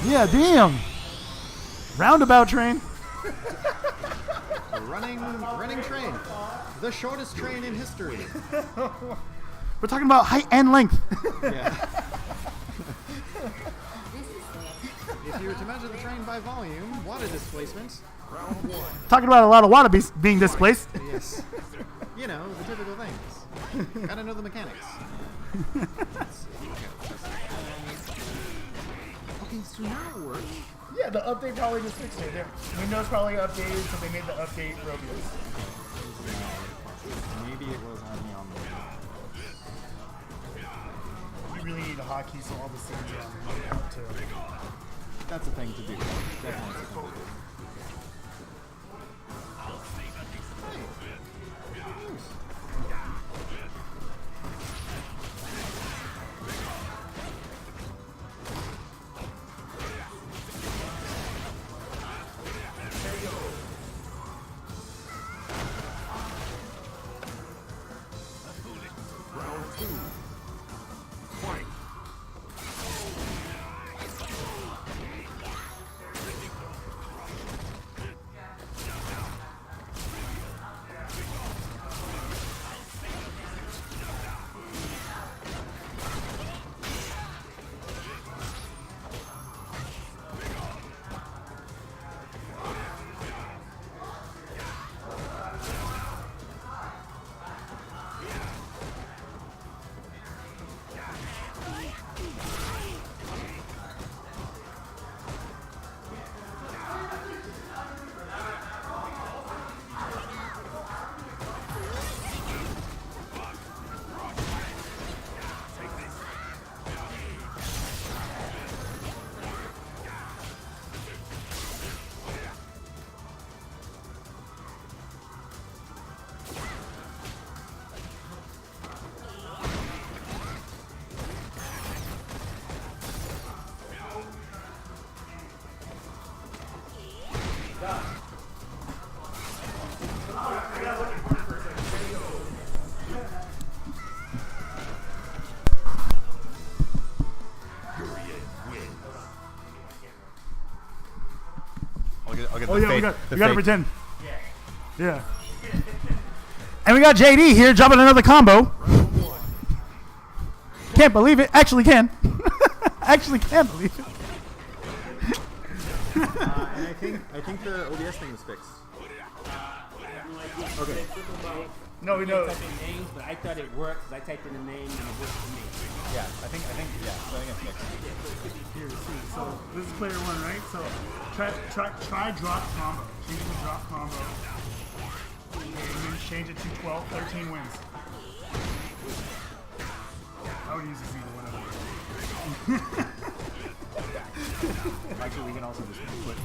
Yeah, damn. Roundabout train. A running train. The shortest train in history. We're talking about height and length. Yeah. If you were to measure the train by volume, water displacement. Talking about a lot of water being displaced. Yes. You know, the typical things. Gotta know the mechanics. Okay, so now it works. Yeah, the update probably just fixed it. Windows probably updated, so they made the update robust. Maybe it was only on the. You really need a hotkey so all the scenes are on the out too. That's a thing to do. Definitely a thing to do. Oh yeah, we got to pretend. Yeah. And we got JD here jumping another combo. Can't believe it. Actually can. Actually can't believe it. And I think the OBS thing was fixed. Okay. No, we know. Names, but I thought it worked because I typed in the name and it worked for me. Yeah, I think yeah. So I think it's fixed. Here, see. So this is player one, right? So try drop combo. Change the drop combo. And then change it to 12, 13 wins. I would use this either whatever. Actually, we can also just put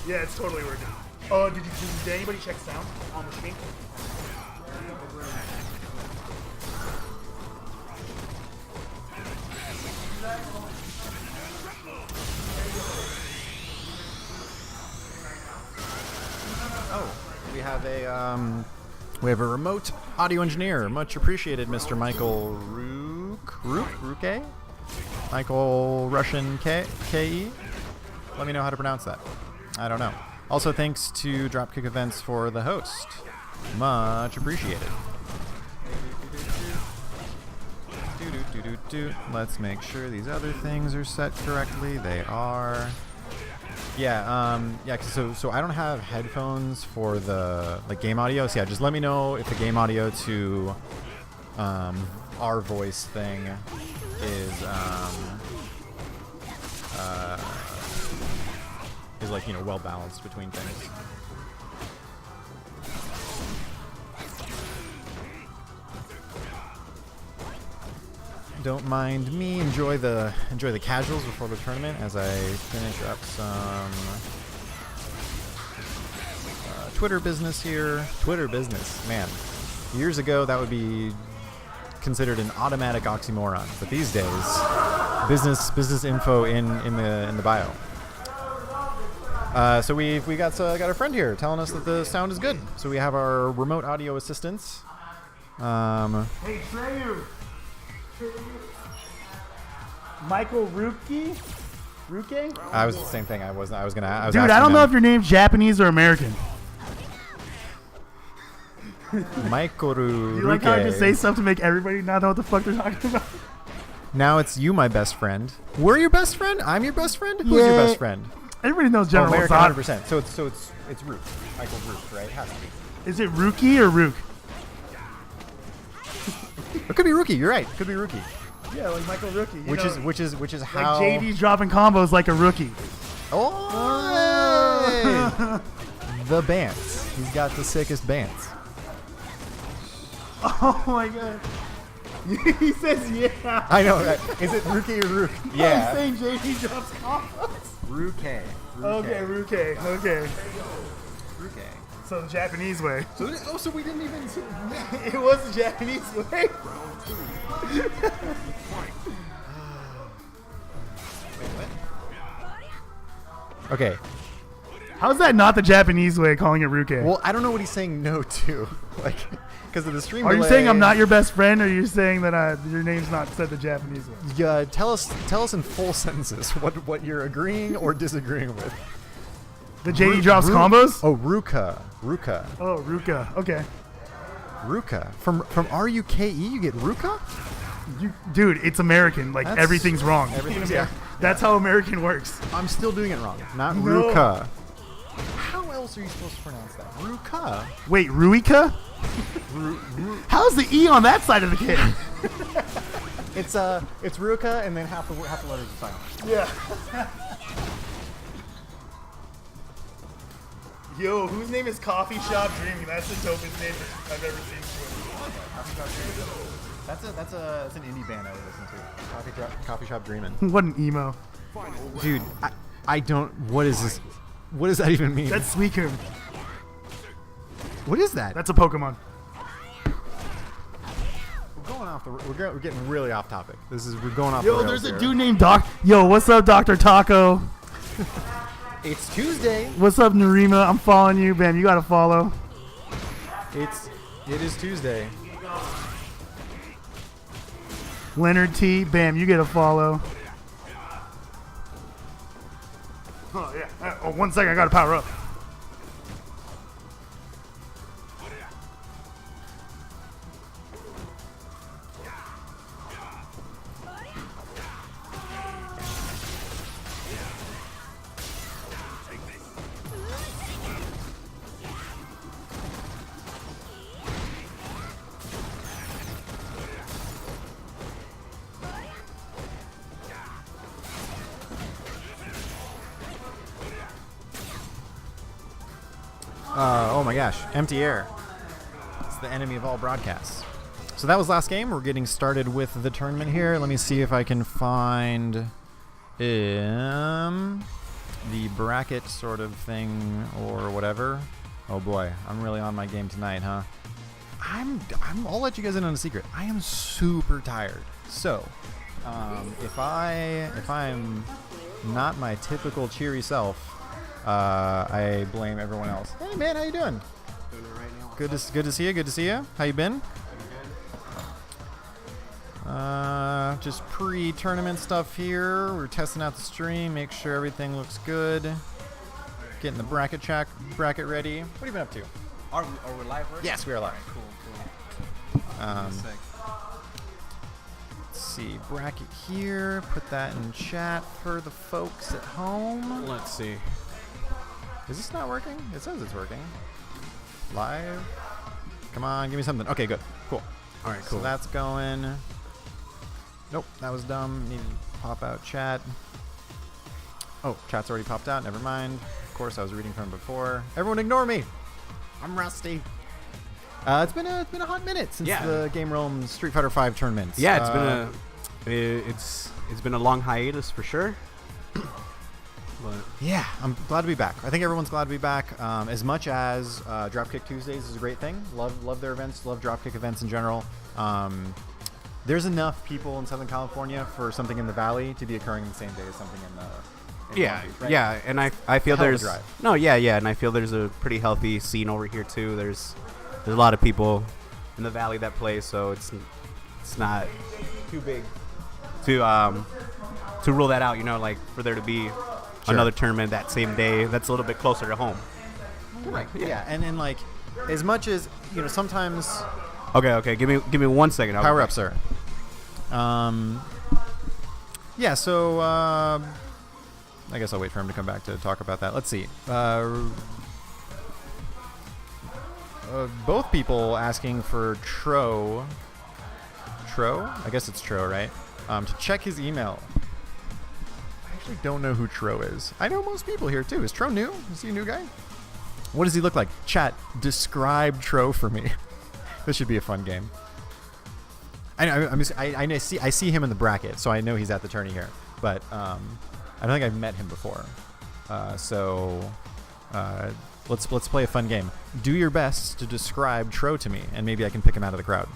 Yeah, it's totally working. Oh, did anybody check sound on the screen? Oh, we have a remote audio engineer. Much appreciated, Mr. Michael Ruke? Michael Russian KE? Let me know how to pronounce that. I don't know. Also, thanks to Dropkick Events for the host. Much appreciated. Let's make sure these other things are set correctly. They are. Yeah, so I don't have headphones for the game audio. So yeah, just let me know if the game audio to our voice thing is like, you know, well balanced between things. Don't mind me. Enjoy the casuals before the tournament as I finish up some Twitter business here. Twitter business, man. Years ago, that would be considered an automatic oxymoron, but these days, business info in the bio. So we got a friend here telling us that the sound is good. So we have our remote audio assistants. Hey, Treyu. Michael Ruke? I was the same thing. I was gonna. Dude, I don't know if your name's Japanese or American. Michael You like how I just say stuff to make everybody not know what the fuck they're talking about? Now it's you, my best friend. We're your best friend. I'm your best friend. Who's your best friend? Everybody knows General American, Assad. 100%. So it's Rook. Michael Rook, right? It has to be. Is it Rookie or Rook? It could be Rookie. You're right. It could be Rookie. Yeah, like Michael Rookie. Which is how Like JD's dropping combos like a rookie. Oh, hey. The Bants. He's got the sickest Bants. Oh my god. He says yeah. I know. Right? Is it Rookie or Rook? Yeah. I'm saying JD drops combos. Rookie. Okay, Ruke. Okay. Rookie. So the Japanese way. So we didn't even. It was the Japanese way. Okay. How's that not the Japanese way of calling it Ruke? Well, I don't know what he's saying no to. Like, because of the stream Are you delay. saying I'm not your best friend, or are you saying that your name's not said the Japanese way? Yeah, tell us in full sentences what you're agreeing or disagreeing with. The JD drops combos? Oh, Ruka. Oh, Ruka. Okay. Ruka. From R-U-K-E, you get Ruka? Dude, it's American. Like, That's- everything's wrong. everything's- Yeah. That's how American works. I'm still doing it wrong. Not No. Ruka. How else are you supposed to pronounce that? Ruka. Wait, Ruika? How's the E on that side of the kid? It's Ruka, and then half the letters are silent. Yeah. Yo, whose name is Coffee Shop Dreaming? That's the dopest name I've ever seen. That's an indie band I would listen to. Coffee Shop Dreamin'. What an emo. Dude, I don't. What is this? What does that even mean? That's Suicune. What is that? That's a Pokemon. We're going off we're getting really off topic. We're going off. Yo, the there's rails a here. dude named Doc. Yo, what's up, Dr. Taco? It's Tuesday. What's up, Narima? I'm following you. Bam, you gotta follow. It is Tuesday. Leonard T. Bam, you get a follow. Oh, yeah. Oh, 1 second. I gotta power up. Oh my gosh, empty air. It's the enemy of all broadcasts. So that was last game. We're getting started with the tournament here. Let me see if I can find the bracket sort of thing or whatever. Oh boy, I'm really on my game tonight, huh? I'll let you guys in on a secret. I am super tired. So, if I'm not my typical cheery self, I blame everyone else. Hey man, how you doing? Doing it right now. Good to see you. Good to see you. How you been? Just pre-tournament stuff here. We're testing out the stream, make sure everything looks good. Getting the bracket ready. What have you been up to? Are we live? Right? Yes, we are live. Cool. Let's see, bracket here. Put that in chat for the folks at home. Let's see. Is this not working? It says it's working. Live. Come on, give me something. Okay, good. Cool. All right, cool. So that's going. Nope, that was dumb. Needed to pop out chat. Oh, chat's already popped out. Never mind. Of course, I was reading from before. Everyone ignore me. I'm rusty. It's been a hot minute since the Game Realm Street Fighter V tournaments. Yeah, it's been a long hiatus for sure. But yeah, I'm glad to be back. I think everyone's glad to be back. As much as Dropkick Tuesdays is a great thing. Love their events. Love Dropkick events in general. There's enough people in Southern California for something in the Valley to be occurring the same day as something Yeah, Long Beach, right? yeah, and I feel Hell of a there's drive. no, yeah, and I feel there's a pretty healthy scene over here too. There's a lot of people in the valley that play, so it's not too big to rule that out. You know, like for there to be another tournament that same day that's a little bit closer to home. Correct. Yeah, and then like as much as sometimes. Okay, give me 1 second. I'll- Power up, sir. Yeah, so I guess I'll wait for him to come back to talk about that. Let's see. Both people asking for Tro. I guess it's Tro, right? To check his email. I actually don't know who Tro is. I know most people here too. Is Tro new? Is he a new guy? What does he look like? Chat, describe Tro for me. This should be a fun game. I see him in the bracket, so I know he's at the tourney here. But I don't think I've met him before. Let's play a fun game. Do your best to describe Tro to me, and maybe I can pick him out of the crowd.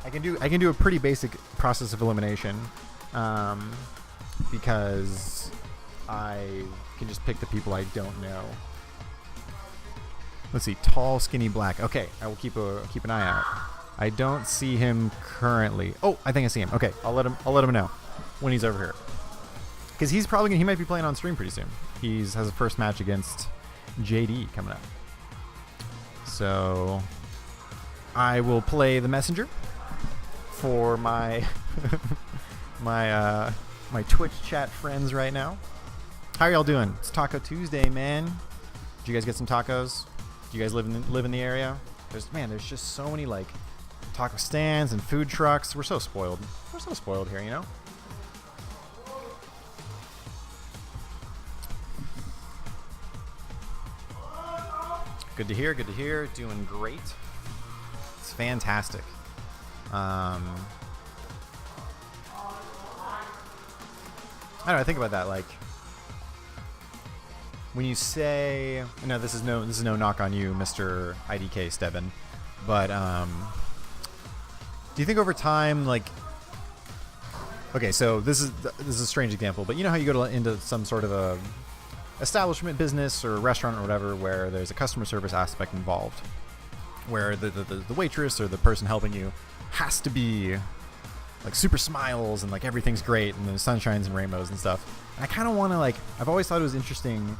I can do a pretty basic process of elimination, because I can just pick the people I don't know. Let's see, tall, skinny, black. Okay, I will keep an eye out. I don't see him currently. Oh, I think I see him. Okay, I'll let him know when he's over here, because he might be playing on stream pretty soon. He has a first match against JD coming up. So I will play the messenger for my my Twitch chat friends right now. How are y'all doing? It's Taco Tuesday, man. Did you guys get some tacos? Do you guys live in the area? There's just so many like taco stands and food trucks. We're so spoiled. We're so spoiled here, you know? Good to hear. Doing great. It's fantastic. I don't know, I think about that, like when you say, no, this is no knock on you, Mr. IDK Stebbin, but do you think over time, like, okay, so this is a strange example, but you know how you go into some sort of a establishment business or restaurant or whatever where there's a customer service aspect involved, where the waitress or the person helping you has to be like super smiles and like everything's great and the sunshines and rainbows and stuff. And I kind of want to, like, I've always thought it was interesting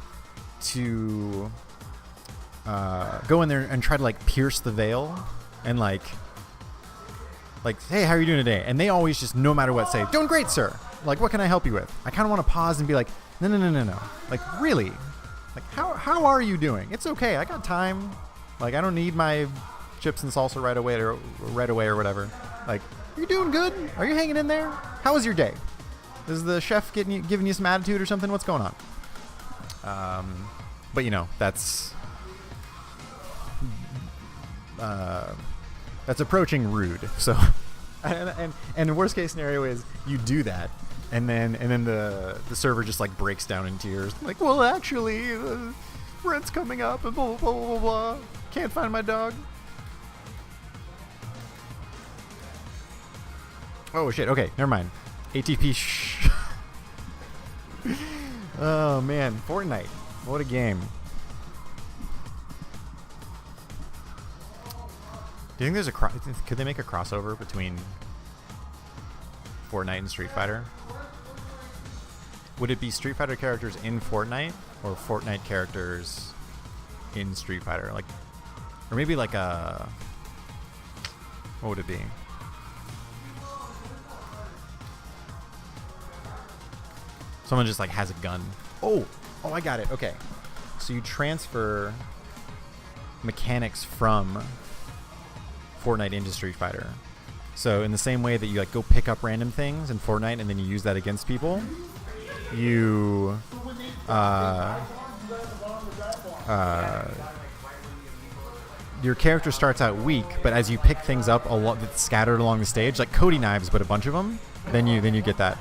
to go in there and try to like pierce the veil and like, hey, how are you doing today? And they always just, no matter what, say, doing great, sir. Like, what can I help you with? I kind of want to pause and be like, no. Like, really? Like, how are you doing? It's okay. I got time. Like, I don't need my chips and salsa right away or whatever. Like, are you doing good? Are you hanging in there? How was your day? Is the chef giving you some attitude or something? What's going on? But you know, that's approaching rude. So, and the worst case scenario is you do that, and then the server just like breaks down in tears. Like, well, actually, rent's coming up, and blah blah blah blah blah. Can't find my dog. Oh shit. Okay, never mind. ATP. Oh man, Fortnite. What a game. Do you think there's could they make a crossover between Fortnite and Street Fighter? Would it be Street Fighter characters in Fortnite or Fortnite characters in Street Fighter? Like, or maybe like a, what would it be? Someone just like has a gun. Oh, I got it. Okay. So you transfer mechanics from Fortnite into Street Fighter. So in the same way that you like go pick up random things in Fortnite and then you use that against people, you your character starts out weak, but as you pick things up that's scattered along the stage, like Cody knives, but a bunch of them, then you get that.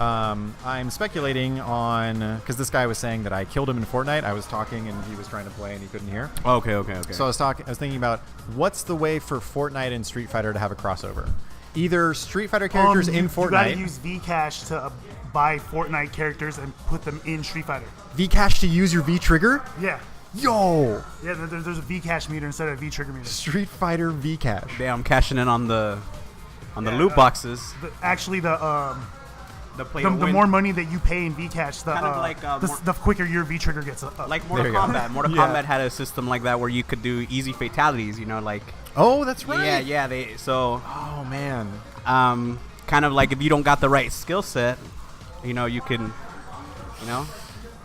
I'm speculating on because this guy was saying that I killed him in Fortnite. I was talking and he was trying to play and he couldn't hear. Okay. So I was thinking about what's the way for Fortnite and Street Fighter to have a crossover. Either Street Fighter characters in Fortnite. You gotta use Vcash to buy Fortnite characters and put them in Street Fighter. Vcash to use your V trigger? Yeah. Yo! Yeah, there's a Vcash meter instead of a V trigger meter. Street Fighter Vcash. Damn, I'm cashing in on the loot boxes. The more money that you pay in Vcash, the quicker your V trigger gets up. Like Mortal Kombat. Mortal Kombat had a system like that where you could do easy fatalities. Like. Oh, that's right. Yeah. Oh man. Kind of like if you don't got the right skill set, you can.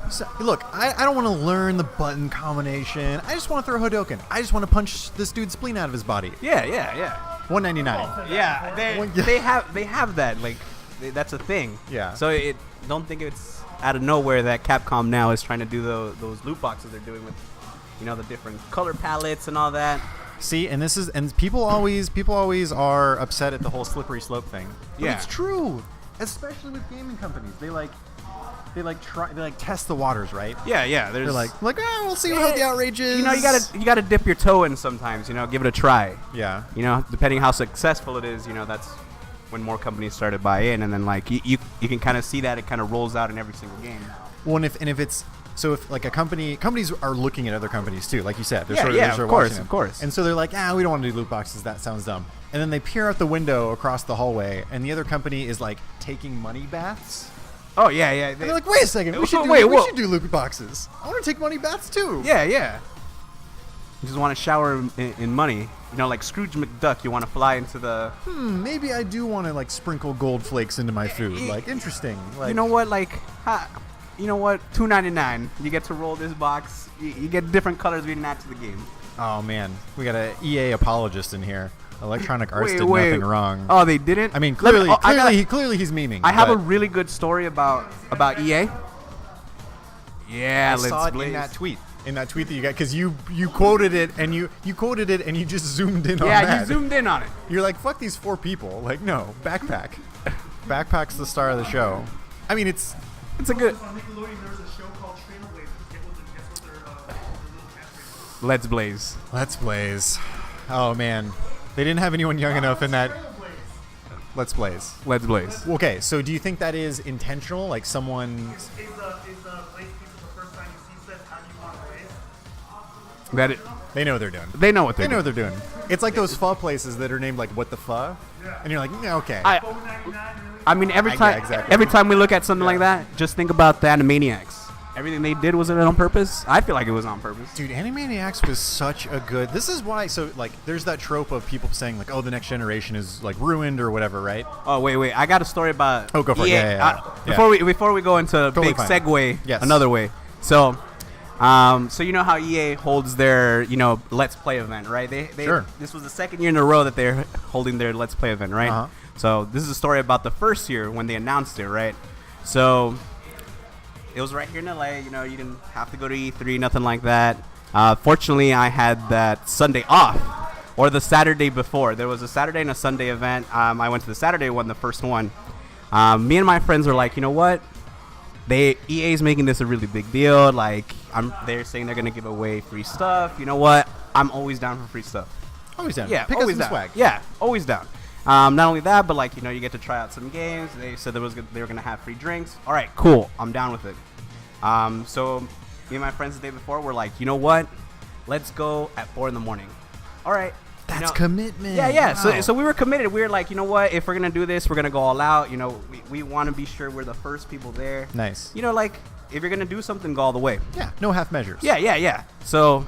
So, look, I don't want to learn the button combination. I just want to throw Hadouken. I just want to punch this dude's spleen out of his body. Yeah. $199. Yeah, they have that. Like, that's a thing. Yeah. So don't think it's out of nowhere that Capcom now is trying to do those loot boxes they're doing with, the different color palettes and all that. See, and people always are upset at the whole slippery slope thing. But it's true, especially with gaming companies. They test the waters, right? Yeah. They're like, we'll see how the outrage is. You gotta dip your toe in sometimes. Give it a try. Yeah. Depending how successful it is, that's when more companies started buy in, and then like you can kind of see that it kind of rolls out in every single game. Well, and if it's so, if like companies are looking at other companies too, like you said, they're of course. And so they're like, we don't want to do loot boxes. That sounds dumb. And then they peer out the window across the hallway, and the other company is like taking money baths. Oh yeah. And they're like, wait a second, we should do loot boxes. I want to take money baths too. Yeah. You just want to shower in money. Like Scrooge McDuck, you want to fly into the... maybe I do want to, like, sprinkle gold flakes into my food. Like, interesting. Like, you know what? Like, $2.99. You get to roll this box. You get different colors we didn't add to the game. Oh, man. We got an EA apologist in here. Electronic Arts did nothing wrong. Oh, they didn't? I mean, clearly he's memeing. I have a really good story about EA. Yeah, I saw it in that tweet. In that tweet that you got, because you quoted it and you just zoomed in on that. Yeah, you zoomed in on it. You're like, fuck these 4 people. Like, no, Backpack. Backpack's the star of the show. I mean, it's a good. On Nickelodeon, there was a show called Trailblazers. Guess what their little catchphrase was? Let's Blaze. Oh man, they didn't have anyone young enough in that. Let's Blaze. Okay, so do you think that is intentional? Like someone. Is the Blaze people the first time you see says, how do you want to Blaze? They know what they're doing. They know what they're doing. It's like those pho places that are named like What the Pho, and you're like, yeah, okay. I mean, every time we look at something like that, just think about the Animaniacs. Everything they did, was it on purpose? I feel like it was on purpose. Dude, Animaniacs was such a good... This is why... So, like, there's that trope of people saying, like, oh, the next generation is, like, ruined or whatever, right? Oh, wait. I got a story about... Oh, go for it. Yeah. Before we go into totally big segue, yes. Another way. So you know how EA holds their, Let's Play event, right? Sure. This was the second year in a row that they're holding their Let's Play event, right? Uh-huh. So this is a story about the first year when they announced it, right? So... It was right here in LA, you didn't have to go to E3, nothing like that. Fortunately, I had that Sunday off, or the Saturday before. There was a Saturday and a Sunday event. I went to the Saturday one, the first one. Me and my friends were like, you know what? EA's making this a really big deal. Like, they're saying they're going to give away free stuff. You know what? I'm always down for free stuff. Always down. Yeah, Pick always up some down. swag. Yeah, always down. Not only that, but like, you get to try out some games. They said they were going to have free drinks. All right, cool. I'm down with it. So me and my friends the day before were like, you know what? Let's go at 4 a.m. All right. That's commitment. Yeah. Wow. So we were committed. We were like, you know what? If we're going to do this, we're going to go all out. We want to be sure we're the first people there. Nice. Like, if you're going to do something, go all the way. Yeah. No half measures. Yeah. So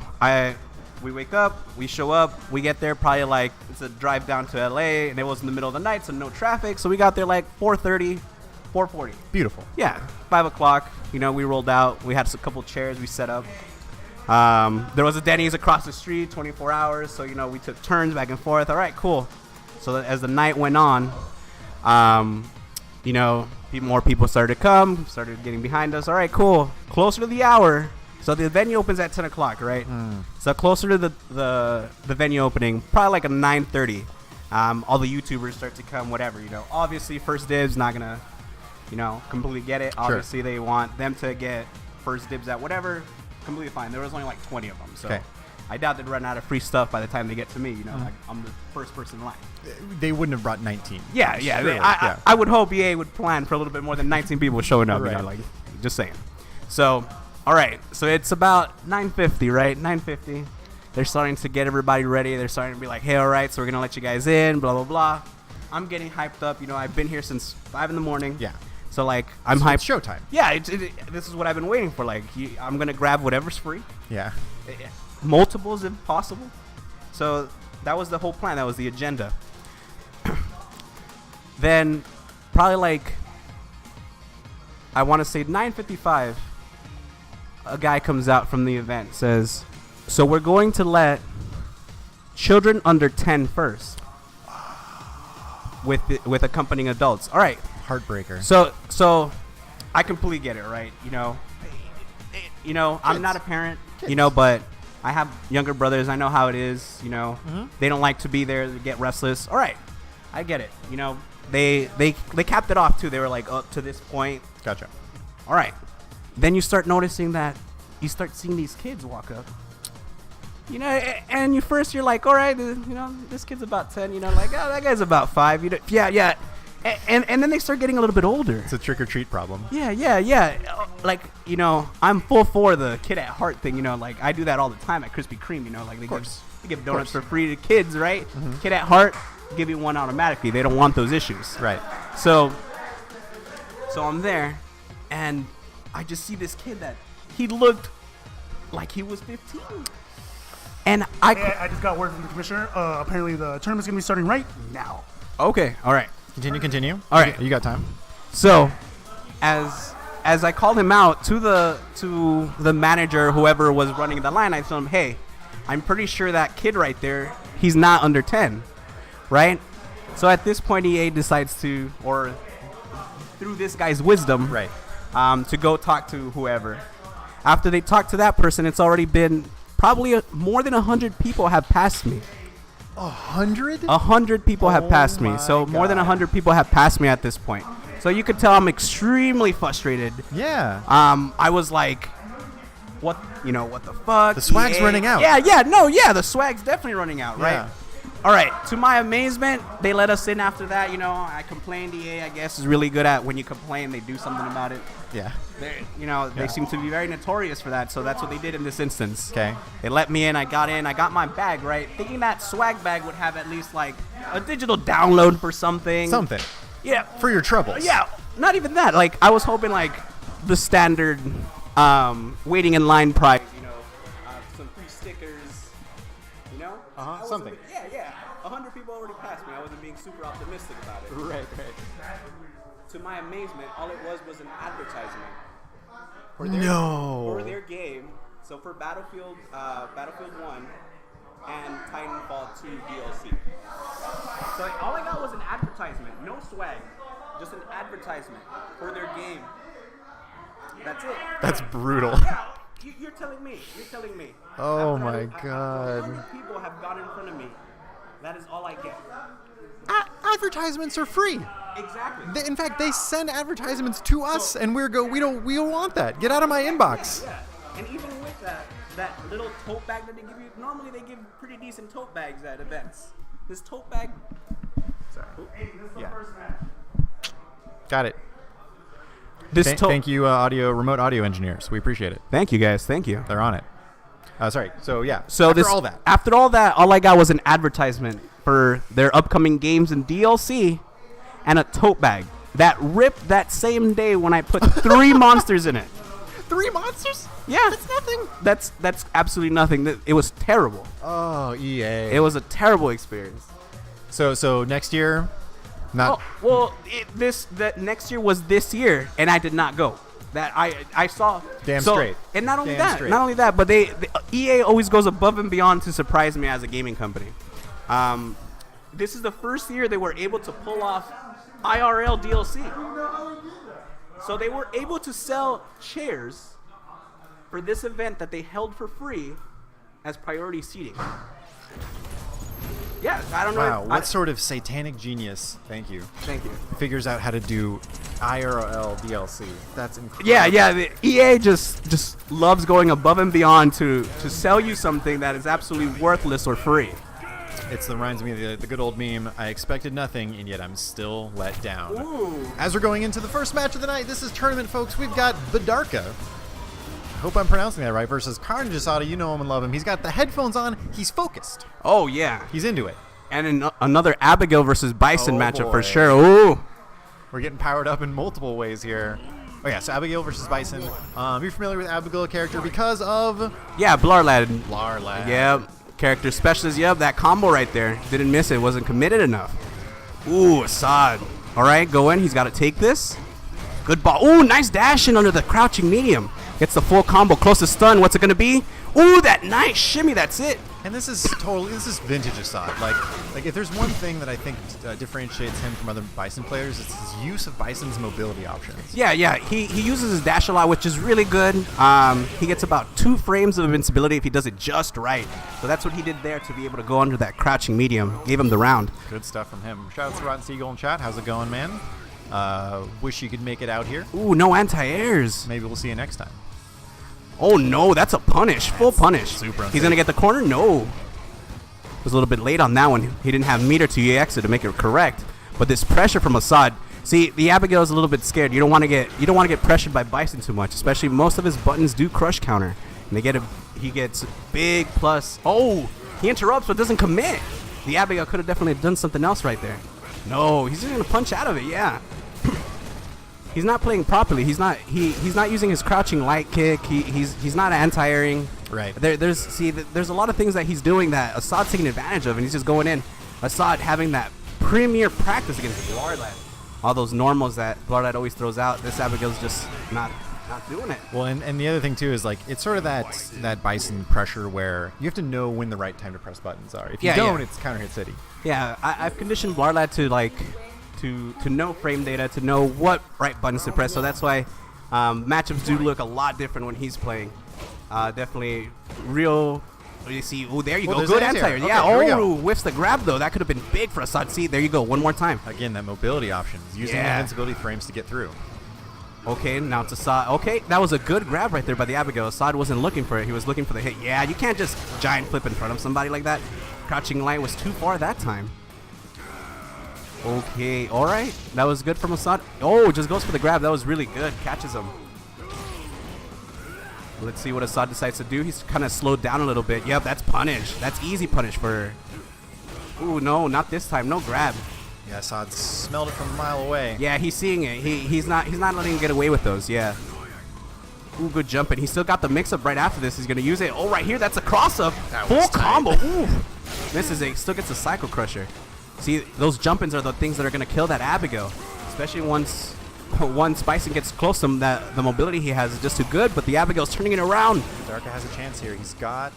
we wake up, we show up, we get there probably like, it's a drive down to LA, and it was in the middle of the night, so no traffic. So we got there like 4:30, 4:40. Beautiful. Yeah, 5 o'clock. We rolled out. We had a couple chairs we set up. There was a Denny's across the street, 24 hours. So, we took turns back and forth. All right, cool. So as the night went on, more people started to come, started getting behind us. All right, cool. Closer to the hour. So the venue opens at 10 o'clock, right? So closer to the venue opening, probably like a 9:30. All the YouTubers start to come, whatever, Obviously, First Dibs not gonna completely get it. Obviously, they want them to get first dibs at whatever. Completely fine. There was only like 20 of them, so I doubt they'd run out of free stuff by the time they get to me. Like I'm the first person in line. They wouldn't have brought 19. Yeah. Surely, I would hope EA would plan for a little bit more than 19 people showing up. Right. Like just saying. So, all right. So it's about 9:50, right? 9:50. They're starting to get everybody ready. They're starting to be like, hey, all right, so we're gonna let you guys in. Blah blah blah. I'm getting hyped up. I've been here since 5 in the morning. Yeah. So like I'm hyped. It's showtime. Yeah. This is what I've been waiting for. Like I'm gonna grab whatever's free. Yeah. Multiples if possible. So that was the whole plan. That was the agenda. Then probably like I want to say 9:55, a guy comes out from the event, says, so we're going to let children under 10 first with accompanying adults. All right. Heartbreaker. So I completely get it, right? I'm not a parent, but I have younger brothers. I know how it is, They don't like to be there. They get restless. All right. I get it. They capped it off too. They were like up to this point. Gotcha. All right. Then you start noticing that you start seeing these kids walk up. And you're like, all right, this kid's about 10, like, oh, that guy's about 5. Yeah. And then they start getting a little bit older. It's a trick or treat problem. Yeah. Like, I'm full for the kid at heart thing, like I do that all the time at Krispy Kreme, like they give donuts for free to kids, right? Mm-hmm. Kid at heart, give you one automatically. They don't want those issues. Right. So I'm there and I just see this kid that he looked like he was 15. And I just got word from the commissioner. Apparently the tournament's going to be starting right now. Okay. All right. Continue. All right. You got time. So, as I called him out to the manager, whoever was running the line, I told him, hey, I'm pretty sure that kid right there, he's not under 10, right? So at this point, EA decides to, or through this guy's wisdom, right, to go talk to whoever. After they talk to that person, it's already been probably more than 100 people have passed me. 100? 100 people have passed me. So more than 100 people have passed me at this point. So you could tell I'm extremely frustrated. Yeah. I was like, what the fuck? The swag's running out. Yeah, the swag's definitely running out, right? Yeah. All right, to my amazement, they let us in after that. I complained. EA, I guess, is really good at when you complain, they do something about it. Yeah. They seem to be very notorious for that, so that's what they did in this instance. Okay. They let me in, I got my bag, right? Thinking that swag bag would have at least, like, a digital download for something. Something. Yeah. For your troubles. Yeah, not even that. Like, I was hoping, like, the standard waiting in line price, some free stickers, Something. Yeah. 100 people already passed me. I wasn't being super optimistic about it. Right. To my amazement, all it was an advertisement. For their game. So for Battlefield 1 and Titanfall 2 DLC. So all I got was an advertisement. No swag. Just an advertisement for their game. That's it. That's brutal. Yeah. You're telling me. Oh my God. 100 people have gone in front of me. That is all I get. Advertisements are free. Exactly. In fact, they send advertisements to us, and we don't want that. Get out of my inbox. Yeah. And even with that little tote bag that they give you, normally they give pretty decent tote bags at events. This tote bag. Sorry. Hey, this is the first match. Got it. Thank you, remote audio engineers. We appreciate it. Thank you, guys. Thank you. They're on it. Sorry. So yeah. So after all that, all I got was an advertisement for their upcoming games and DLC, and a tote bag that ripped that same day when I put 3 monsters in it. 3 monsters? Yeah. That's nothing. That's absolutely nothing. It was terrible. Oh, EA. It was a terrible experience. So next year, not. Next year was this year, and I did not go. That I saw. Damn straight. And not only Damn that, but EA always goes above and beyond to surprise me as a gaming company. This is the first year they were able to pull off IRL DLC. So they were able to sell chairs for this event that they held for free as priority seating. Yeah, I don't know. Wow, what sort of satanic genius, thank you, figures out how to do IRL DLC? That's incredible. Yeah. The EA just loves going above and beyond to sell you something that is absolutely worthless or free. It reminds me of the good old meme, I expected nothing, and yet I'm still let down. Ooh. As we're going into the first match of the night, this is tournament, folks. We've got Vidarka. I hope I'm pronouncing that right, versus Carnage Asada. You know him and love him. He's got the headphones on. He's focused. Oh, yeah. He's into it. And another Abigail versus Bison matchup boy. for sure. Ooh. We're getting powered up in multiple ways here. Oh, yeah, so Abigail versus Bison. You're familiar with Abigail character because of... Yeah, Blarlad. Blarlad. Yep. Character specialist. Yep, that combo right there. Didn't miss it. Wasn't committed enough. Ooh, Assad. All right, go in. He's got to take this. Good ball. Ooh, nice dash in under the crouching medium. Gets the full combo. Close to stun. What's it going to be? Ooh, that nice shimmy. That's it. And this is vintage Assad. Like if there's one thing that I think differentiates him from other Bison players, it's his use of Bison's mobility options. Yeah. He uses his dash a lot, which is really good. He gets about 2 frames of invincibility if he does it just right. So that's what he did there to be able to go under that crouching medium. Gave him the round. Good stuff from him. Shout out to Rotten Seagull in chat. How's it going, man? Wish you could make it out here. Ooh, no anti-airs. Maybe we'll see you next time. Oh no, that's a punish. Full punish. Super unsafe. He's going to get the corner? No. Was a little bit late on that one. He didn't have meter to EX to make it correct. But this pressure from Assad. See, the Abigail is a little bit scared. You don't want to get pressured by Bison too much, especially most of his buttons do crush counter. And he gets big plus. Oh, he interrupts but doesn't commit. The Abigail could have definitely done something else right there. No, he's just going to punch out of it. Yeah. He's not playing properly. He's not using his crouching light kick. He's not anti-airing. Right. There's a lot of things that he's doing that Assad's taking advantage of, and he's just going in. Assad having that premier practice against Blarlad. All those normals that Blarlad always throws out. This Abigail's just not doing it. Well, and the other thing too is like it's sort of that Bison pressure where you have to know when the right time to press buttons are. If you don't, it's counter hit city. Yeah, I've conditioned Blarlad to know frame data, to know what right buttons to press. So that's why matchups do look a lot different when he's playing. Definitely real. You see, oh, there you go. Good anti-air. Okay, yeah, whiffs the grab, though. That could have been big for Assad. See, there you go. One more time. Again, that mobility option. Using the invincibility frames to get through. Okay, now it's Assad. Okay, that was a good grab right there by the Abigail. Assad wasn't looking for it. He was looking for the hit. Yeah, you can't just giant flip in front of somebody like that. Crouching light was too far that time. Okay, all right. That was good from Assad. Oh, just goes for the grab. That was really good. Catches him. Let's see what Assad decides to do. He's kind of slowed down a little bit. Yep, that's punish. That's easy punish for... Ooh, no, not this time. No grab. Yeah, Assad smelled it from a mile away. Yeah, he's seeing it. He's not letting him get away with those. Yeah. Ooh, good jumping. He still got the mix-up right after this. He's going to use it. Oh, right here. That's a cross-up. Full combo. Ooh. Misses it. Still gets a Cycle Crusher. See, those jump-ins are the things that are going to kill that Abigail. Especially once Bison gets close to him, the mobility he has is just too good, but the Abigail's turning it around. Darka has a chance here. He's got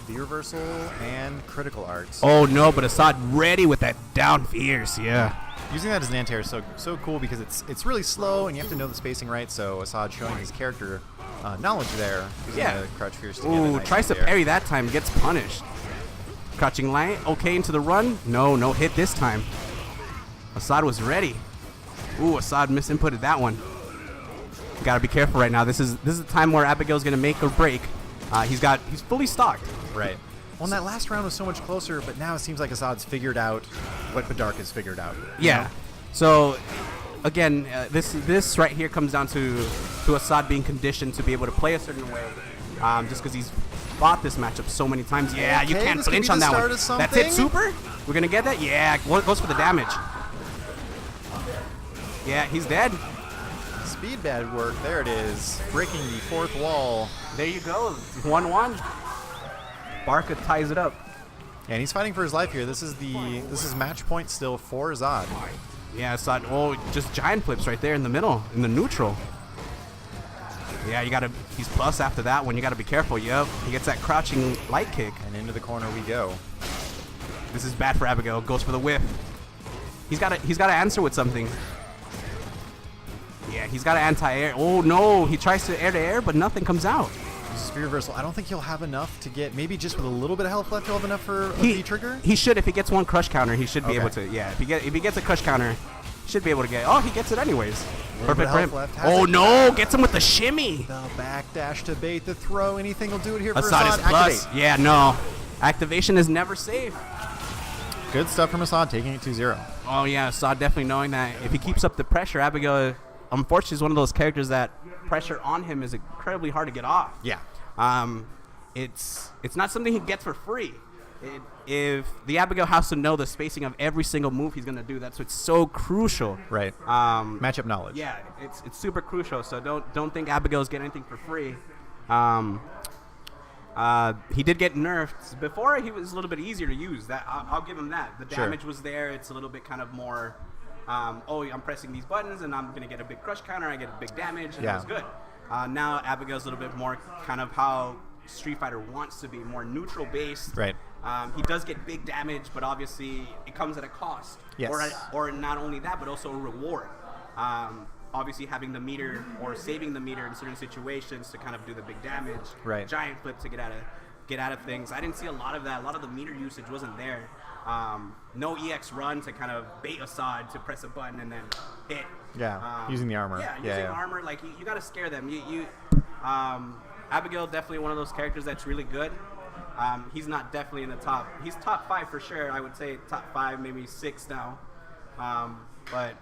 the reversal and critical arts. Oh, no, but Assad ready with that down fierce. Yeah. Using that as an anti-air is so cool because it's really slow and you have to know the spacing right. So Assad showing his character knowledge there. Yeah. The crouch fierce to Ooh, tries to parry that time, gets punished. Crouching light, okay, into the run. No hit this time. Assad was ready. Ooh, Assad misinputted that one. You gotta be careful right now. This is the time where Abigail's gonna make or break. He's fully stocked. Right. Well, and that last round was so much closer, but now it seems like Assad's figured out what Vidarka's figured out. Yeah. Know? So, again, this right here comes down to Assad being conditioned to be able to play a certain way, just because he's fought this matchup so many times. Yeah, okay, you can't flinch on that one. That's it, super? We're gonna get that? Yeah, goes for the damage. Yeah, he's dead. Speed bad work. There it is. Breaking the fourth wall. There you go. 1-1. Barca ties it up. And he's fighting for his life here. This is match point still for Assad. Yeah, Assad. Oh, just giant flips right there in the middle, in the neutral. Yeah, he's plus after that one. You gotta be careful. Yep. He gets that crouching light kick. And into the corner we go. This is bad for Abigail. Goes for the whiff. He's gotta answer with something. Yeah, he's got an anti-air. Oh no, he tries to air-to-air, but nothing comes out. Sphere Reversal. I don't think he'll have enough to get. Maybe just with a little bit of health left, he'll have enough for a V-trigger? He should. If he gets one crush counter, he should be able to. Yeah, if he gets a crush counter, he should be able to get. Oh, he gets it anyways. Perfect for him. Oh, no. Gets him with the shimmy. The backdash to bait the throw. Anything will do it here for Assad Assad. is plus. Yeah, no. Activation is never safe. Good stuff from Assad, taking it 2-0. Oh, yeah. Assad definitely knowing that if he keeps up the pressure, Abigail, unfortunately, is one of those characters that pressure on him is incredibly hard to get off. Yeah. It's not something he gets for free. If the Abigail has to know the spacing of every single move he's going to do, that's what's so crucial. Right. Matchup knowledge. Yeah, it's super crucial. So don't think Abigail's getting anything for free. He did get nerfed. Before, he was a little bit easier to use. That I'll give him that. The damage was there. It's a little bit kind of more, I'm pressing these buttons, and I'm going to get a big crush counter. I get a big damage, and it was good. Now, Abigail's a little bit more kind of how Street Fighter wants to be, more neutral-based. Right. He does get big damage, but obviously it comes at a cost. Yes. Or not only that, but also a reward. Obviously having the meter or saving the meter in certain situations to kind of do the big damage. Right. Giant flip to get out of things. I didn't see a lot of that. A lot of the meter usage wasn't there. No EX run to kind of bait Assad to press a button and then hit. Yeah, using the armor. Yeah, using armor. Like, you got to scare them. Abigail, definitely one of those characters that's really good. He's not definitely in the top. He's top 5 for sure. I would say top 5, maybe 6 now. But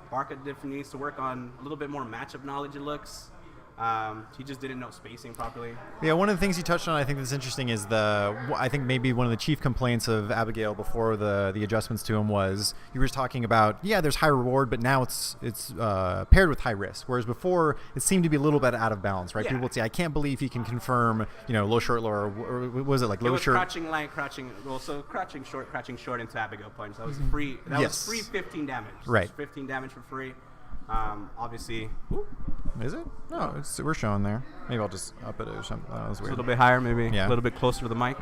Barca definitely needs to work on a little bit more matchup knowledge, it looks. He just didn't know spacing properly. Yeah, one of the things you touched on I think that's interesting is I think maybe one of the chief complaints of Abigail before the adjustments to him was you were talking about, there's high reward, but now it's paired with high risk. Whereas before, it seemed to be a little bit out of balance, right? Yeah. People would say, I can't believe he can confirm, low short, low, or was it like low short? Crouching light, crouching, so crouching short into Abigail punch. That was free. That was free 15 damage. Right. 15 damage for free. Obviously. Is it? No, we're showing there. Maybe I'll just up it or something. That was A weird. little bit higher, maybe. Yeah. A little bit closer to the mic.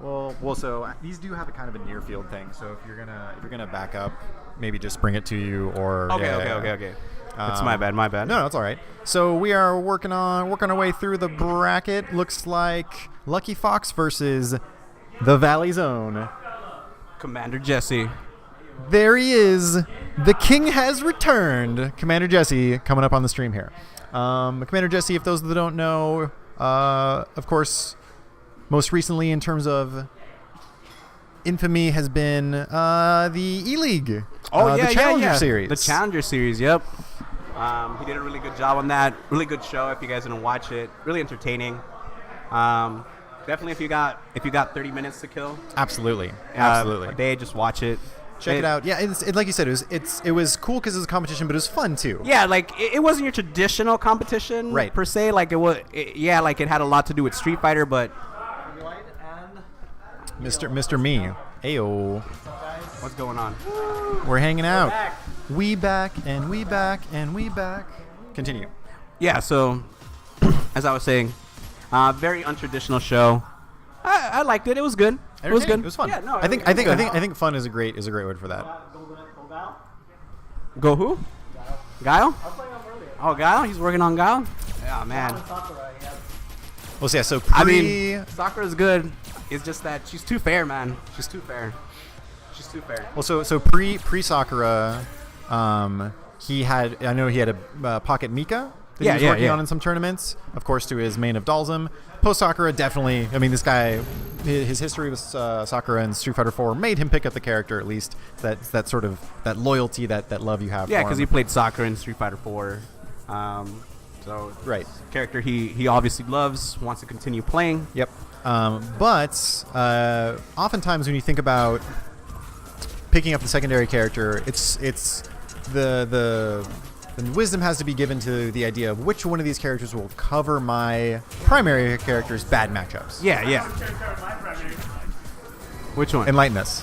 Well, so these do have a kind of a near field thing. So if you're gonna back up, maybe just bring it to you or. Okay. It's my bad. No, it's all right. So we are working our way through the bracket. Looks like Lucky Fox versus the Valley Zone. Commander Jesse. There he is. The king has returned. Commander Jesse coming up on the stream here. Commander Jesse, if those that don't know, of course, most recently in terms of infamy has been the E-League. The Challenger Series. The Challenger Series, yep. He did a really good job on that. Really good show if you guys didn't watch it. Really entertaining. Definitely if you got 30 minutes to kill. Absolutely. A day, just watch it. Check it out. Yeah, like you said, it was cool because it was a competition, but it was fun too. Yeah, like it wasn't your traditional competition, right, per se. Like it had a lot to do with Street Fighter, but Mr. Me, ayo, what's going on? We're hanging out. We back and we back and we back. Continue. Yeah. So, as I was saying, very untraditional show. I liked it. It was good. It was good. It was fun. Yeah, no, I think fun is a great word for that. Go who? Guile? Oh, Guile? He's working on Guile? Yeah, man. Well, yeah. So Sakura's good. It's just that she's too fair, man. She's too fair. Well, so pre Sakura, he had a Pocket Mika that he was working on in some tournaments, of course, to his main of Dalsum. Post Sakura, definitely. I mean, this guy, his history with Sakura and Street Fighter 4 made him pick up the character, at least. That sort of that loyalty, that love you have. Yeah, for because him. he played Sakura in Street Fighter 4. So right, character he obviously loves, wants to continue playing. Yep. But oftentimes when you think about picking up the secondary character, it's the wisdom has to be given to the idea of which one of these characters will cover my primary character's bad matchups. Yeah. Which one? Enlighten us.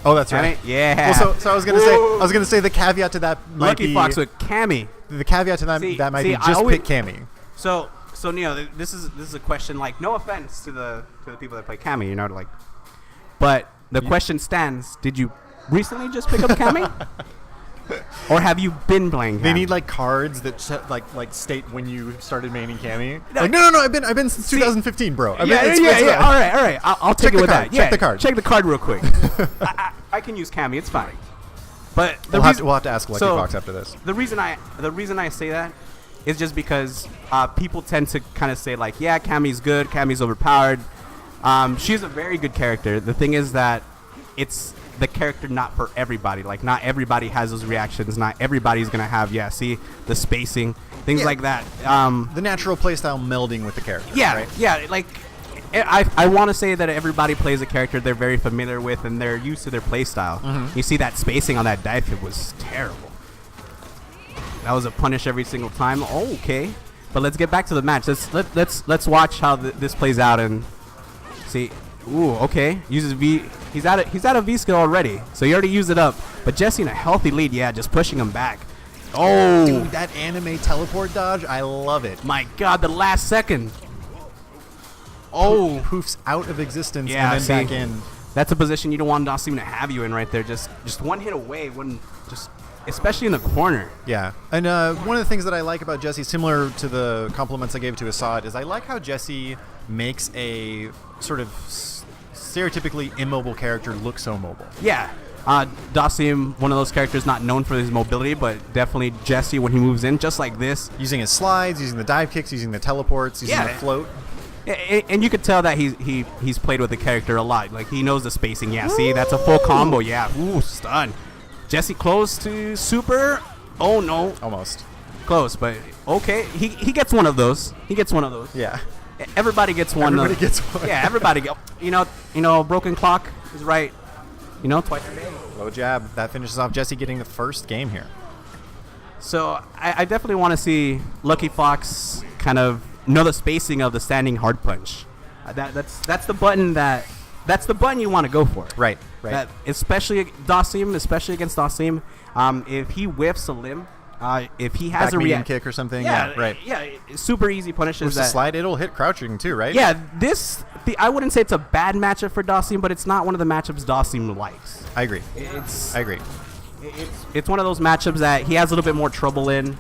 Oh, that's right. Yeah. Well, so I was gonna say the caveat to that might Lucky be Fox with Cammy. The caveat to that might be just pick Cammy. So Neo, this is a question, like, no offense to the people that play Cammy, like, but the question stands: did you recently just pick up Cammy? Or have you been playing They Cammy? need like cards that like state when you started maining Cammy. Like, no, I've been since 2015, bro. Yeah. All right. I'll take Check it the with card, that. check the card. Check the card real quick. I can use Cammy. It's fine. But We'll have to ask Lucky so Fox after this. The reason I say that is just because people tend to kind of say like, yeah, Cammy's good, Cammy's overpowered. She's a very good character. The thing is that it's the character not for everybody. Like, not everybody has those reactions. Not everybody's gonna have the spacing, things like that. The natural playstyle melding with the character. Yeah, right? yeah. Like, I want to say that everybody plays a character they're very familiar with and they're used to their playstyle. You see that spacing on that dive kick was terrible. That was a punish every single time. Oh, okay. But let's get back to the match. Let's watch how this plays out and see. Ooh, okay. Uses V. He's at a V skill already, so he already used it up. But Jesse in a healthy lead. Yeah, just pushing him back. Oh, Dude, that anime teleport dodge, I love it. my God, the last second. Oh, Poofs out of existence Yeah, and see. then back in. that's a position you don't want Dawson to have you in right there. Just one hit away, especially in the corner. Yeah, and one of the things that I like about Jesse, similar to the compliments I gave to Assad, is I like how Jesse makes a sort of stereotypically immobile character look so mobile. Yeah. Dawson, one of those characters not known for his mobility, but definitely Jesse when he moves in, just like this. Using his slides, using the dive kicks, using the teleports, using the float. And you could tell that he's played with the character a lot. Like, he knows the spacing. Yeah, see, that's a full combo. Yeah, ooh, stun. Jesse close to super. Oh, no. Almost. Close, but okay. He gets one of those. Yeah. Everybody gets one. Everybody gets one. Yeah, everybody get. You know, broken clock is right. Twice a day. Low jab. That finishes off Jesse getting the first game here. So I definitely want to see Lucky Fox kind of know the spacing of the standing hard punch. That's the button you want to go for. Right. That, especially against Dawson. If he whiffs a limb, if he has Back a medium kick or something. Yeah, right. Yeah, super easy punishes Push the that. slide, it'll hit crouching too, right? Yeah, I wouldn't say it's a bad matchup for Dawson, but it's not one of the matchups Dawson likes. I agree. It's I agree. It's one of those matchups that he has a little bit more trouble in.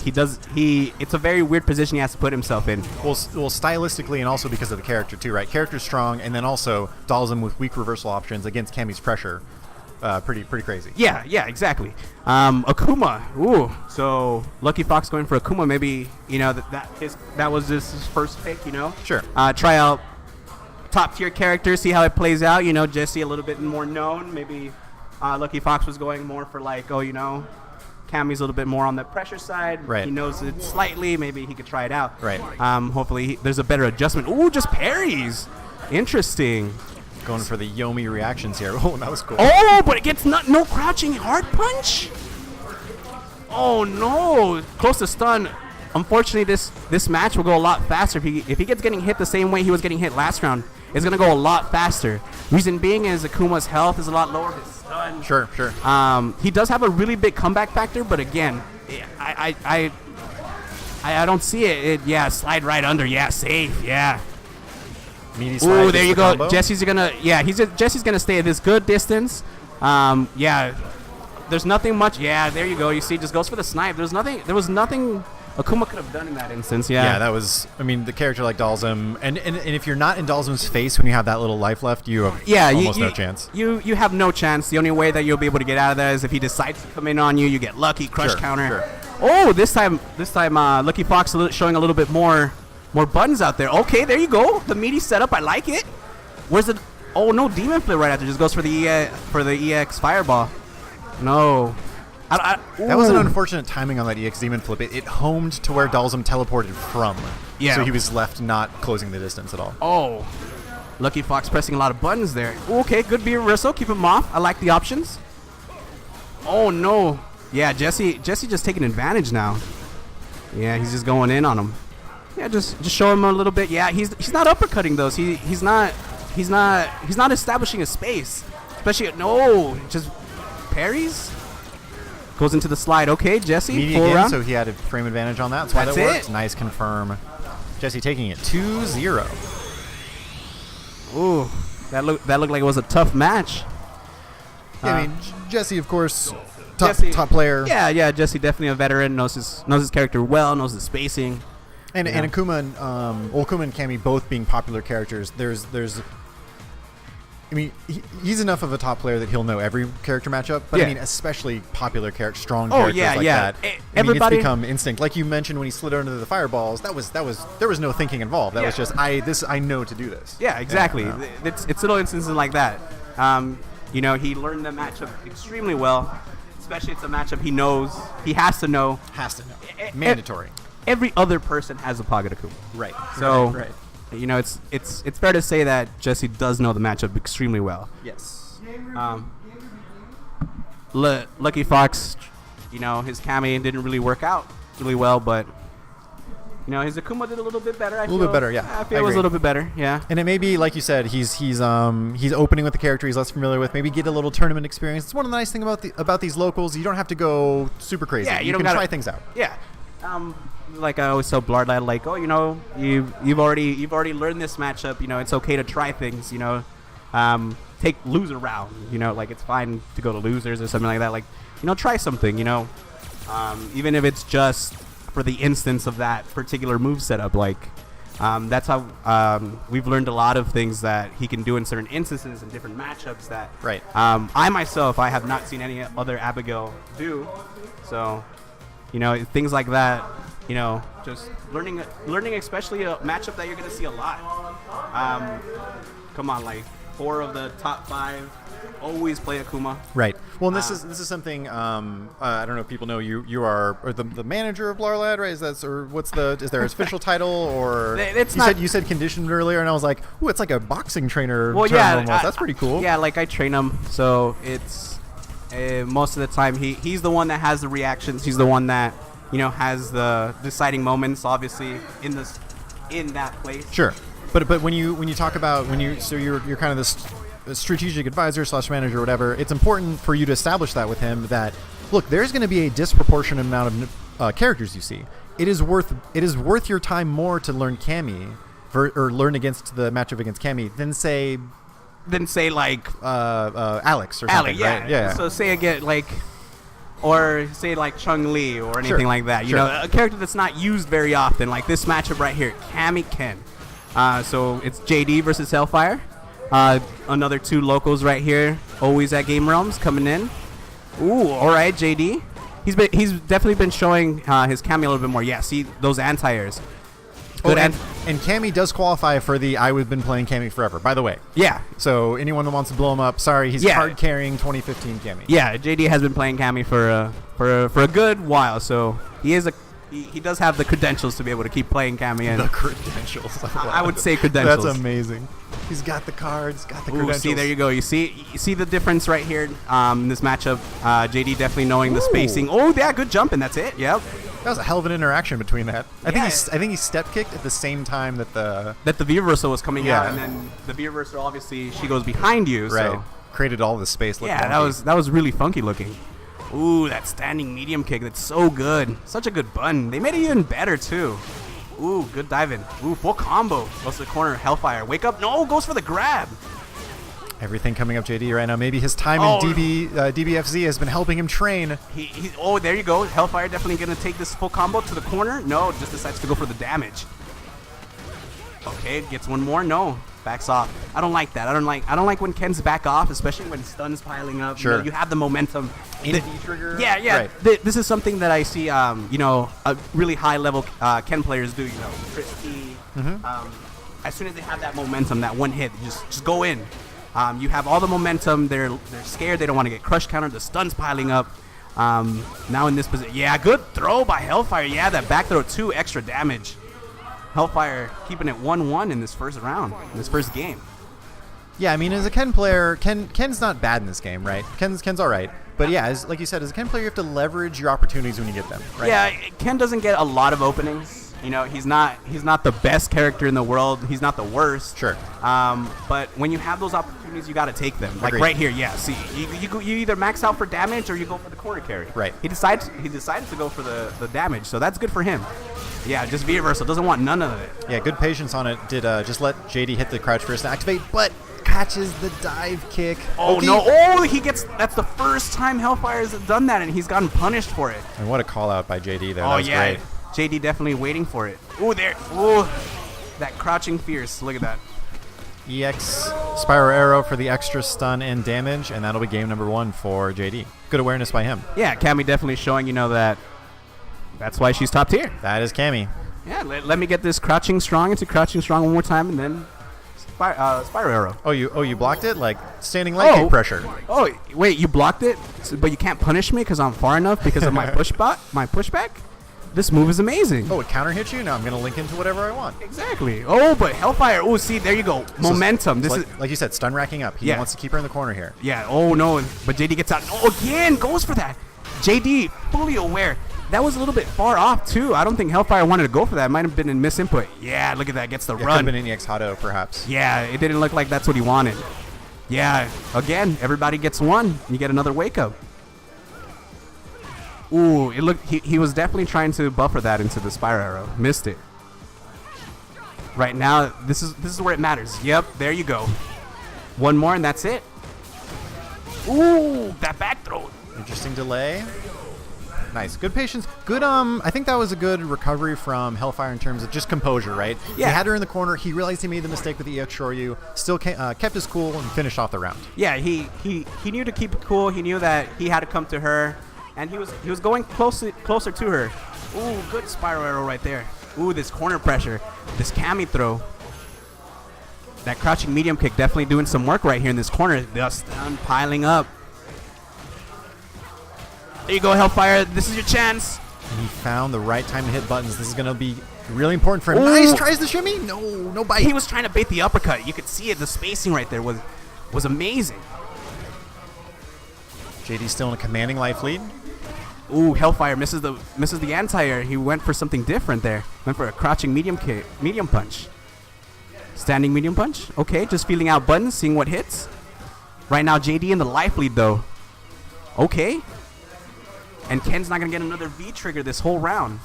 It's a very weird position he has to put himself in. Well, stylistically and also because of the character too, right? Character's strong, and then also dolls him with weak reversal options against Cammy's pressure. Pretty crazy. Yeah, exactly. Akuma. Ooh, so Lucky Fox going for Akuma. Maybe that was his first pick. Sure. Try out top tier character, see how it plays out. Jesse a little bit more known. Maybe Lucky Fox was going more for Cammy's a little bit more on the pressure side. Right. He knows it slightly. Maybe he could try it out. Right. Hopefully there's a better adjustment. Ooh, just parries. Interesting. Going for the Yomi reactions here. Oh, that was cool. Oh, but it gets no crouching hard punch. Oh no, close to stun. Unfortunately, this match will go a lot faster if he gets getting hit the same way he was getting hit last round. It's gonna go a lot faster. Reason being is Akuma's health is a lot lower. His stun. Sure. He does have a really big comeback factor, but again, I don't see it. Slide right under. Yeah, safe. Yeah. Meaty slide. Ooh, there you go. Combo. Jesse's gonna stay at this good distance. There's nothing much. Yeah, there you go. You see, just goes for the snipe. There was nothing Akuma could have done in that instance. Yeah, that was. I mean, the character like Dalzim, and if you're not in Dalzim's face when you have that little life left, you have almost no chance. You have no chance. The only way that you'll be able to get out of that is if he decides to come in on you. You get lucky, crush counter. Sure. Oh, this time, Lucky Fox showing a little bit more buttons out there. Okay, there you go. The meaty setup. I like it. Where's the? Oh no, Demon Flip right after. Just goes for the EX Fireball. No. That was an unfortunate timing on that EX Demon Flip. It homed to where Dalzim teleported from. Yeah. So he was left not closing the distance at all. Oh. Lucky Fox pressing a lot of buttons there. Okay, good B reversal. Keep him off. I like the options. Oh no. Yeah, Jesse just taking advantage now. Yeah, he's just going in on him. Yeah, just show him a little bit. Yeah, he's not uppercutting those. He's not establishing a space. Especially just parries. Goes into the slide. Okay, Jesse. Meaty full again, round. so he had a frame advantage on that. That's why That's that worked. it. Nice confirm. Jesse taking it 2-0. Ooh, that looked like it was a tough match. I mean, Jesse, of course, Jesse- top player. Yeah, Jesse definitely a veteran, knows his character well, knows the spacing. And Akuma and Akuma and Cammy both being popular characters. I mean, he's enough of a top player that he'll know every character matchup. But I mean, especially popular strong characters like that. Everybody, it's become instinct. Like you mentioned when he slid under the fireballs, there was no thinking involved. That was just I know to do this. Yeah, exactly. It's little instances like that. He learned the matchup extremely well. Especially it's a matchup he knows. He has to know. Mandatory. Every other person has a Pocket Akuma. Right. So, right. It's fair to say that Jesse does know the matchup extremely well. Yes. Lucky Fox, his Kami didn't really work out really well, but his Akuma did a little bit better. A little bit better, yeah. I feel it was a little bit better, yeah. And it may be, like you said, he's opening with the character he's less familiar with. Maybe get a little tournament experience. It's one of the nice things about these locals. You don't have to go super crazy. Yeah, you can try things out. Yeah. Like I always tell Blardlad, like, you've already learned this matchup. It's okay to try things. Take loser round. Like it's fine to go to losers or something like that. Like, try something. Even if it's just for the instance of that particular move setup. Like, that's how we've learned a lot of things that he can do in certain instances and different matchups. That right. I myself, I have not seen any other Abigail do. So, things like that. Just learning, especially a matchup that you're going to see a lot. Come on, like 4 of the top 5 always play Akuma. Right. Well, and this is something I don't know if people know you are the manager of Blarlad, right? Is there an official title or you said conditioned earlier, and I was like, ooh, it's like a boxing trainer. Well, term almost. That's pretty cool. Yeah, like I train him, so it's most of the time he's the one that has the reactions. He's the one that has the deciding moments, obviously in that place. Sure, but when you talk about you're kind of this strategic advisor / manager or whatever, it's important for you to establish that with him that look, there's going to be a disproportionate amount of characters you see. It is worth your time more to learn Cammy or learn against the matchup against Cammy than say like Alex or something. Yeah. Right? Yeah. So say again like. Or say like Chun-Li or anything like that. A character that's not used very often, like this matchup right here, Cammy Ken. So it's JD versus Hellfire. Another 2 locals right here, always at Game Realms coming in. Ooh, all right, JD. He's definitely been showing his Cammy a little bit more. Yeah, see those anti-airs. Good and Cammy does qualify for the I've been playing Cammy forever, by the way. Yeah. So anyone that wants to blow him up, sorry, he's card carrying 2015 Cammy. Yeah, JD has been playing Cammy for a good while, so he does have the credentials to be able to keep playing Cammy. And the credentials. I would say credentials. That's amazing. He's got the cards, got the credentials. See, there you go. You see the difference right here in this matchup. JD definitely knowing the spacing. Oh, yeah, good jump, and that's it. Yep. That was a hell of an interaction between that. I think he step kicked at the same time that the V reversal was coming out, and then the V reversal obviously she goes behind you, right? So created all the space. Yeah, that was really funky looking. Ooh, that standing medium kick, that's so good. Such a good button. They made it even better too. Ooh, good diving. Ooh, full combo. Goes to the corner. Hellfire. Wake up. No, goes for the grab. Everything coming up JD right now. Maybe his time in DBFZ has been helping him train. Oh, there you go. Hellfire definitely going to take this full combo to the corner. No, just decides to go for the damage. Okay, gets one more. No, backs off. I don't like that. I don't like when Ken's back off, especially when stun's piling up. Sure. You have the momentum. Trigger. Yeah. Right. This is something that I see, really high level Ken players do. Chris T. As soon as they have that momentum, that one hit, just go in. You have all the momentum. They're scared. They don't want to get crush countered. The stun's piling up. Now in this position, yeah, good throw by Hellfire. Yeah, that back throw, 2 extra damage. Hellfire keeping it 1-1 in this first round, in this first game. Yeah, I mean, as a Ken player, Ken's not bad in this game, right? Ken's all right. But yeah, like you said, as a Ken player, you have to leverage your opportunities when you get them, right? Yeah, Ken doesn't get a lot of openings. He's not the best character in the world. He's not the worst. Sure. But when you have those opportunities, you got to take them. Like right here, yeah. See, you either max out for damage or you go for the corner carry. Right. He decided to go for the damage, so that's good for him. Yeah, just V reversal. Doesn't want none of it. Yeah, good patience on it. Did just let JD hit the crouch first and activate, but catches the dive kick. Oh, Okay. no. Oh, he gets... That's the first time Hellfire's done that, and he's gotten punished for it. And what a call out by JD there. Oh, That was yeah. great. JD definitely waiting for it. Oh, there. Oh, that crouching fierce. Look at that. EX Spyro Arrow for the extra stun and damage, and that'll be game number 1 for JD. Good awareness by him. Yeah, Cammy definitely showing, that that's why she's top tier. That is Cammy. Yeah, let me get this crouching strong into crouching strong one more time, and then Spyro Arrow. Oh, you blocked it? Like standing light kick pressure. Oh, wait, you blocked it, but you can't punish me because I'm far enough because of my pushback? This move is amazing. Oh, it counter hits you? Now I'm going to link into whatever I want. Exactly. Oh, but Hellfire. Oh, see, there you go. Momentum. This is like you said, stun racking up. He Yeah. wants to keep her in the corner here. Yeah. Oh no. But JD gets out. Oh, again goes for that. JD fully aware. That was a little bit far off too. I don't think Hellfire wanted to go for that. It might have been in misinput. Yeah. Look at that. Gets the It could run. have been an EX Hado, perhaps. Yeah. It didn't look like that's what he wanted. Yeah. Again, everybody gets one. You get another wake up. Ooh, it looked. He was definitely trying to buffer that into the Spyro Arrow. Missed it. Right now, this is where it matters. Yep, there you go. One more and that's it. Ooh, that back throw. Interesting delay. Nice. Good patience. Good, I think that was a good recovery from Hellfire in terms of just composure, right? Yeah. He had her in the corner. He realized he made the mistake with the EX Shoryu. Still kept his cool and finished off the round. Yeah, he knew to keep it cool. He knew that he had to come to her, and he was going closer to her. Ooh, good Spyro Arrow right there. Ooh, this corner pressure, this Cammy throw. That crouching medium kick definitely doing some work right here in this corner. The stun piling up. There you go, Hellfire. This is your chance. And he found the right time to hit buttons. This is going to be really important for him. Ooh. Nice. Tries the shimmy. No bite. He was trying to bait the uppercut. You could see it. The spacing right there was amazing. JD's still in a commanding life lead. Ooh, Hellfire misses the anti-air. He went for something different there. Went for a crouching medium punch. Standing medium punch. Okay, just feeling out buttons, seeing what hits. Right now, JD in the life lead though. Okay. And Ken's not gonna get another V trigger this whole round.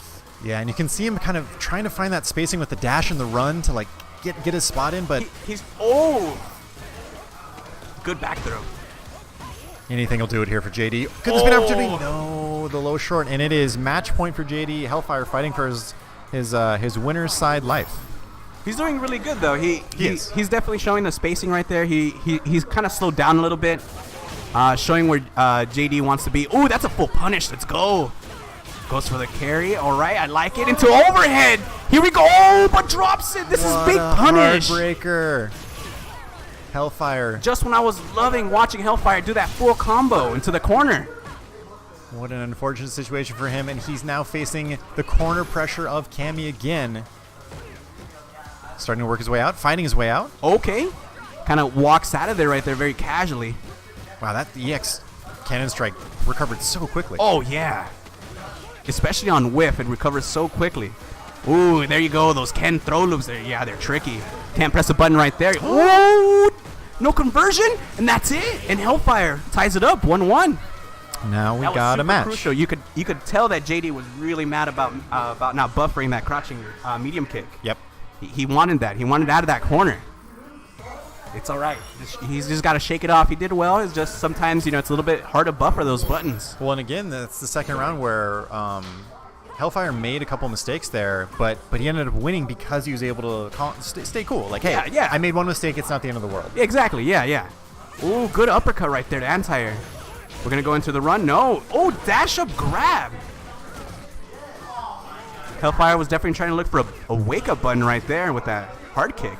Yeah, and you can see him kind of trying to find that spacing with the dash and the run to like get his spot in, but He's good back throw. anything will do it here for JD. Could this be an opportunity? No, the low short, and it is match point for JD. Hellfire fighting for his winner's side life. He's doing really good though. is. He's definitely showing the spacing right there. He's kind of slowed down a little bit, showing where JD wants to be. Ooh, that's a full punish. Let's go. Goes for the carry. All right, I like it. Into overhead. Here we go. Oh, but drops it. This is big punish. Heartbreaker. Hellfire. Just when I was loving watching Hellfire do that full combo into the corner. What an unfortunate situation for him, and he's now facing the corner pressure of Cammy again. Starting to work his way out, finding his way out. Okay. Kind of walks out of there right there very casually. Wow, that EX cannon strike recovered so quickly. Oh, yeah. Especially on whiff, it recovers so quickly. Ooh, there you go. Those Ken throw loops there. Yeah, they're tricky. Can't press a button right there. Ooh, no conversion, and that's it. And Hellfire ties it up 1-1. Now we That was got a super match. crucial. You could tell that JD was really mad about not buffering that crouching medium kick. Yep. He wanted that. He wanted out of that corner. It's all right. He's just got to shake it off. He did well. It's just sometimes, it's a little bit hard to buffer those buttons. Well, and again, that's the second round where Hellfire made a couple mistakes there, but he ended up winning because he was able to stay cool. Like, hey, Yeah. I made one mistake. It's not the end of the world. Exactly. Yeah. Ooh, good uppercut right there to anti-air. We're going to go into the run. No. Oh, dash up grab. Hellfire was definitely trying to look for a wake-up button right there with that hard kick.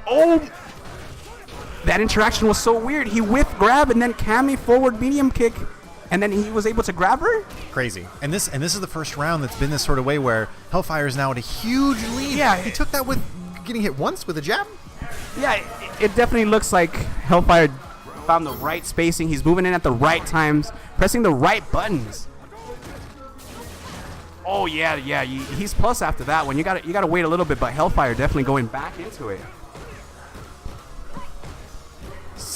Oh! That interaction was so weird. He whiff grab and then Cammy forward medium kick, and then he was able to grab her? Crazy. And this is the first round that's been this sort of way where Hellfire is now at a huge lead. Yeah. He took that with getting hit once with a jab. Yeah, it definitely looks like Hellfire found the right spacing. He's moving in at the right times, pressing the right buttons. Oh yeah, he's plus after that one. You gotta wait a little bit, but Hellfire definitely going back into it.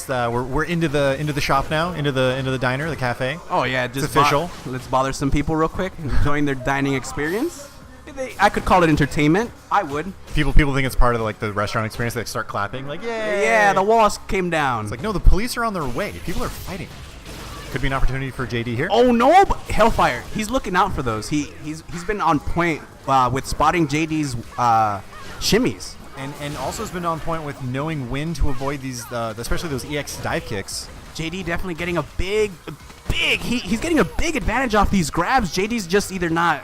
We're into the shop now, into the diner, the cafe. Oh yeah, just official. Let's bother some people real quick, enjoying their dining experience. I could call it entertainment. I would. People think it's part of like the restaurant experience. They start clapping like, yeah. Yeah, the walls came down. It's like, no, the police are on their way. People are fighting. Could be an opportunity for JD here. Oh no, but Hellfire. He's looking out for those. He's been on point with spotting JD's shimmies. And also has been on point with knowing when to avoid these, especially those EX dive kicks. JD definitely getting a big. He's getting a big advantage off these grabs. JD's just either not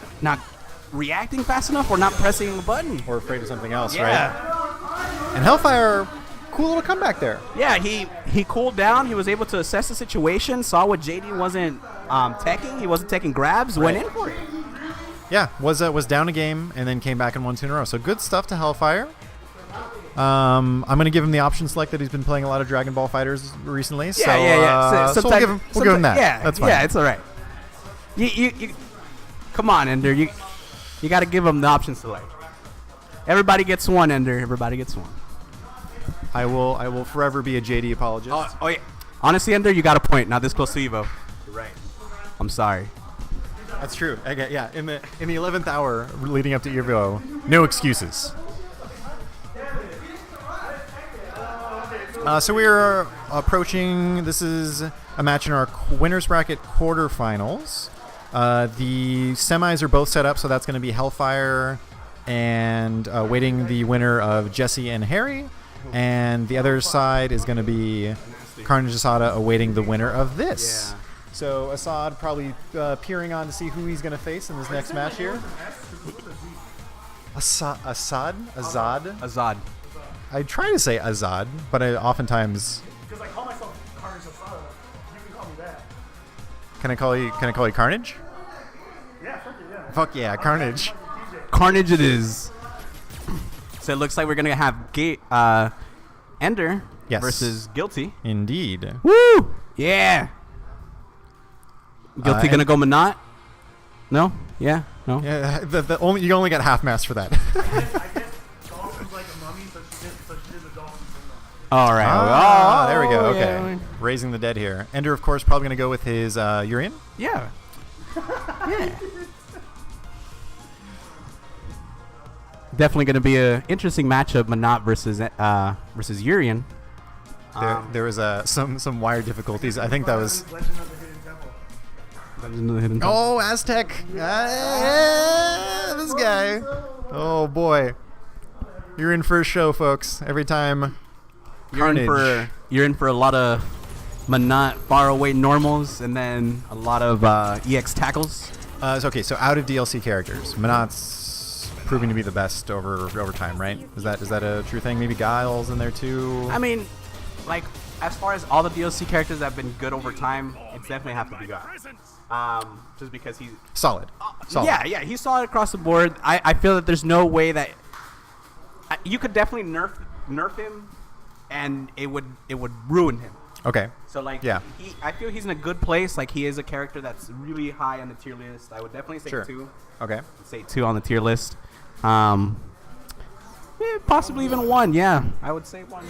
reacting fast enough or not pressing the button. Or afraid of something else, Yeah. right? And Hellfire, cool little comeback there. Yeah, he cooled down. He was able to assess the situation, saw what JD wasn't teching. He wasn't taking grabs, went in for it. Yeah, was down a game and then came back and won 2 in a row. So good stuff to Hellfire. I'm going to give him the option select that he's been playing a lot of Dragon Ball Fighters recently. Yeah. So we'll give him that. Yeah, that's fine. Yeah, it's all right. You come on, Ender. You got to give him the option select. Everybody gets one, Ender. Everybody gets one. I will forever be a JD apologist. Oh yeah. Honestly, Ender, you got a point. Not this close to Evo. You're right. I'm sorry. That's true. Okay, yeah, in the 11th hour leading up to Evo, no excuses. So we are approaching. This is a match in our winners bracket quarterfinals. The semis are both set up, so that's going to be Hellfire and waiting the winner of Jesse and Harry. And the other side is going to be Carnage Asada awaiting the winner of this. Yeah. So Assad probably peering on to see who he's going to face in this next match here. Azad. I try to say Azad, but I oftentimes. Because I call myself Carnage Asada. You can call me that. Can I call you Carnage? Yeah, fuck it, yeah. Fuck yeah, Carnage. Carnage it is. So it looks like we're gonna have Ender Yes. versus Guilty. Indeed. Woo! Yeah. Guilty gonna go Manat? No? Yeah? No? Yeah, you only got half mass for that. I guess Dolphin's like a mummy, so she did the dolphin syndrome. All right. There we go. Okay. Yeah. Raising the dead here. Ender, of course, probably going to go with his Urian. Yeah. Yeah. Definitely going to be an interesting matchup, Manat versus Urian. There was some wire difficulties. I think that was. Legend of the Hidden Temple. Oh, Aztec! This guy. Oh boy, you're in for a show, folks. Every time. Carnage. You're in for a lot of Manat far away normals and then a lot of EX tackles. So out of DLC characters, Manat's proving to be the best over time, right? Is that a true thing? Maybe Guile's in there too. I mean, like as far as all the DLC characters that have been good over time, it's definitely have to be Guile. Just because he's solid. Yeah, he's solid across the board. I feel that there's no way that you could definitely nerf him, and it would ruin him. Okay. So like, yeah, I feel he's in a good place. Like he is a character that's really high on the tier list. I would definitely say 2. Okay. I'd say 2 on the tier list. Possibly even 1. Yeah, I would say 1.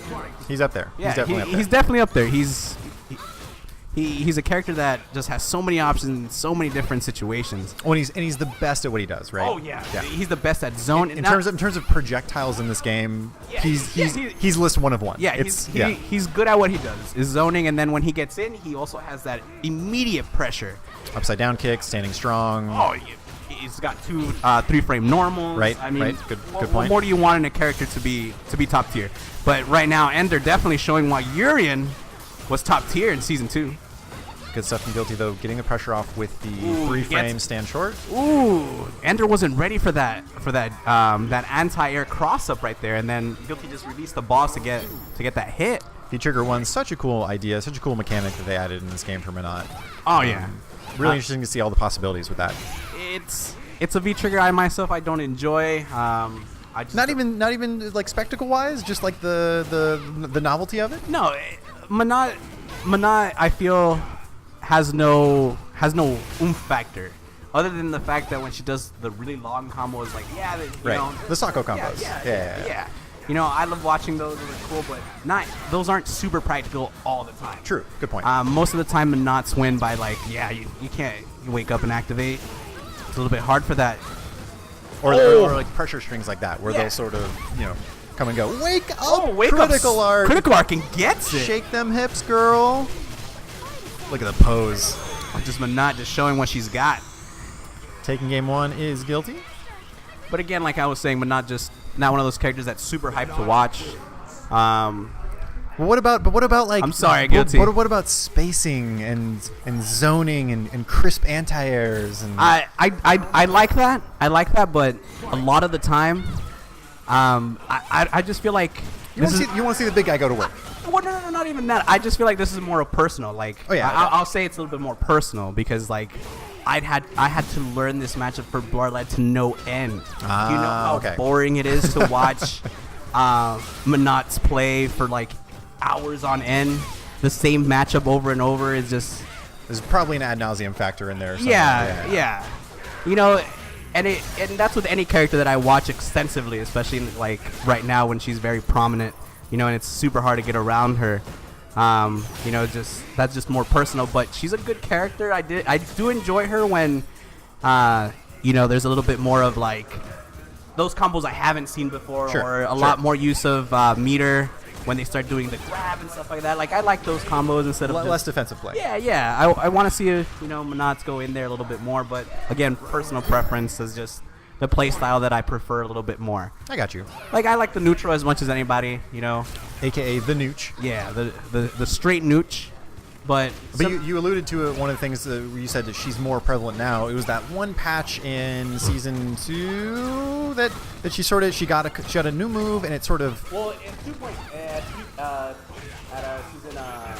He's up there. Yeah, he's definitely up there. He's a character that just has so many options in so many different situations. Oh, and he's the best at what he does, right? Oh yeah. He's the best at zone. In terms of projectiles in this game, he's list 1 of 1. Yeah, he's good at what he does. Is zoning, and then when he gets in, he also has that immediate pressure. Upside down kick, standing strong. Oh, he's got 2 3-frame normals. Right. I mean, right. Good point. What more do you want in a character to be top tier? But right now, Ender definitely showing why Urian was top tier in season 2. Good stuff from Guilty though, getting the pressure off with the 3-frame stand short. Ooh, Ender wasn't ready for that anti-air cross up right there, and then Guilty just released the boss to get that hit. V-Trigger 1, such a cool idea, such a cool mechanic that they added in this game for Manat. Oh yeah, really interesting to see all the possibilities with that. It's a V-Trigger I myself I don't enjoy. I just not even like spectacle wise, just like the novelty of it. No, Manat I feel has no oomph factor, other than the fact that when she does the really long combos, like you know, the Sako combos. Yeah. You know, I love watching those. Those are cool, but those aren't super practical all the time. True. Good point. Most of the time, Manats win by you can't wake up and activate. It's a little bit hard for that or like pressure strings like that, where Yeah. they'll sort of come and go. Wake up! Oh, wake critical up! art. Critical art and gets it. Shake them hips, girl. Look at the pose. Just Manat just showing what she's got. Taking game 1 is guilty. But again, like I was saying, not one of those characters that's super hyped to watch. But what about like? I'm sorry, guilty. What about spacing and zoning and crisp anti-airs and? I like that. I like that, but a lot of the time, I just feel like you want to see the big guy go to work. Well, no, not even that. I just feel like this is more personal. Like, oh yeah, I'll say it's a little bit more personal because like I had to learn this matchup for Barlet to no end. You know how boring it is to watch Manat's play for like hours on end. The same matchup over and over is just. There's probably an ad nauseum factor in there. Yeah. You know, and that's with any character that I watch extensively, especially like right now when she's very prominent. You know, and it's super hard to get around her. You know, that's just more personal. But she's a good character. I do enjoy her when, you know, there's a little bit more of like those combos I haven't seen before, or a lot more use of meter when they start doing the grab and stuff like that. Like I like those combos instead of less defensive play. Yeah. I want to see Manats go in there a little bit more. But again, personal preference is just the play style that I prefer a little bit more. I got you. Like I like the neutral as much as anybody, you know. AKA the nooch. Yeah, the straight nooch. But you alluded to it. One of the things that you said that she's more prevalent now. It was that one patch in season 2 that she got a new move, and it sort of. Well, in 2.5. At season 2.5.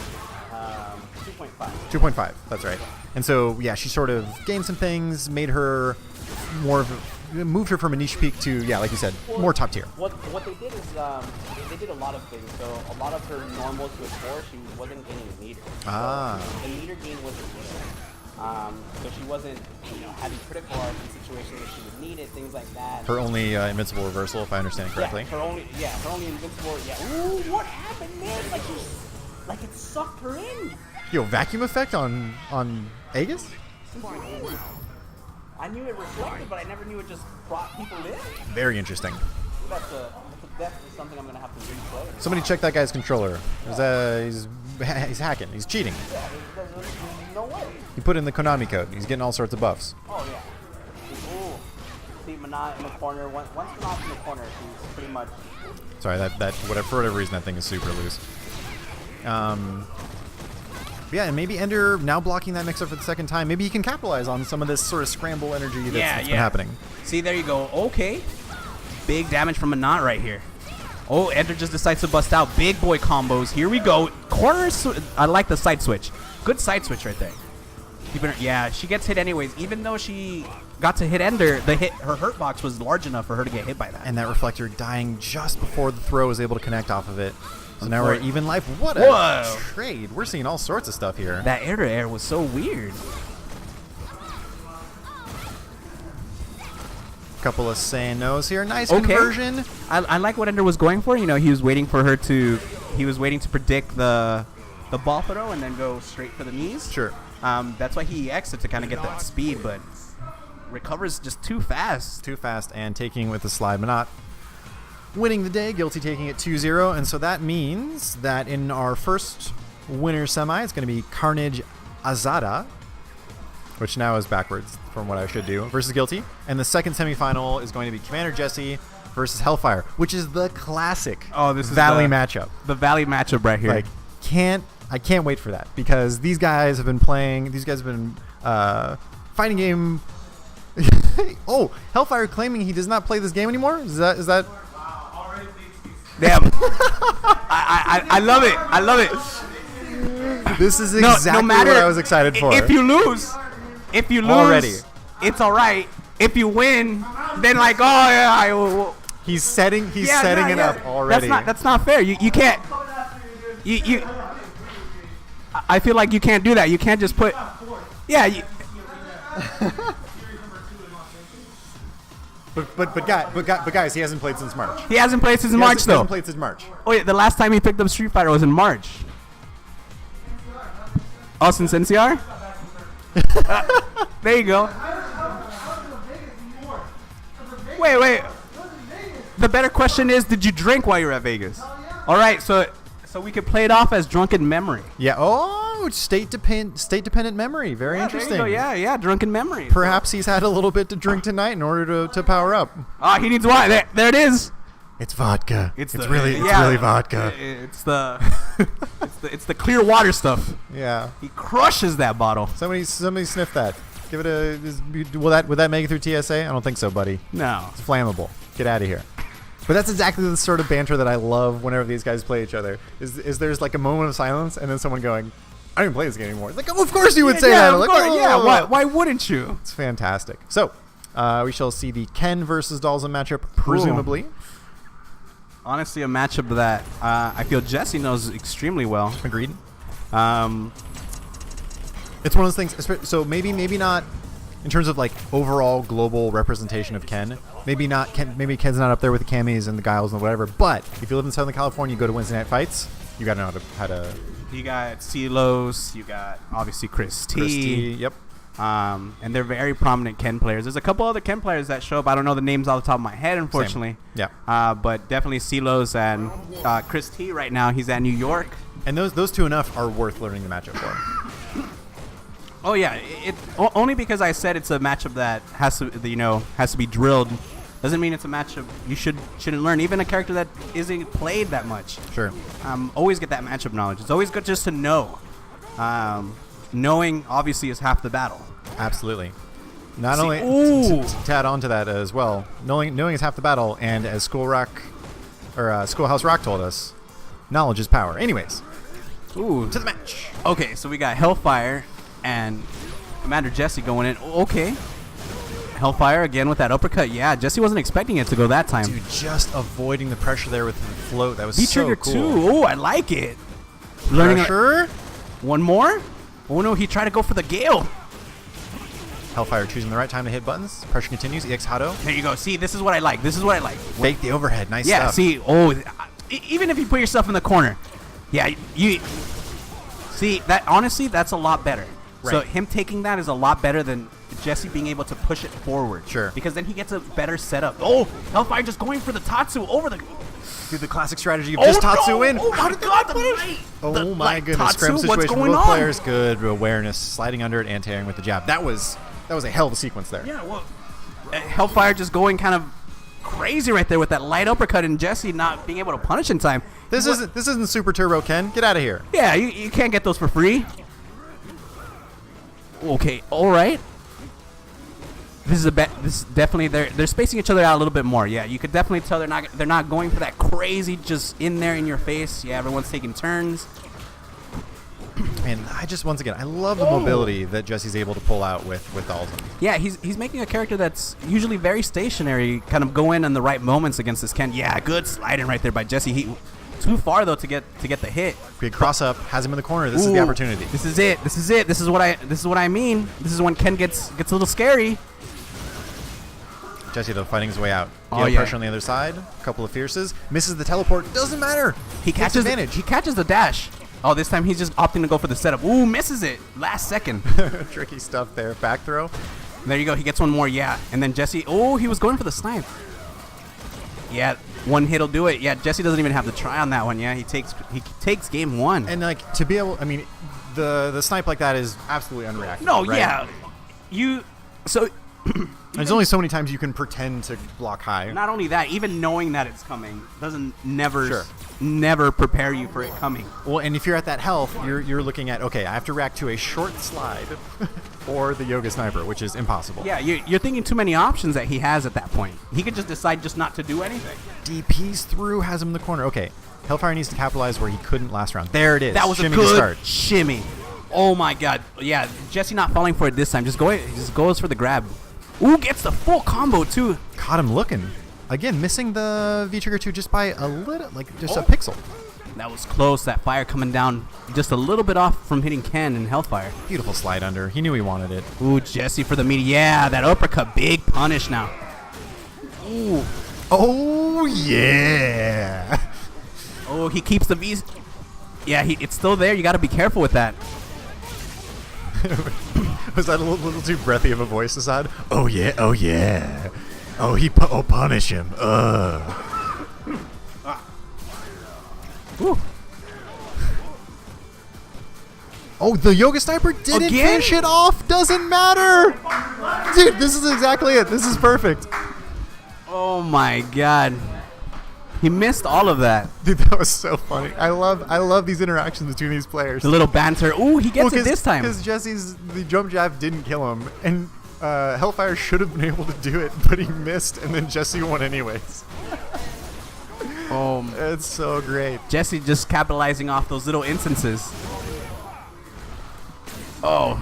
2.5. That's right. And so she sort of gained some things, made her moved her from a niche peak to like you said, more top tier. What they did is they did a lot of things. So a lot of her normal to a 4, she wasn't gaining meter. The meter gain wasn't there. So she wasn't having critical art in situations where she would need it, things like that. Her only invincible reversal, if I understand correctly. Her only invincible. Ooh, what happened, man? Like it sucked her in. Yo, vacuum effect on Aegis? I knew it reflected, but I never knew it just brought people in. Very interesting. That's definitely something I'm gonna have to replay. Somebody check that guy's controller. He's hacking. He's cheating. Yeah, there's no way. He put in the Konami code. He's getting all sorts of buffs. Oh yeah. Ooh. See Manat in the corner. Once Manat's in the corner, she's pretty much. Sorry, for whatever reason that thing is super loose. And maybe Ender now blocking that mixer for the second time. Maybe he can capitalize on some of this sort of scramble energy that's been happening. See, there you go. Okay. Big damage from Manat right here. Oh, Ender just decides to bust out. Big boy combos. Here we go. Corner. I like the side switch. Good side switch right there. She gets hit anyways. Even though she got to hit Ender, her hurt box was large enough for her to get hit by that. And that reflector dying just before the throw was able to connect off of it. So now we're at even life. What a trade. We're seeing all sorts of stuff here. That air-to-air was so weird. Couple of saying no's here. Nice conversion. I like what Ender was going for. He was waiting for her to... He was waiting to predict the ball throw and then go straight for the knees. Sure. That's why he exits to kind of get that speed, but recovers just too fast. Too fast and taking with the slide, Manat. Winning the day, Guilty taking it 2-0, and so that means that in our first winner semi, it's going to be Carnage Azada, which now is backwards from what I should do, versus Guilty. And the second semifinal is going to be Commander Jesse versus Hellfire, which is the classic Valley matchup. The Valley matchup right here. I can't wait for that, because these guys have been fighting game. Oh, Hellfire claiming he does not play this game anymore? Is that? Damn. I love it. I love it. This is exactly what I was excited for. If you lose, already, it's all right. If you win, then he's setting it up already. That's not fair. You can't. I feel like you can't do that. You can't just put. Yeah. But guys, he hasn't played since March. He hasn't played since March, though. He hasn't played since March. Oh yeah, the last time he picked up Street Fighter was in March. Oh, since NCR? There you go. wait. The better question is, did you drink while you were at Vegas? All right, so we could play it off as drunken memory. Yeah. Oh, state dependent memory. Very interesting. There you go. Yeah, drunken memory. Perhaps he's had a little bit to drink tonight in order to power up. He needs wine. There it is. It's vodka. It's really vodka. It's the clear water stuff. Yeah. He crushes that bottle. Somebody sniff that. Give it a. Would that make it through TSA? I don't think so, buddy. No. It's flammable. Get out of here. But that's exactly the sort of banter that I love whenever these guys play each other. Is there's like a moment of silence and then someone going, I don't even play this game anymore. It's like, oh, of course you would say that. Of Like, course. oh. Yeah, why wouldn't you? It's fantastic. So, we shall see the Ken versus Dalzin matchup, presumably. Honestly, a matchup that I feel Jesse knows extremely well. Agreed. It's one of those things. So maybe not in terms of like overall global representation of Ken. Maybe Ken's not up there with the Camis and the Guiles and whatever. But if you live in Southern California, you go to Wednesday night fights. You got to know how to. You got Silos. You got obviously Chris T. Yep. And they're very prominent Ken players. There's a couple other Ken players that show up. I don't know the names off the top of my head, unfortunately. Same. Yeah. But definitely Silos and Chris T. Right now, he's at New York. And those two enough are worth learning the matchup for. Oh yeah, only because I said it's a matchup that has to be drilled. Doesn't mean it's a matchup you shouldn't learn. Even a character that isn't played that much. Sure. Always get that matchup knowledge. It's always good just to know. Knowing obviously is half the battle. Absolutely. Not only to add on to that as well, knowing is half the battle, and as Schoolhouse Rock told us, knowledge is power. Anyways, to the match. Okay, so we got Hellfire and Commander Jesse going in. Okay. Hellfire again with that uppercut. Yeah, Jesse wasn't expecting it to go that time. Dude, just avoiding the pressure there with the float. That was so cool. V-trigger too. Oh, I like it. Pressure. One more. Oh no, he tried to go for the Gale. Hellfire choosing the right time to hit buttons. Pressure continues. EX Hado. There you go. See, this is what I like. Fake the overhead. Nice stuff. Yeah, see, even if you put yourself in the corner. Yeah, you see that. Honestly, that's a lot better. Right. So him taking that is a lot better than Jesse being able to push it forward. Sure. Because then he gets a better setup. Oh, Hellfire just going for the Tatsu over the... Dude, the classic strategy of just Tatsu in. Oh my god, oh my goodness. Scram situation for both players. Good awareness. Sliding under it, anti-airing with the jab. That was a hell of a sequence there. Yeah, well, Hellfire just going kind of crazy right there with that light uppercut and Jesse not being able to punish in time. This isn't Super Turbo Ken. Get out of here. Yeah, you can't get those for free. Okay, all right. This is definitely they're spacing each other out a little bit more. Yeah, you could definitely tell they're not going for that crazy just in there in your face. Yeah, everyone's taking turns. And once again I love the mobility that Jesse's able to pull out with Dalzin. Yeah, he's making a character that's usually very stationary, kind of go in the right moments against this Ken. Yeah, good sliding right there by Jesse. He too far though to get the hit. Big cross up, has him in the corner. This is the opportunity. This is it. This is what I mean. This is when Ken gets a little scary. Jesse though fighting his way out. Pressure on the other side. A couple of fierces. Misses the teleport. Doesn't matter. He catches advantage. He catches the dash. Oh, this time he's just opting to go for the setup. Ooh, misses it. Last second. Tricky stuff there. Back throw. There you go. He gets one more. Yeah. And then Jesse. Oh, he was going for the snipe. Yeah. One hit'll do it. Yeah. Jesse doesn't even have to try on that one. Yeah. He takes game one. And like to be able, I mean, the snipe like that is absolutely unreactive. No. Right? Yeah. There's only so many times you can pretend to block high. Not only that, even knowing that it's coming doesn't never prepare you for it coming. Well, and if you're at that health, you're looking at, okay, I have to react to a short slide or the Yoga Sniper, which is impossible. Yeah, you're thinking too many options that he has at that point. He could just decide just not to do anything. DP's through, has him in the corner. Okay, Hellfire needs to capitalize where he couldn't last round. There it is. That was shimmy a good start. Shimmy. Oh my god. Yeah, Jesse not falling for it this time. Just goes for the grab. Ooh, gets the full combo too. Caught him looking. Again, missing the V-Trigger 2 just by a little, like just a pixel. That was close. That fire coming down just a little bit off from hitting Ken and Hellfire. Beautiful slide under. He knew he wanted it. Ooh, Jesse for the meaty. Yeah, that uppercut. Big punish now. Ooh. Oh, yeah. Oh, he keeps the V's. Yeah, it's still there. You got to be careful with that. Was that a little too breathy of a voice, Assad? Oh, yeah. Oh, yeah. Oh, punish him. Oh, the Yoga Sniper didn't Again? finish it off. Doesn't matter. Dude, this is exactly it. This is perfect. Oh my god. He missed all of that. Dude, that was so funny. I love these interactions between these players. The little banter. Ooh, he gets it this time. Because the jump jab didn't kill him, and Hellfire should have been able to do it, but he missed, and then Jesse won anyways. Oh, It's so great. Jesse just capitalizing off those little instances. Oh.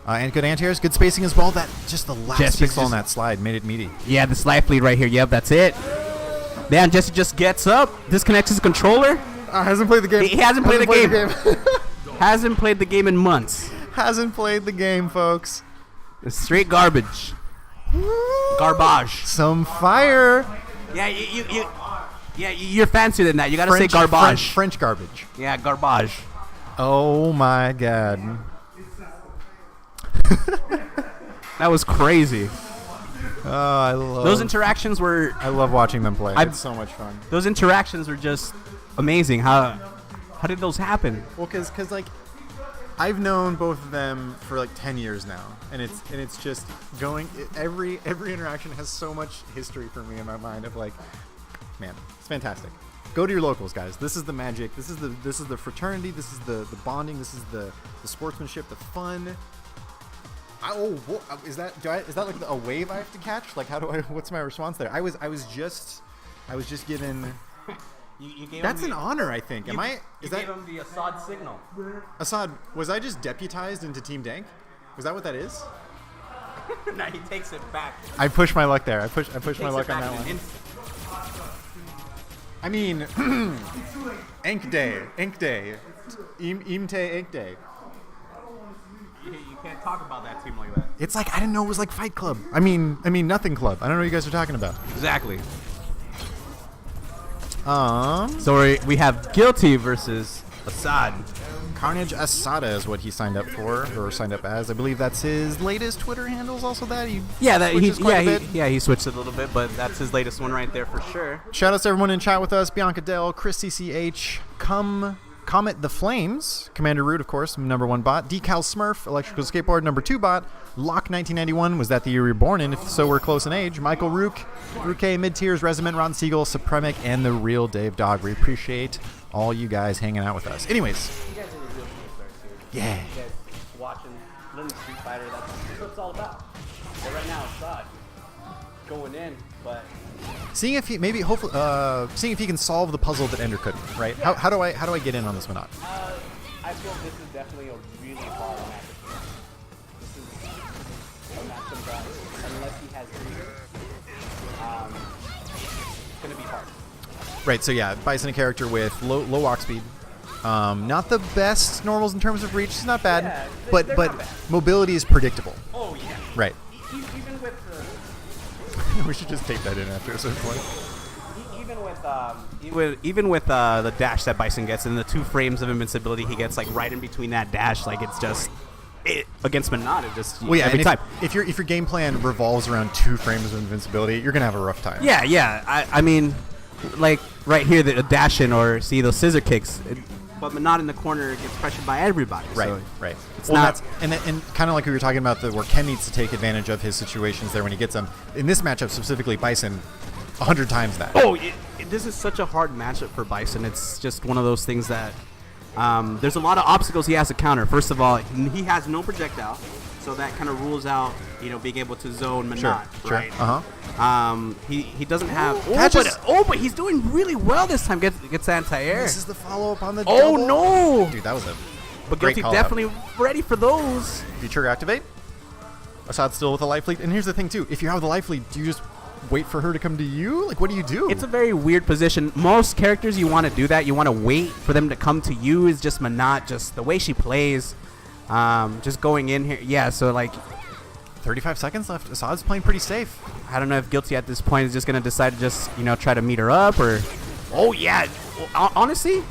And good anti-airs, good spacing as well. That just the last Jesse's pixel on that slide made it meaty. Yeah, the slide lead right here. Yep, that's it. Man, Jesse just gets up, disconnects his controller. Hasn't played the game. He hasn't played the game. Hasn't played the game in months. Hasn't played the game, folks. It's straight garbage. Garbage. Some fire. Yeah, you're fancier than that. You gotta say garbage. French garbage. Yeah, garbage. Oh my god. That was crazy. Oh, I love Those interactions were. I love watching them play. I've- It's so much fun. Those interactions were just amazing. How did those happen? Well, because like I've known both of them for like 10 years now, and it's just going. Every interaction has so much history for me in my mind of like, man, it's fantastic. Go to your locals, guys. This is the magic. This is the fraternity. This is the bonding. This is the sportsmanship, the fun. Is that like a wave I have to catch? Like, what's my response there? I was just given. You gave That's him an honor, I think. You gave him the Assad signal. Assad? Was I just deputized into Team Dank? Was that what that is? No, he takes it back. I pushed my luck there. I pushed my Takes luck it on back that in an one. instant. I mean, Ink Day, Imte Ink Day. You can't talk about that team like that. It's like I didn't know it was like Fight Club. I mean Nothing Club. I don't know what you guys are talking about. Exactly. So we have Guilty versus Assad. Carnage Asada is what he signed up for, or signed up as. I believe that's his latest Twitter handle. Is also that he He switched it a little bit, but that's his latest one right there for sure. Shout out to everyone in chat with us: Bianca Dell, Chris CCH, Comet the Flames, Commander Root, of course, #1 bot, Decal Smurf, Electrical Skateboard, #2 bot, Lock 1991, was that the year you were born in? If so, we're close in age. Michael Rook, Ruke, Mid-Tiers, Resiment, Ron Siegel, Supremic, and the real Dave Dog. We appreciate all you guys hanging out with us. Anyways. Yeah. You guys watching Little Street Fighter, that's what it's all about. But right now, Assad going in, but Seeing if he seeing if he can solve the puzzle that Ender couldn't, right? Yeah. How do I get in on this one? I feel this is definitely a really hard matchup. This is a matchup that, unless he has Gear, it's gonna be hard. Right. So yeah, Bison a character with low walk speed. Not the best normals in terms of reach. It's not bad, Yeah, but they're not bad. mobility is predictable. Oh yeah. Right. Even with We should just tape that in after a certain point. Even with the dash that Bison gets and the 2 frames of invincibility he gets, like right in between that dash, like it's just against Manat, it just Well, yeah, every and time. if your game plan revolves around 2 frames of invincibility, you're gonna have a rough time. Yeah. I mean, like right here, the dash in or see those scissor kicks, but Manat in the corner gets pressured by everybody. Right. So Right. It's Well, not. and kind of like we were talking about where Ken needs to take advantage of his situations there when he gets them. In this matchup specifically, Bison, 100 times that. Oh, this is such a hard matchup for Bison. It's just one of those things that there's a lot of obstacles he has to counter. First of all, he has no projectile, so that kind of rules out, being able to zone Manat, Sure. right? He doesn't have. But he's doing really well this time. Gets anti-air. This is the follow-up on the Oh double. no! Dude, that was a But great Guilty call-out. definitely ready for those. Feature activate. Assad still with a life lead. And here's the thing, too. If you have the life lead, do you just wait for her to come to you? Like, what do you do? It's a very weird position. Most characters, you want to do that. You want to wait for them to come to you. Is just Manat, just the way she plays. Just going in here. Yeah, so like 35 seconds left. Assad's playing pretty safe. I don't know if Guilty at this point is just going to decide to just, try to meet her up or... Oh, yeah. Honestly,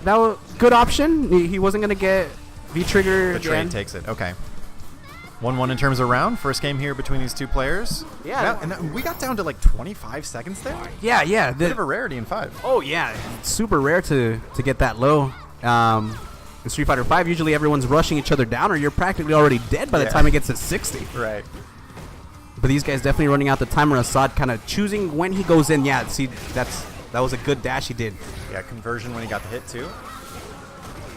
that was a good option. He wasn't going to get V-Trigger The trade again. takes it. Okay. 1-1 in terms of round. First game here between these two players. Yeah. And we got down to like 25 seconds there. Yeah. Bit of a rarity in 5. Oh yeah, it's super rare to get that low. In Street Fighter 5, usually everyone's rushing each other down, or you're practically already dead by the time it gets to 60. Right. But these guys definitely running out the timer. Assad kind of choosing when he goes in. Yeah, see, that was a good dash he did. Yeah, conversion when he got the hit too.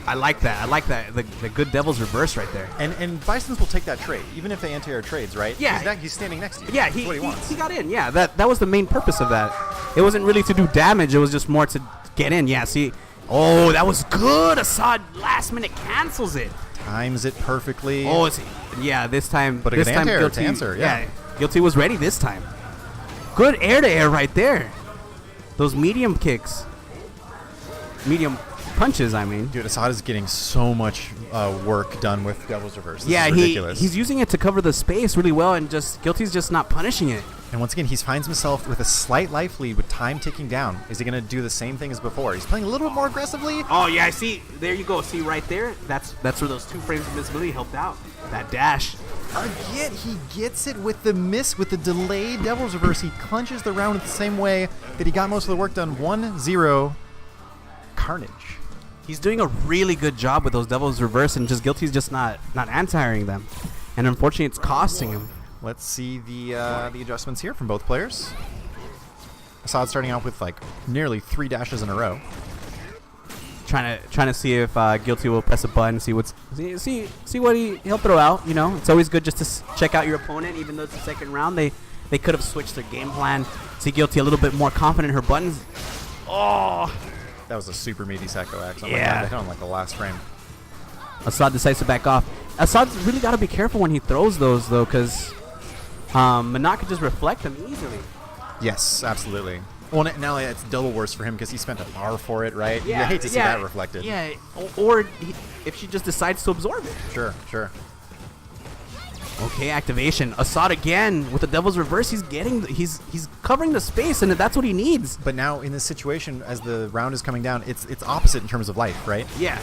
I like that. The good Devil's Reverse right there. And Bisons will take that trade, even if they anti-air trades, right? Yeah. He's standing next to you. Yeah, That's what he wants. He got in. Yeah, that was the main purpose of that. It wasn't really to do damage. It was just more to get in. Yeah, see. Oh, that was good. Assad last minute cancels it. Times it perfectly. Oh, yeah, this time. But a this good time anti-air Guilty, to answer, yeah. Guilty was ready this time. Good air-to-air right there. Those medium kicks. Medium punches, I mean. Dude, Assad is getting so much work done with Devil's Reverse. This is ridiculous. He's using it to cover the space really well, and Guilty's just not punishing it. And once again, he finds himself with a slight life lead with time ticking down. Is he going to do the same thing as before? He's playing a little bit more aggressively. Oh, yeah, I see. There you go. See right there? That's where those 2 frames of invincibility helped out. That dash. Again, he gets it with the miss, with the delayed Devil's Reverse. He clinches the round the same way that he got most of the work done. 1-0 Carnage. He's doing a really good job with those Devil's Reverse, and Guilty's just not anti-airing them. And unfortunately, it's costing him. Let's see the adjustments here from both players. Assad starting out with like nearly 3 dashes in a row. Trying to see if Guilty will press a button, see what he'll throw out. You know, it's always good just to check out your opponent, even though it's the second round. They could have switched their game plan. See Guilty a little bit more confident in her buttons. Oh, that was a super meaty Sacco Axe. Oh yeah, my God, that hit on like the last frame. Assad decides to back off. Assad's really got to be careful when he throws those though, because Manat could just reflect them easily. Yes, absolutely. Well, now it's double worse for him because he spent an R for it, right? Yeah, you hate to see that reflected. Yeah, or if she just decides to absorb it. Sure. Okay, activation. Assad again with the Devil's Reverse. He's covering the space, and that's what he needs. But now in this situation, as the round is coming down, it's opposite in terms of life, right? Yeah.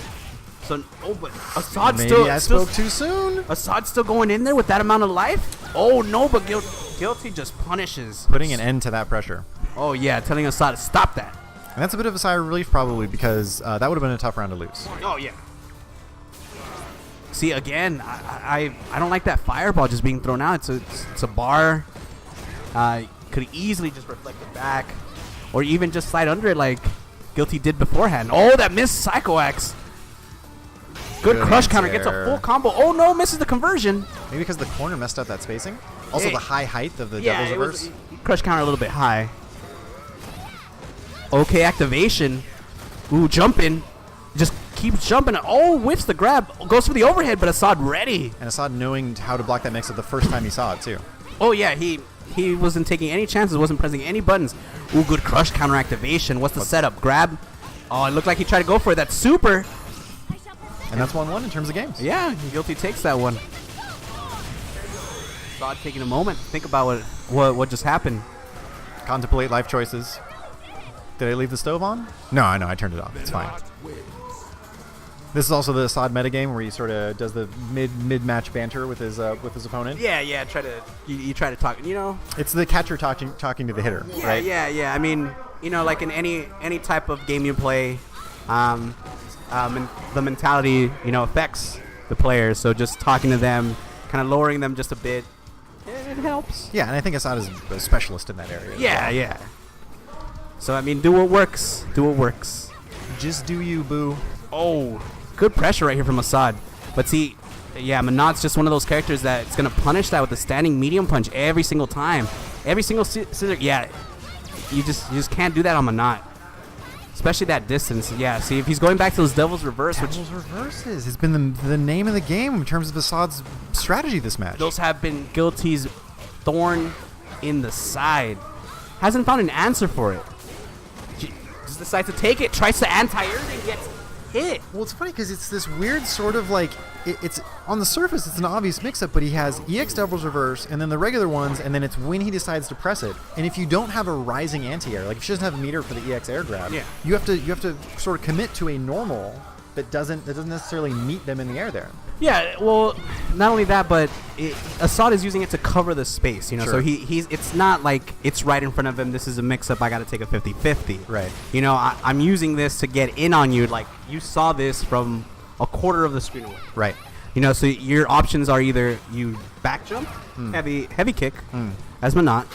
So, but Assad's Maybe I spoke too soon. Assad's still going in there with that amount of life? Oh no, but Guilty just punishes. Putting an end to that pressure. Oh yeah, telling Assad to stop that. And that's a bit of a sigh of relief probably because that would have been a tough round to lose. Oh yeah. See again, I don't like that fireball just being thrown out. It's a bar. Could easily just reflect it back, or even just slide under it like Guilty did beforehand. Oh, that missed Psycho Axe. Good crush counter, gets a full combo. Oh no, misses the conversion. Maybe because the corner messed up that spacing. Also the high height of the Devil's Reverse. Crush counter a little bit high. Okay, activation. Ooh, jumping. Just keeps jumping. Oh, whiffs the grab. Goes for the overhead, but Assad ready. And Assad knowing how to block that mix-up the first time he saw it, too. Oh, yeah, he wasn't taking any chances, wasn't pressing any buttons. Ooh, good crush counter activation. What's the setup? Grab. Oh, it looked like he tried to go for it. That's super. And that's 1-1 in terms of games. Yeah, Guilty takes that one. Assad taking a moment to think about what just happened. Contemplate life choices. Did I leave the stove on? No, I turned it off. It's fine. This is also the Assad metagame where he sort of does the mid-match banter with his opponent. Yeah. You try to talk. You know, it's the catcher talking to the hitter, right? Yeah. I mean, you know, like in any type of game you play, the mentality, you know, affects the players. So just talking to them, kind of lowering them just a bit, it helps. Yeah, and I think Assad is a specialist in that area. Yeah. So I mean, do what works. Just do you, boo. Oh, good pressure right here from Assad. But see, yeah, Manat's just one of those characters that it's going to punish that with the standing medium punch every single time. Every single scissor. Yeah, you just can't do that on Manat. Especially that distance. Yeah, see, if he's going back to those Devil's Reverse. Devil's Reverses has been the name of the game in terms of Assad's strategy this match. Those have been Guilty's thorn in the side. Hasn't found an answer for it. Just decides to take it, tries to anti-air, and gets hit. Well, it's funny because it's this weird sort of like, it's on the surface, it's an obvious mix-up, but he has EX Devil's Reverse and then the regular ones, and then it's when he decides to press it. And if you don't have a rising anti-air, like if she doesn't have a meter for the EX air grab, you have to sort of commit to a normal that doesn't necessarily meet them in the air there. Yeah, well, not only that, but Assad is using it to cover the space, you know. Sure. So he's it's not like it's right in front of him. This is a mix-up. I got to take a 50-50. Right. You know, I'm using this to get in on you. Like, you saw this from a quarter of the screen away. Right. You know, so your options are either you back jump, heavy kick, as Manat,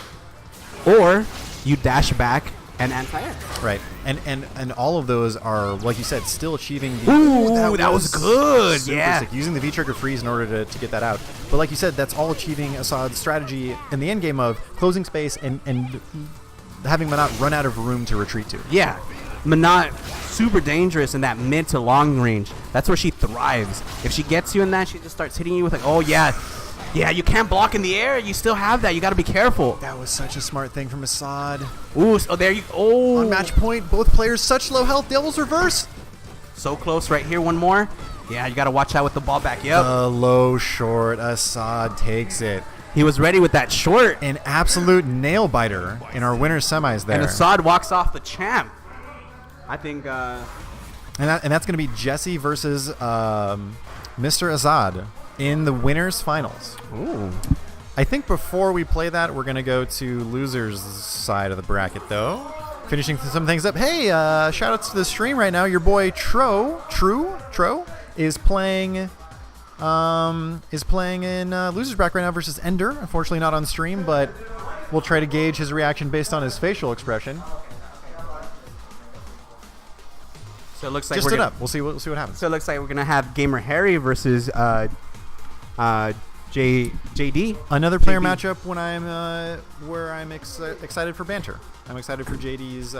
or you dash back and anti-air. Right. And all of those are, like you said, still achieving the... Ooh, that was good. super Yeah. sick. Using the V-trigger freeze in order to get that out. But like you said, that's all achieving Assad's strategy in the end game of closing space and having Manat run out of room to retreat to. Yeah. Manat, super dangerous in that mid to long range. That's where she thrives. If she gets you in that, she just starts hitting you with like, oh, yeah, you can't block in the air. You still have that. You got to be careful. That was such a smart thing from Assad. Ooh, so there you... Oh. On match point, both players such low health. Devil's reverse. So close right here. One more. Yeah, you got to watch out with the ball back. Yep. The low short. Assad takes it. He was ready with that short. An absolute nail biter in our winner's semis there. And Assad walks off the champ. I think... And that's going to be Jesse versus Mr. Assad in the winners finals. Ooh. I think before we play that, we're going to go to losers side of the bracket, though. Finishing some things up. Hey, shout outs to the stream right now. Your boy Tro is playing in losers bracket right now versus Ender. Unfortunately, not on stream, but we'll try to gauge his reaction based on his facial expression. So it looks like Just stood up. We'll see what happens. So it looks like we're gonna have Gamer Harry versus JD. Another player JD. matchup when I'm excited for banter. I'm excited for JD's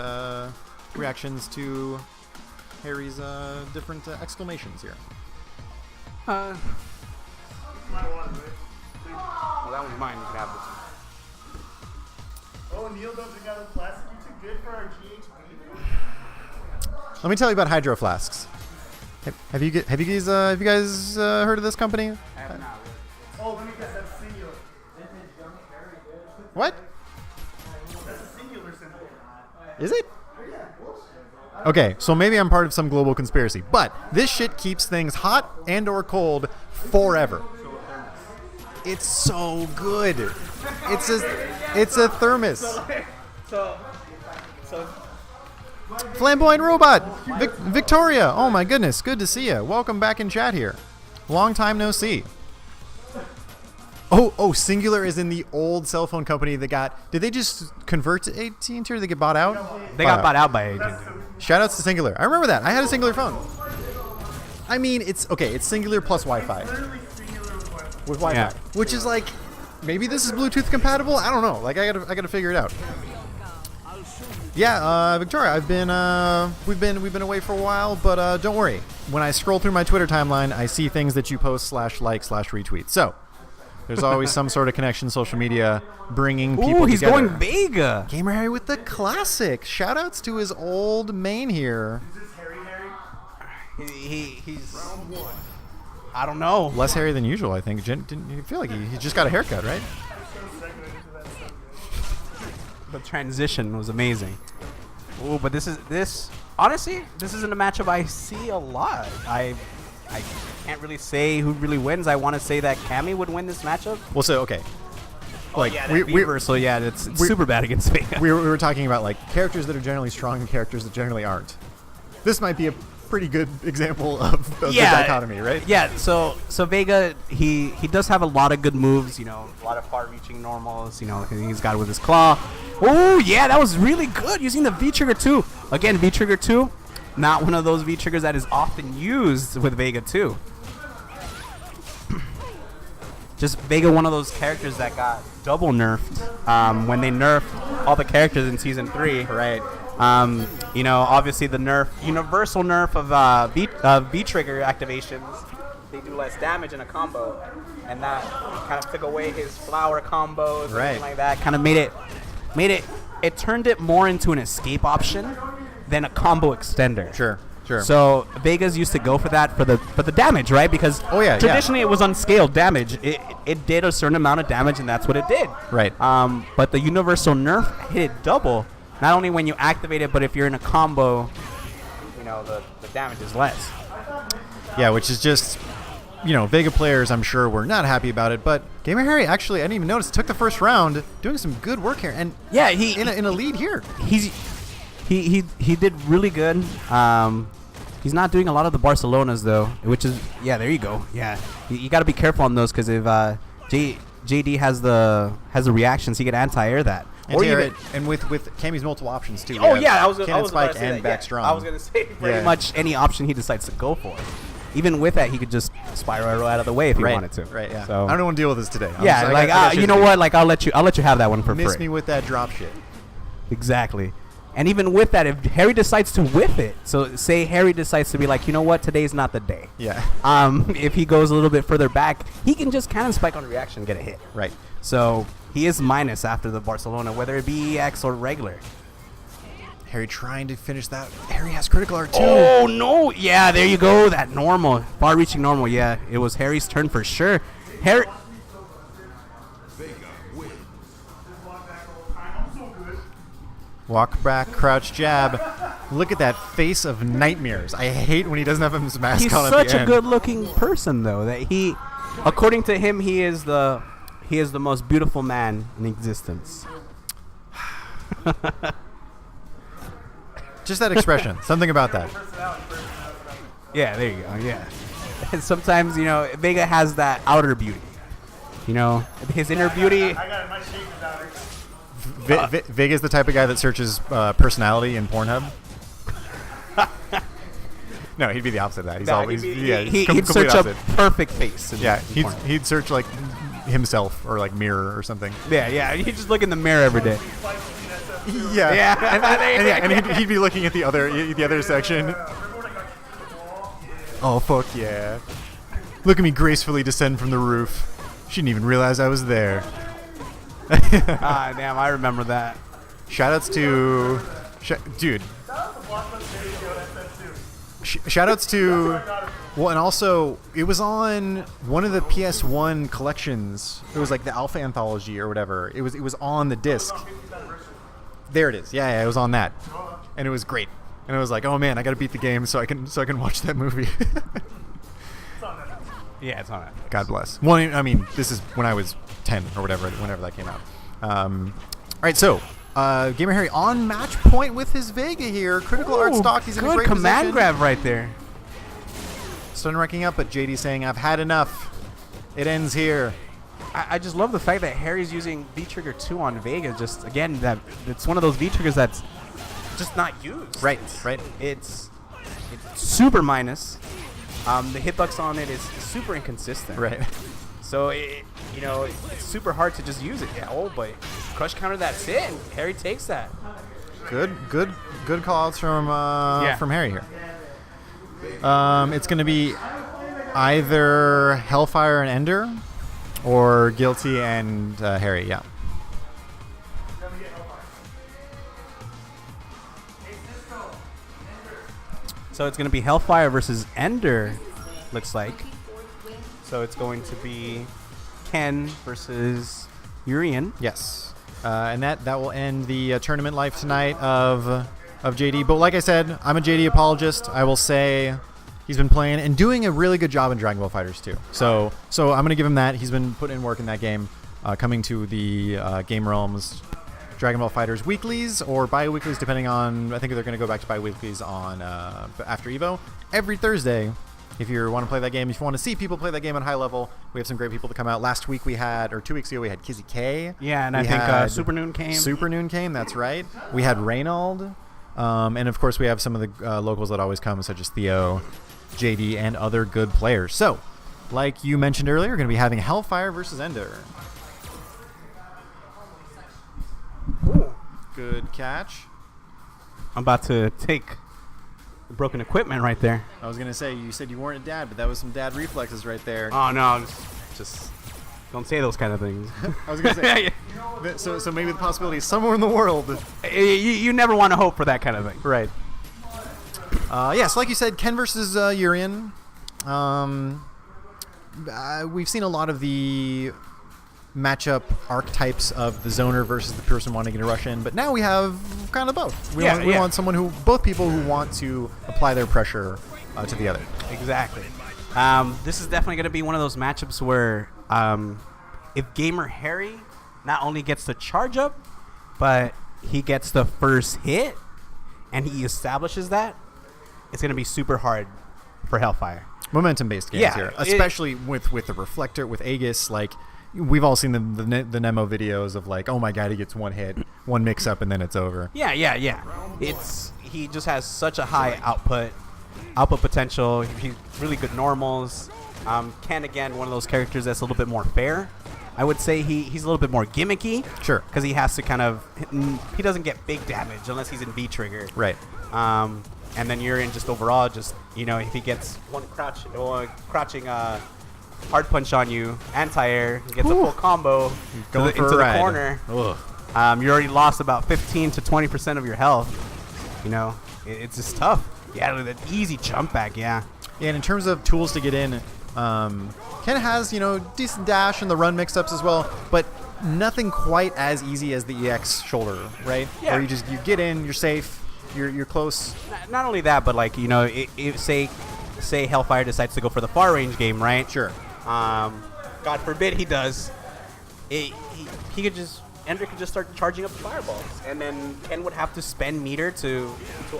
reactions to Harry's different exclamations here. Well, that one's mine. You can have this. Oh, Neil, don't drink out of the plastic. You're too good for our GHB. Let me tell you about hydro flasks. Have you guys heard of this company? Oh, let me guess. That's singular. What? That's a singular symbol. Is it? Okay, so maybe I'm part of some global conspiracy, but this shit keeps things hot and or cold forever. It's so good. It's a thermos. So Flamboyant Robot, Victoria. Oh my goodness, good to see you. Welcome back in chat here. Long time no see. Oh, Singular is in the old cell phone company that got... Did they just convert to AT&T or did they get bought out? they got bought out by AT&T. Shoutouts to Singular. I remember that. I had a Singular phone. I mean, it's Singular plus Wi-Fi. With Wi-Fi. Yeah. Which is like, maybe this is Bluetooth compatible? I don't know. Like, I gotta figure it out. Yeah, Victoria, we've been away for a while, but don't worry. When I scroll through my Twitter timeline, I see things that you post /like/retweet. So, there's always some sort of connection, social media, bringing people Ooh, he's together. going Vega. Gamer Harry with the classic. Shoutouts to his old main here. Is this Harry? He's... I don't know. Less hairy than usual, I think. Didn't you feel like he just got a haircut, right? The transition was amazing. Ooh, but honestly, this isn't a matchup I see a lot. I can't really say who really wins. I want to say that Cammy would win this matchup. Well, so okay. Like so yeah, it's super bad against Vega. we were talking about like characters that are generally strong and characters that generally aren't. This might be a pretty good example of the dichotomy, right? Yeah. So Vega, he does have a lot of good moves. You know, a lot of far-reaching normals. You know, he's got it with his claw. Oh yeah, that was really good using the V trigger 2. Again, V trigger 2, not one of those V triggers that is often used with Vega 2. Just Vega, one of those characters that got double nerfed when they nerfed all the characters in Season 3. Right. You know, obviously the universal nerf of V-trigger activations, they do less damage in a combo, and that kind of took away his flower combos, and everything like that. Kind of made it turned it more into an escape option than a combo extender. Sure. So Vegas used to go for that for the damage, right? Because traditionally it was unscaled damage. It did a certain amount of damage, and that's what it did. Right. But the universal nerf hit it double. Not only when you activate it, but if you're in a combo, you know, the damage is less. Yeah, which is just Vega players, I'm sure, were not happy about it. But Gamer Harry actually, I didn't even notice, took the first round, doing some good work here, and Yeah, he in a lead here. he did really good. He's not doing a lot of the Barcelonas though, which is there you go. Yeah, you got to be careful on those because if JD has the reactions, he could anti-air that. And with Cammy's multiple options too. Oh yeah, I was cannon about spike to say and that. back Yeah. strong. I was gonna say pretty much any option he decides to go for. Even with that, he could just spiral arrow out of the way if he wanted to. Right. Yeah. So I don't want to deal with this today. you know what? Like I'll let you have that one for free. Miss me with that drop shit. Exactly. And even with that, if Harry decides to whiff it, so say Harry decides to be like, you know what, today's not the day. Yeah. If he goes a little bit further back, he can just cannon spike on reaction and get a hit. Right. So he is minus after the Barcelona, whether it be EX or regular. Harry trying to finish that. Harry has critical art too. Oh no! Yeah, there you go. That normal, far-reaching normal. Yeah, it was Harry's turn for sure. Harry. Walk back, crouch, jab. Look at that face of nightmares. I hate when he doesn't have his mask He's on at such the a end. good-looking person, though. That he, according to him, he is the most beautiful man in existence. Just that expression. Something about that. Yeah, there you go. Yeah, and sometimes Vega has that outer beauty. His inner beauty. I got it. My shape is outer. Vega's the type of guy that searches personality in Pornhub. No, he'd be the opposite of that. He's always he'd search a perfect face. Yeah, he'd search like himself or like mirror or something. Yeah. He'd just look in the mirror every day. Yeah, and he'd be looking at the other section. Oh fuck yeah! Look at me gracefully descend from the roof. She didn't even realize I was there. Damn, I remember that. Shoutouts to, dude. Shoutouts to, well, and also it was on one of the PS1 collections. It was like the Alpha Anthology or whatever. It was on the disc. There it is. Yeah, it was on that, and it was great. And I was like, oh man, I gotta beat the game so I can watch that movie. Yeah, it's on it. God bless. Well, I mean, this is when I was 10 or whatever, whenever that came out. All right, so Gamer Harry on match point with his Vega here. Critical art stock. He's in a great command position. grab right there. Stun racking up, but JD saying, I've had enough. It ends here. I just love the fact that Harry's using V-Trigger 2 on Vega. Just, again, that it's one of those V-Triggers that's just not used. Right. It's super minus. The hitbox on it is super inconsistent. Right. So, it's super hard to just use it. Yeah, but crush counter, that's it. And Harry takes that. Good call-outs from Harry here. It's going to be either Hellfire and Ender or Guilty and Harry, yeah. So it's going to be Hellfire versus Ender, looks like. So it's going to be Ken versus Urian. Yes. And that will end the tournament life tonight of JD. But like I said, I'm a JD apologist. I will say he's been playing and doing a really good job in Dragon Ball FighterZ 2. So I'm going to give him that. He's been putting in work in that game, coming to the Game Realms Dragon Ball FighterZ weeklies or bi-weeklies, depending on, I think they're going to go back to bi-weeklies on after EVO. Every Thursday, if you want to play that game, if you want to see people play that game at high level, we have some great people to come out. Last week we had, or 2 weeks ago, we had Kizzy K. Yeah, and I think Super Noon came. Super Noon came, that's right. We had Reynald. And of course we have some of the locals that always come, such as Theo, JD, and other good players. So, like you mentioned earlier, we're going to be having Hellfire versus Ender. Ooh. Good catch. I'm about to take the broken equipment right there. I was going to say, you said you weren't a dad, but that was some dad reflexes right there. Oh, no. Just don't say those kind of things. I was going to say, so maybe the possibility is somewhere in the world. You never want to hope for that kind of thing. Right. Yes, like you said, Ken versus Urian. We've seen a lot of the matchup archetypes of the zoner versus the person wanting to rush in, but now we have kind of both. We want someone both people who want to apply their pressure to the other. Exactly. This is definitely going to be one of those matchups where if Gamer Harry not only gets the charge up, but he gets the first hit, and he establishes that, it's going to be super hard for Hellfire. Momentum-based games here, especially with the Reflector, with Aegis. Like, we've all seen the Nemo videos of like, oh my god, he gets one hit, one mix-up, and then it's over. Yeah. He just has such a high output potential. He's really good normals. Ken, again, one of those characters that's a little bit more fair. I would say he's a little bit more gimmicky. Sure. Because he has to kind of... He doesn't get big damage unless he's in V-trigger. Right. And then you're in just overall, just, you know, if he gets one crouching hard punch on you, anti-air, he gets a full combo into the corner. You already lost about 15 to 20% of your health. You know, it's just tough. Yeah, with an easy jump back, yeah. Yeah, and in terms of tools to get in, Ken has, you know, decent dash and the run mix-ups as well, but nothing quite as easy as the EX shoulder, right? Yeah. Where you get in, you're safe, you're close. Not only that, but like, you know, say Hellfire decides to go for the far range game, right? Sure. God forbid he does. He could just... Ender could just start charging up the fireballs, and then Ken would have to spend meter to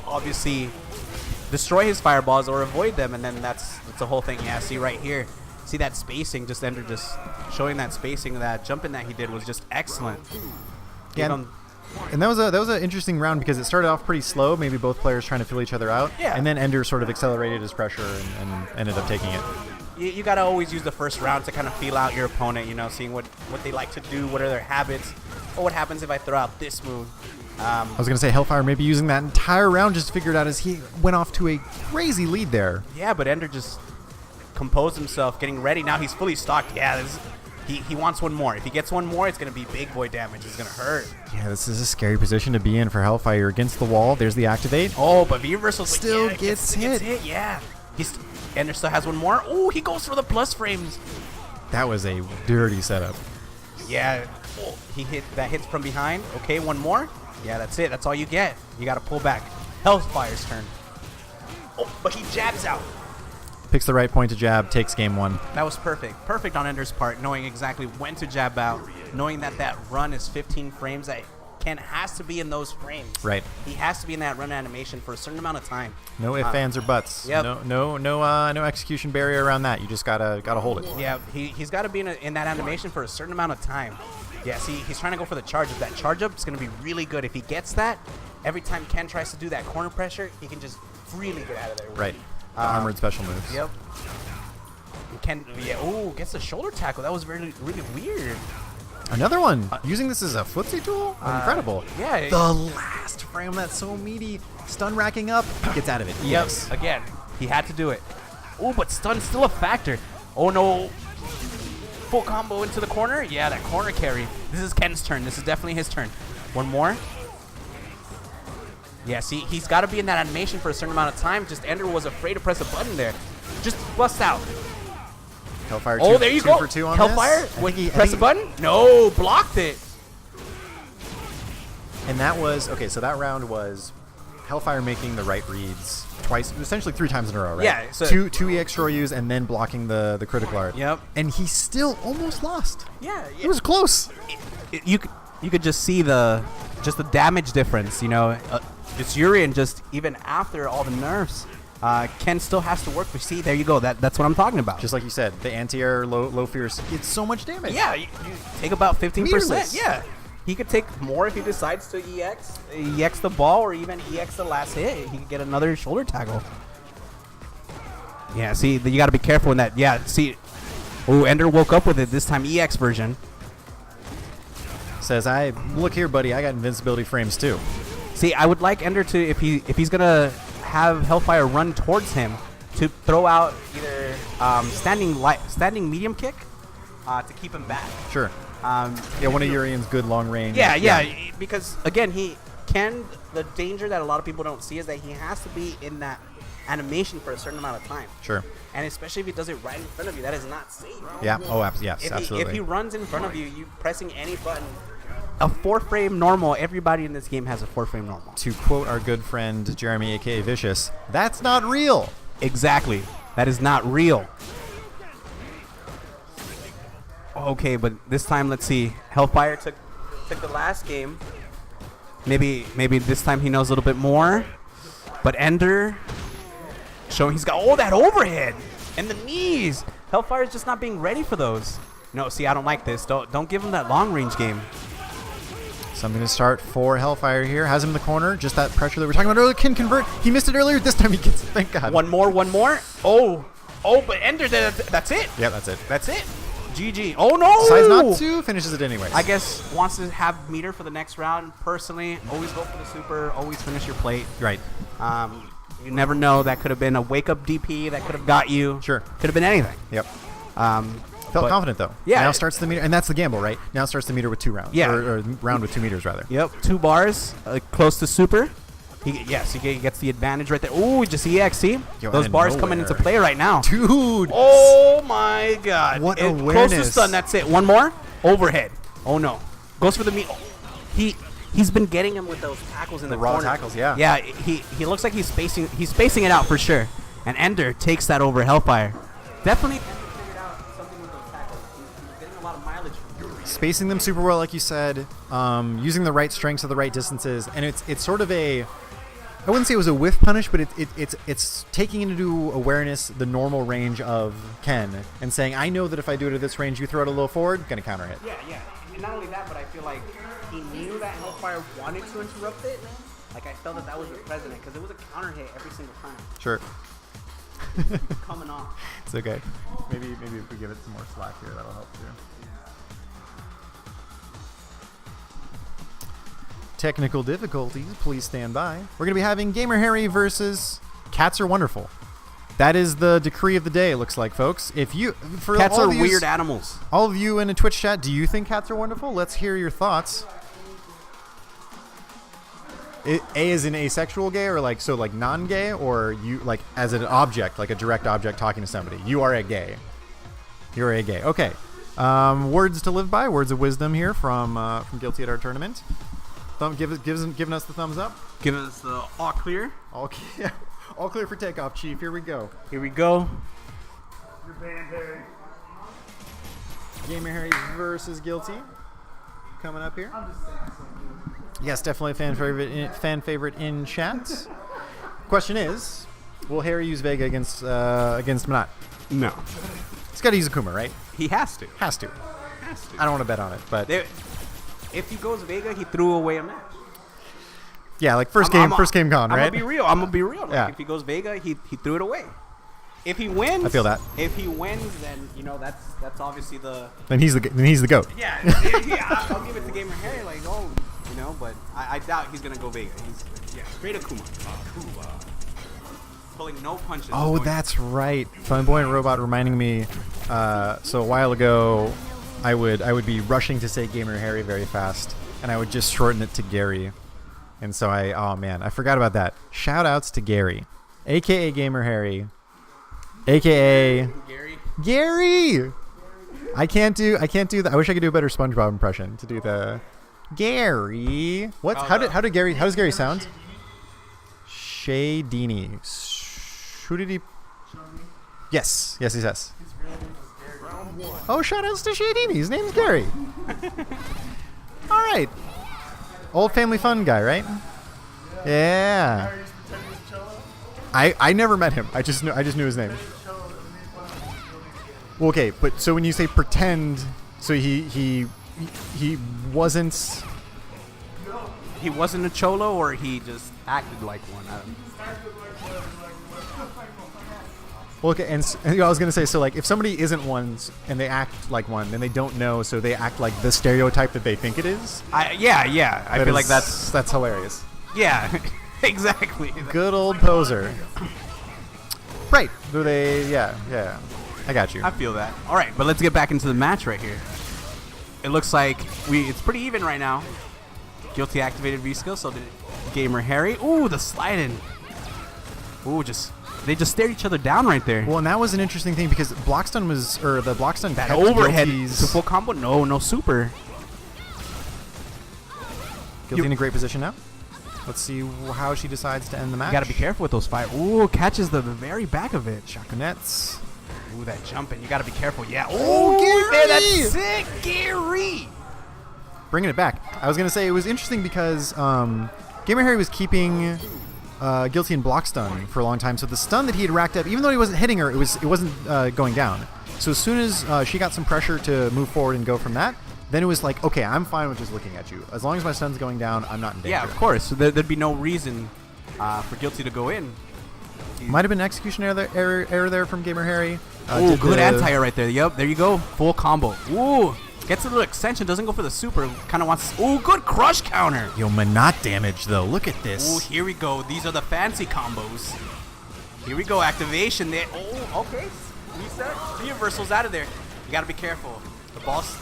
obviously destroy his fireballs or avoid them, and then that's the whole thing. Yeah, see right here, see that spacing, just Ender just showing that spacing, that jumping that he did was just excellent. Yeah, and that was an interesting round because it started off pretty slow, maybe both players trying to feel each other out, and then Ender sort of accelerated his pressure and ended up taking it. You got to always use the first round to kind of feel out your opponent, you know, seeing what they like to do, what are their habits, or what happens if I throw out this move. I was going to say Hellfire maybe using that entire round just to figure it out as he went off to a crazy lead there. Yeah, but Ender just composed himself, getting ready. Now he's fully stocked. Yeah, he wants one more. If he gets one more, it's going to be big boy damage. It's going to hurt. Yeah, this is a scary position to be in for Hellfire. Against the wall, there's the activate. Oh, but V-Reversal still gets hit. Yeah. Ender still has one more. Oh, he goes for the plus frames. That was a dirty setup. Yeah. Oh, that hits from behind. Okay, one more. Yeah, that's it. That's all you get. You got to pull back. Hellfire's turn. Oh, but he jabs out. Picks the right point to jab, takes game one. That was perfect. Perfect on Ender's part, knowing exactly when to jab out, knowing that run is 15 frames, that Ken has to be in those frames. Right. He has to be in that run animation for a certain amount of time. No ifs, ands, or buts. Yep. No execution barrier around that. You just gotta hold it. Yeah, he's got to be in that animation for a certain amount of time. Yeah, see, he's trying to go for the charge up. That charge up is going to be really good. If he gets that, every time Ken tries to do that corner pressure, he can just freely get out of there. Right. The armored special moves. Yep. And Ken, gets the shoulder tackle. That was really, really weird. Another one. Using this as a footsie tool? Incredible. Yeah. The last frame, that's so meaty. Stun racking up. Gets out of it. Yes. Again, he had to do it. Oh, but stun's still a factor. Oh, no. Full combo into the corner. Yeah, that corner carry. This is Ken's turn. This is definitely his turn. One more. Yeah, see, he's got to be in that animation for a certain amount of time. Just Ender was afraid to press a button there. Just bust out. Hellfire there you go. For two on Hellfire? this. Wait, press a button? No, blocked it. And that was, okay, so that round was Hellfire making the right reads twice, essentially 3 times in a row, right? Yeah. So two EX Royus and then blocking the critical art. Yep. And he still almost lost. Yeah. It was close. You could just see the damage difference, you know. It's Urian just even after all the nerfs. Ken still has to work. But see, there you go. That's what I'm talking about. Just like you said, the anti-air, low fierce, it's so much damage. Yeah, you take about 15%. Meterless. Yeah. He could take more if he decides to EX the ball or even EX the last hit. He could get another shoulder tackle. Yeah, see, you got to be careful in that. Yeah, see. Oh, Ender woke up with it this time, EX version. Says, look here, buddy, I got invincibility frames too. See, I would like Ender to, if he's going to have Hellfire run towards him, to throw out either standing medium kick to keep him back. Sure. One of Urian's good long range. Yeah, because again, the danger that a lot of people don't see is that he has to be in that animation for a certain amount of time. Sure. And especially if he does it right in front of you, that is not safe. Yeah. Oh, yes, absolutely. If he runs in front of you, you pressing any button, a 4-frame normal, everybody in this game has a 4-frame normal. To quote our good friend Jeremy, aka Vicious, that's not real. Exactly. That is not real. Okay, but this time, let's see. Hellfire took the last game. Maybe this time he knows a little bit more. But Ender, showing he's got all that overhead and the knees. Hellfire's just not being ready for those. No, see, I don't like this. Don't give him that long range game. Something to start for Hellfire here. Has him in the corner. Just that pressure that we were talking about earlier. Can convert. He missed it earlier. This time he gets it. Thank God. One more. Oh, but Ender, that's it. Yeah, that's it. That's it. GG. Oh, no. Decides not to. Finishes it anyways. I guess wants to have meter for the next round. Personally, always go for the super. Always finish your plate. Right. You never know. That could have been a wake-up DP. That could have got you. Sure. Could have been anything. Yep. But Felt confident, though. Yeah. Now starts the meter. And that's the gamble, right? Now starts the meter with 2 rounds. Yeah. Or round with 2 meters, rather. Yep. 2 bars. Close to super. He gets the advantage right there. Ooh, just EXE. Yo, Those out of bars coming nowhere. into play right now. Dude. Oh, my God. What Close to awareness. stun. That's it. One more. Overhead. Oh, no. Goes for the meat. He's been getting him with those tackles in the raw corner. tackles, yeah. Yeah, he looks like he's spacing it out for sure. And Ender takes that over Hellfire. Definitely figured out something with those tackles. He's getting a lot of mileage from them. Spacing them super well, like you said. Using the right strengths at the right distances. And it's sort of a... I wouldn't say it was a whiff punish, but it's taking into awareness the normal range of Ken and saying, I know that if I do it at this range, you throw it a little forward, gonna counter hit. Yeah. And not only that, but I feel like he knew that Hellfire wanted to interrupt it. Like, I felt that was the president, because it was a counter hit every single time. Sure. Coming off. It's okay. Maybe if we give it some more slack here, that'll help too. Technical difficulties, please stand by. We're going to be having Gamer Harry versus Cats Are Wonderful. That is the decree of the day, it looks like, folks. Cats are weird animals. All of you in a Twitch chat, do you think cats are wonderful? Let's hear your thoughts. A is in asexual gay, or like non-gay, or you like as an object, like a direct object talking to somebody. You are a gay. You're a gay. Okay. Words to live by. Words of wisdom here from Guilty at our tournament. Giving us the thumbs up. Giving us the all clear. All clear for takeoff, Chief. Here we go. Here we go. Your band, Harry. Gamer Harry versus Guilty. Coming up here. I'm just saying something. Yes, definitely a fan favorite in chat. Question is, will Harry use Vega against Manat? No. He's got to use Akuma, right? He has to. Has to. I don't want to bet on it, but If he goes Vega, he threw away a match. yeah, like first game gone, right? I'm gonna be real. Like, Yeah. if he goes Vega, he threw it away. If he wins, I feel that. If he wins, then that's obviously the. Then he's the goat. Yeah, I'll give it to Gamer Harry. Like, but I doubt he's gonna go Vega. He's straight Akuma. Pulling no punches. Oh, that's right. Flamboyant Robot reminding me. So a while ago, I would be rushing to say Gamer Harry very fast, and I would just shorten it to Gary. And so I forgot about that. Shout outs to Gary, aka Gamer Harry, aka Gary. I can't do that. I wish I could do a better SpongeBob impression to do the Gary. What? How does Gary sound? Shadini. Who did he? Yes. Oh, shout outs to Shadini. His name's Gary. All right. Old family fun guy, right? Yeah. Harry used to pretend he was Cholo. I never met him. I just knew his name. Well, okay, but so when you say pretend, so he wasn't. He wasn't a cholo, or he just acted like one. I don't know. Well, okay, and I was gonna say, so like if somebody isn't one and they act like one, then they don't know, so they act like the stereotype that they think it is. I feel like that's hilarious. Yeah, exactly. Good old poser. Right? Do they? Yeah. I got you. I feel that. All right, but let's get back into the match right here. It looks like it's pretty even right now. Guilty activated V-skill, so did Gamer Harry. Ooh, the sliding. Ooh, they just stared each other down right there. Well, and that was an interesting thing because the Blockstun That kept overhead Guilty's- to full combo. No super. Guilty in a great position now. Let's see how she decides to end the match. You gotta be careful with those fire. Ooh, catches the very back of it. Shakunettes. Ooh, that jumping. You gotta be careful. Yeah. Oh, man, Gary! that's sick, Gary. Bringing it back. I was going to say it was interesting because Gamer Harry was keeping Guilty in block stun for a long time. So the stun that he had racked up, even though he wasn't hitting her, it wasn't going down. So as soon as she got some pressure to move forward and go from that, then it was like, okay, I'm fine with just looking at you. As long as my stun's going down, I'm not in danger. Yeah, of course. So there'd be no reason for Guilty to go in. Might have been an execution error there from Gamer Harry. Ooh, good anti-air right there. Yep, there you go. Full combo. Ooh, gets a little extension. Doesn't go for the super. Kind of wants... Ooh, good crush counter. Yo, Monot damage, though. Look at this. Ooh, here we go. These are the fancy combos. Here we go. Activation there. Oh, okay. Reset. Universal's out of there. You got to be careful. The ball's...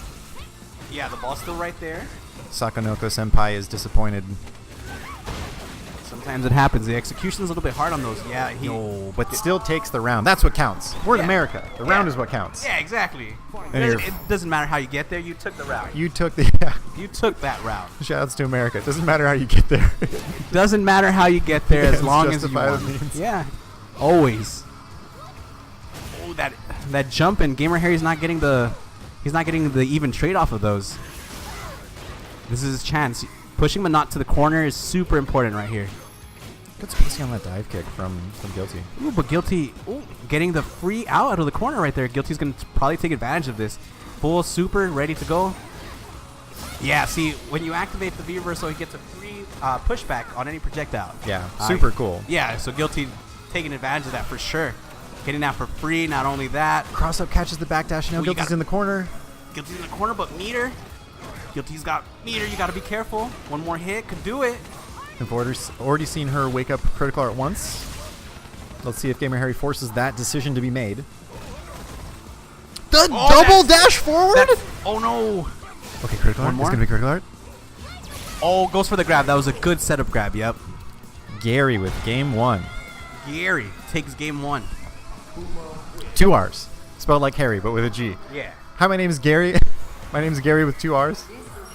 Yeah, the ball's still right there. Sakonoko Senpai is disappointed. Sometimes it happens. The execution's a little bit hard on those. Yeah, he... No, but still takes the round. That's what counts. We're in America. The round is what counts. Yeah, exactly. And It doesn't matter how you get there. You took the route. You took the... You took that route. Shouts to America. It doesn't matter how you get there. Doesn't matter how you get there as Yeah, long as you justify the want. means. Yeah, always. Oh, that jump and Gamer Harry's not getting the even trade off of those. This is his chance. Pushing Monot to the corner is super important right here. Good spacing on that dive kick from Guilty. Ooh, but Guilty getting the free out of the corner right there. Guilty's gonna probably take advantage of this. Full super ready to go. Yeah, see, when you activate the V-reversal, he gets a free pushback on any projectile. Yeah, super cool. Yeah, so Guilty taking advantage of that for sure. Getting that for free, not only that. Cross up catches the backdash. Now Guilty's in the corner. Guilty's in the corner, but meter. Guilty's got meter, you gotta be careful. One more hit could do it. I've already seen her wake up critical at once. Let's see if Gamer Harry forces that decision to be made. The double dash forward? Oh no. Okay, critical art. more? It's going to be critical art. Oh, goes for the grab. That was a good setup grab, yep. Gary with game one. Gary takes game one. 2 R's. Spelled like Harry, but with a G. Yeah. Hi, my name is Gary. My name is Gary with 2 R's.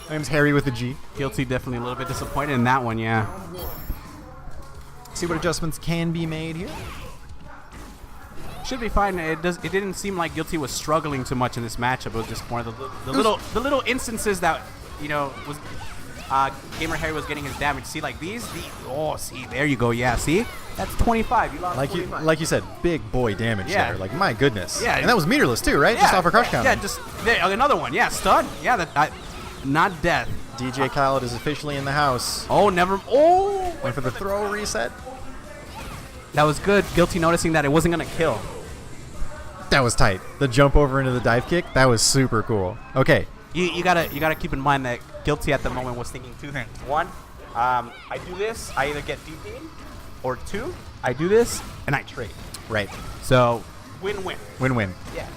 My name's Harry with a G. Guilty definitely a little bit disappointed in that one, yeah. See what adjustments can be made here. Should be fine. It didn't seem like Guilty was struggling too much in this matchup. It was just more the little instances that, you know, was Gamer Harry was getting his damage. See, like these. See, there you go. Yeah, see, that's 25. You lost 25. Like you said, big boy damage Yeah. there. Like, my goodness. Yeah. And that was meterless too, right? Just off a crush counter. Yeah, just there, another one. Yeah, stun. Yeah, not death. DJ Khaled is officially in the house. Oh, never. Oh, Went for the throw reset. that was good. Guilty noticing that it wasn't gonna kill. That was tight. The jump over into the dive kick, that was super cool. Okay. You gotta keep in mind that Guilty at the moment was thinking two things. One, I do this, I either get DP'd, or two, I do this and I trade. Right. So win-win. Win-win. Yeah.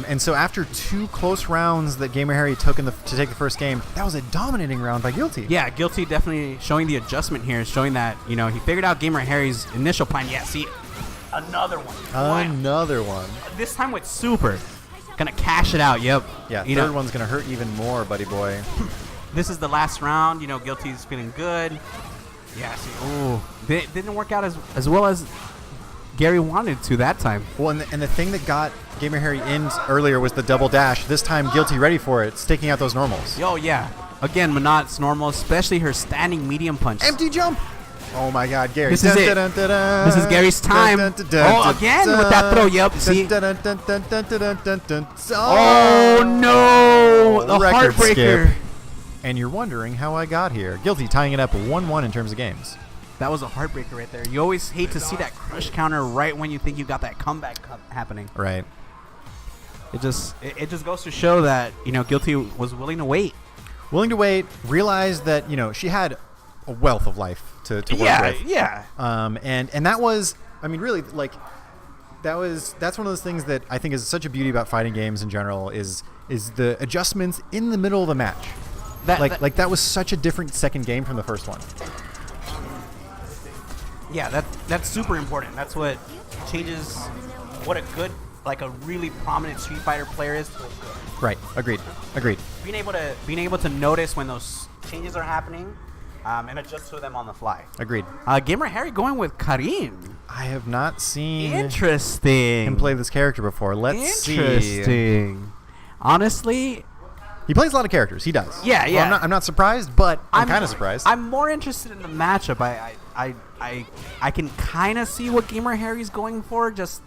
And so after 2 close rounds that Gamer Harry took to take the first game, that was a dominating round by Guilty. Yeah, Guilty definitely showing the adjustment here, showing that, you know, he figured out Gamer Harry's initial plan. Yeah, see, another one. Another one. This time with super. Gonna cash it out, yep. Yeah, You third know, one's going to hurt even more, buddy boy. this is the last round. You know, Guilty's feeling good. Yeah, see, ooh. It didn't work out as well as Gary wanted to that time. Well, and the thing that got Gamer Harry in earlier was the double dash. This time, Guilty ready for it, sticking out those normals. Yo, yeah. Again, Monot's normal, especially her standing medium punch. Empty jump. Oh my God, Gary. This is it. This is Gary's time. Oh, again with that throw. Yep. See. Oh no! The Record heartbreaker. skip. And you're wondering how I got here. Guilty tying it up 1-1 in terms of games. That was a heartbreaker right there. You always hate to see that crush counter right when you think you got that comeback happening. Right. It just goes to show that, you know, Guilty was willing to wait. Willing to wait, realized that, you know, she had a wealth of life to work with. Yeah. And that was, I mean, really, like, that's one of those things that I think is such a beauty about fighting games in general is the adjustments in the middle of the match. That was such a different second game from the first one. Yeah, that's super important. That's what changes what a good, like a really prominent Street Fighter player is to a good. Right. Agreed. Being able to notice when those changes are happening and adjust to them on the fly. Agreed. Gamer Harry going with Karim. I have not seen Interesting. him play this character before. Let's see. Interesting. Honestly, He plays a lot of characters. He does. Yeah, Well, yeah. I'm not surprised, but I'm kind of surprised. I'm more interested in the matchup. I can kind of see what Gamer Harry's going for. Just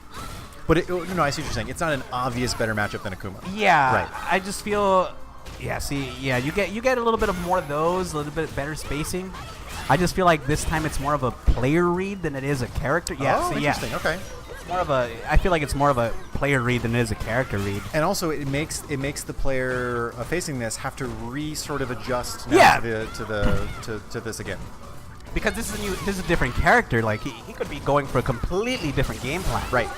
But I see what you're saying. It's not an obvious better matchup than Akuma. yeah. Right. I just feel. Yeah. See. Yeah. You get a little bit of more of those. A little bit better spacing. I just feel like this time it's more of a player read than it is a character. Yeah. Oh, see, yeah. interesting. Okay. More of a. I feel like it's more of a player read than it is a character read. And also, it makes the player facing this have to sort of adjust now Yeah. to this again. Because this is a different character. Like he could be going for a completely different game plan. Right.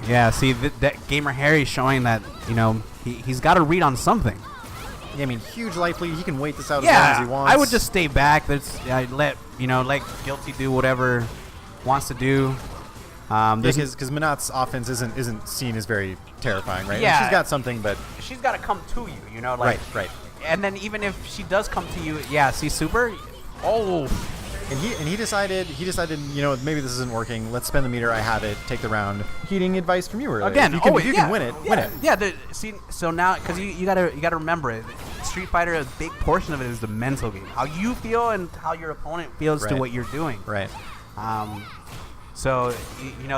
Yeah. See, that Gamer Harry showing that he's got to read on something. Yeah, I mean, huge life lead. He can wait this out as long as he wants. I would just stay back. Let Guilty do whatever wants to do. because Minot's offense isn't seen as very terrifying, right? Yeah. She's got something, but She's got to come to you. right. And then even if she does come to you, see super. Oh. And he decided maybe this isn't working. Let's spend the meter. I have it. Take the round. Heeding advice from you earlier. Again, if you can win it, win it. Yeah, so now because you gotta remember it. Street Fighter, a big portion of it is the mental game. How you feel and how your opponent feels to Right. what you're doing. Right. So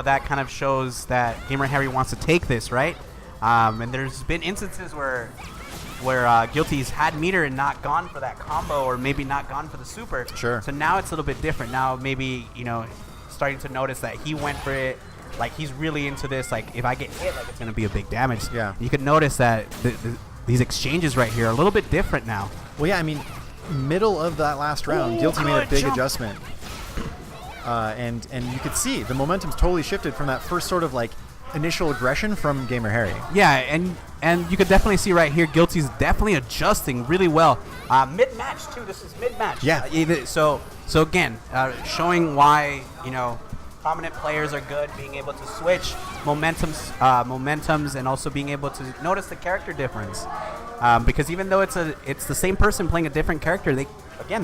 that kind of shows that Gamer Harry wants to take this, right? And there's been instances where Guilty's had meter and not gone for that combo, or maybe not gone for the super. Sure. So now it's a little bit different. Now maybe starting to notice that he went for it. Like he's really into this. Like if I get hit, like it's gonna be a big damage. Yeah. You can notice that these exchanges right here are a little bit different now. Well, yeah. I mean, middle of that last round, Guilty made a good big jump. adjustment, and you could see the momentum's totally shifted from that first sort of like initial aggression from Gamer Harry. Yeah, and you could definitely see right here, Guilty's definitely adjusting really well. Mid-match too. This is mid-match. Yeah. So again, showing why prominent players are good, being able to switch momentums, and also being able to notice the character difference. Because even though it's the same person playing a different character, they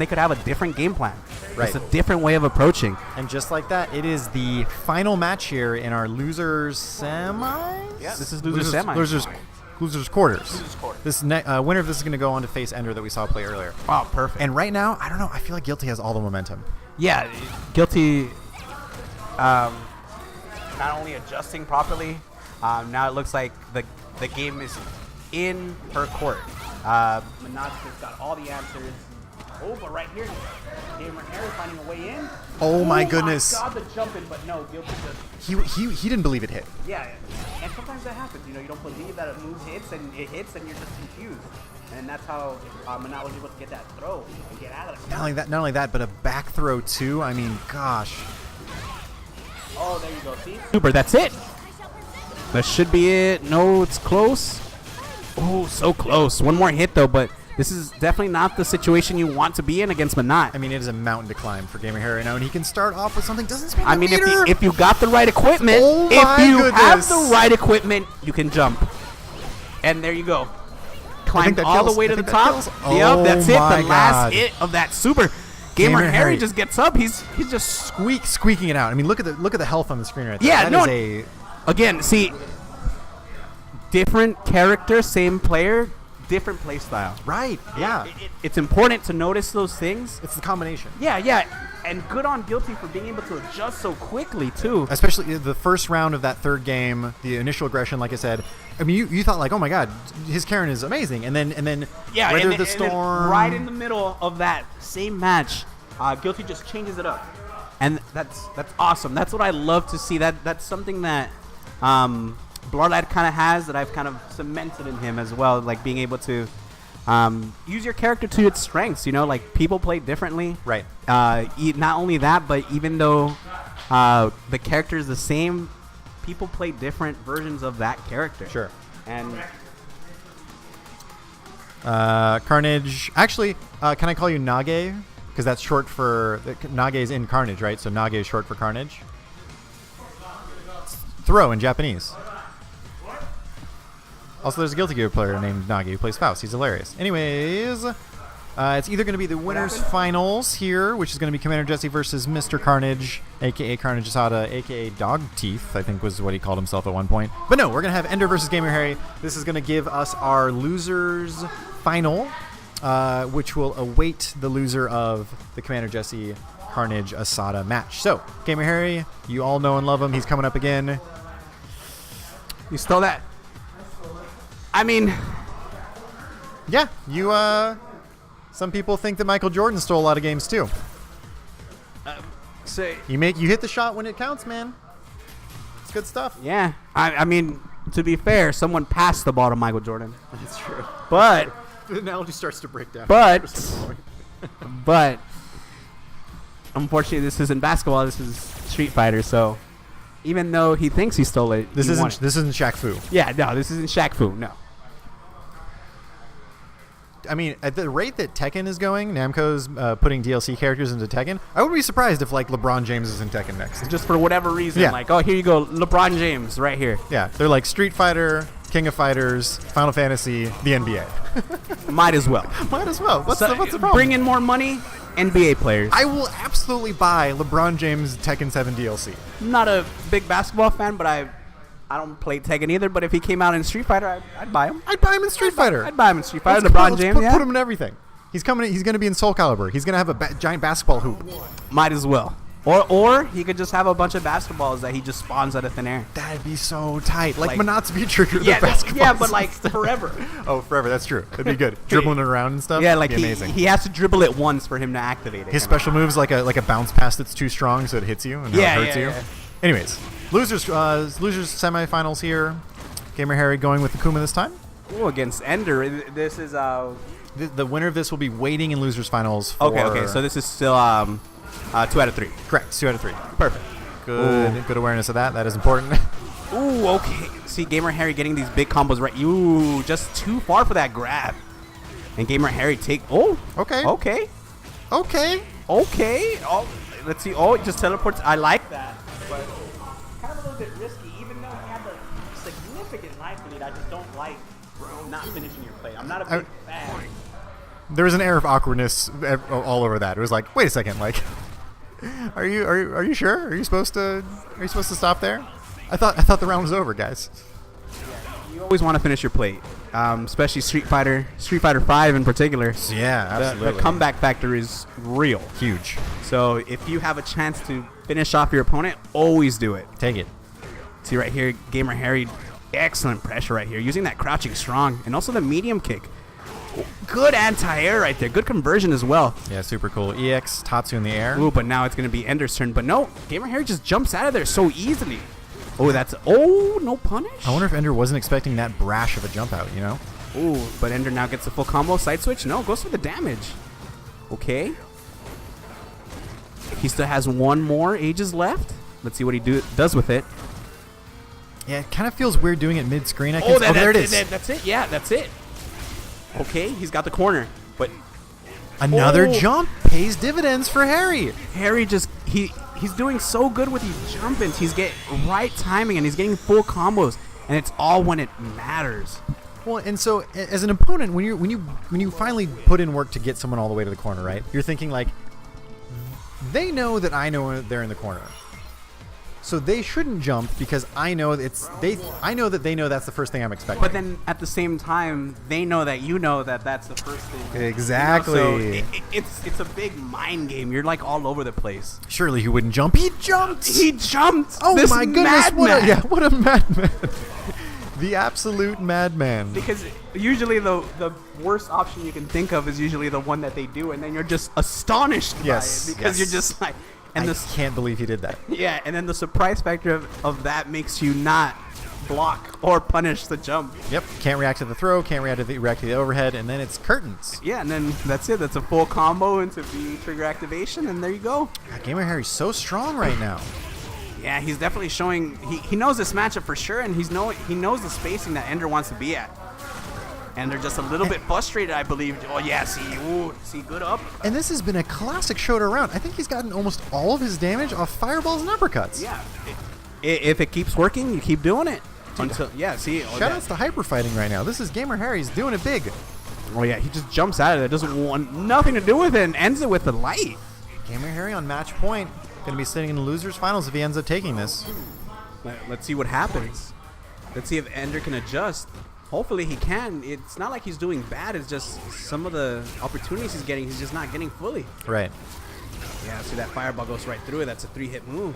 could have a different game plan. Right. It's a different way of approaching. And just like that, it is the final match here in our losers semis. Yeah, this is losers semis. Losers quarters. Losers quarters. This winner of this is going to go on to face Ender that we saw play earlier. Oh, perfect. And right now, I don't know. I feel like Guilty has all the momentum. Yeah, Guilty. Not only adjusting properly, now it looks like the game is in her court. Minot's got all the answers. Oh, but right here, Gamer Harry finding a way in. Oh my goodness. My God, the jumping, but no, Guilty just. He didn't believe it hit. Yeah, and sometimes that happens. You don't believe that a move hits, and it hits, and you're just confused. And that's how Minot was able to get that throw and get out of it. Not only that, but a back throw too. I mean, gosh. Oh, there you go. See? Super, that's it. That should be it. No, it's close. Oh, so close. One more hit, though, but this is definitely not the situation you want to be in against Minot. I mean, it is a mountain to climb for Gamer Harry now, and he can start off with something. Doesn't spend I mean, meter. if you got the right equipment, Oh if my you have goodness. the right equipment, you can jump. And there you go. Climb that all kills. the way I to the think that top. kills. Yep, Oh that's it. my The last God. hit of that super. Gamer Gamer Harry Harry. just gets up. He's just squeaking it out. I mean, look at the health on the screen right there. Yeah, That no. is Again, see, different character, same player, different play style. right. Yeah, It's important to notice those things. it's the combination. Yeah, and good on Guilty for being able to adjust so quickly too. Especially the first round of that third game, the initial aggression, like I said. I mean, you thought like, oh my God, his Karen is amazing, and then Yeah, weather and the then storm. right in the middle of that same match, Guilty just changes it up, and that's awesome. That's what I love to see. That's something that Bloodlight kind of has that I've kind of cemented in him as well, like being able to use your character to its strengths. Like people play differently. Right. Not only that, but even though the character is the same, people play different versions of that character. Sure. And Carnage. Actually, can I call you Nage? Because that's short for Nage is in Carnage, right? So Nage is short for Carnage. Throw in Japanese. Also, there's a Guilty Gear player named Nagi who plays Faust. He's hilarious. Anyways, It's either going to be the winners finals here, which is going to be Commander Jesse versus Mr. Carnage, a.k.a. Carnage Asada, a.k.a. Dog Teeth, I think was what he called himself at one point. But no, we're going to have Ender versus Gamer Harry. This is going to give us our losers final, which will await the loser of the Commander Jesse Carnage Asada match. So, Gamer Harry, you all know and love him. He's coming up again. You stole that. I mean, yeah, you, some people think that Michael Jordan stole a lot of games too. You hit the shot when it counts, man. It's good stuff. yeah. I mean, to be fair, someone passed the ball to Michael Jordan. That's true. But, The analogy starts to break down. but, unfortunately, this isn't basketball. This is Street Fighter. So, even though he thinks he stole it, This he won isn't it. this isn't Shaq Fu. Yeah, no, this isn't Shaq Fu. No. I mean, at the rate that Tekken is going, Namco's putting DLC characters into Tekken. I wouldn't be surprised if like LeBron James is in Tekken next. Just for whatever reason, Yeah. like, oh, here you go, LeBron James, right here. Yeah, they're like Street Fighter, King of Fighters, Final Fantasy, the NBA. Might as well. Might as well. What's So, the problem? bring in more money, NBA players. I will absolutely buy LeBron James Tekken 7 DLC. I'm not a big basketball fan, but I don't play Tekken either. But if he came out in Street Fighter, I'd buy him. I'd buy him in Street Fighter. I'd buy him in Street Fighter. Let's LeBron put, James, put him in everything. He's coming. He's going to be in Soul Calibur. He's going to have a giant basketball hoop. might as well. Or he could just have a bunch of basketballs that he just spawns out of thin air. That'd be so tight. Like Like- Monatsubi Trigger, Yeah, the basketball. yeah, but like forever. Oh, forever. That's true. That'd be good. Dribbling it around and stuff. Yeah, like That'd be amazing. he has to dribble it once for him to activate it. His special move's like a bounce pass that's too strong, so it hits you and now Yeah, it hurts yeah, you. yeah. Anyways, losers semifinals here. Gamer Harry going with the Kuma this time. Ooh, against Ender. This is The winner of this will be waiting in losers finals. For okay. So this is still 2 out of 3. correct, 2 out of 3. Perfect. Good awareness of that. That is important. Ooh, okay. See, Gamer Harry getting these big combos right. Ooh, just too far for that grab. And Gamer Harry take. Oh, Okay. okay. Oh, let's see. Oh, it just teleports. I like that, but kind of a little bit risky. Even though he had the significant life lead, I just don't like not finishing your play. I'm not a big fan. There was an air of awkwardness all over that. It was like, wait a second, like, are you sure? Are you supposed to stop there? I thought the round was over, guys. You always want to finish your plate, especially Street Fighter 5 in particular. Yeah, absolutely. The comeback factor is real. Huge. So if you have a chance to finish off your opponent, always do it. Take it. See right here, Gamer Harry, excellent pressure right here, using that crouching strong and also the medium kick. Good anti-air right there. Good conversion as well. Yeah, super cool. EX Tatsu in the air. Ooh, but now it's going to be Ender's turn. But no, Gamer Harry just jumps out of there so easily. Oh, no punish? I wonder if Ender wasn't expecting that brash of a jump out, you know? Ooh, but Ender now gets a full combo. Side switch? No, goes for the damage. Okay. He still has one more Aegis left. Let's see what he does with it. Yeah, it kind of feels weird doing it mid-screen. There it is. That's it. Yeah, that's it. Okay, he's got the corner. But Another Oh. jump pays dividends for Harry. Harry just he's doing so good with these jump-ins. He's getting right timing and he's getting full combos, and it's all when it matters. Well, and so as an opponent, when you finally put in work to get someone all the way to the corner, right? You're thinking like, they know that I know they're in the corner, so they shouldn't jump because I know I know that they know that's the first thing I'm expecting. But then at the same time, they know that you know that that's the first thing. Exactly. You know, so it's a big mind game. You're like all over the place. Surely he wouldn't jump. He jumped. He jumped. Oh This my goodness! madman. What a madman! The absolute madman. Because usually the worst option you can think of is usually the one that they do, and then you're just astonished Yes, by it because yes. you're just like, and I the can't believe he did that. yeah, and then the surprise factor of that makes you not block or punish the jump. Yep. Can't react to the throw. Can't react to the overhead, and then it's curtains. Yeah, and then that's it. That's a full combo into the trigger activation, and there you go. God, Gamer Harry's so strong right now. Yeah, he's definitely showing. He knows this matchup for sure, and he knows the spacing that Ender wants to be at. And they're just a little bit frustrated, I believe. Oh yeah, see, good up. And this has been a classic shoulder round. I think he's gotten almost all of his damage off fireballs and uppercuts. Yeah, if it keeps working, you keep doing it. Until see. Shout outs to Hyper Fighting right now. This is Gamer Harry's doing it big. Oh yeah, he just jumps out of it. Doesn't want nothing to do with it and ends it with the light. Gamer Harry on match point. Going to be sitting in the losers finals if he ends up taking this. Let's see what happens. Let's see if Ender can adjust. Hopefully he can. It's not like he's doing bad. It's just some of the opportunities he's getting, he's just not getting fully. Right. Yeah, see that fireball goes right through it. That's a 3-hit move.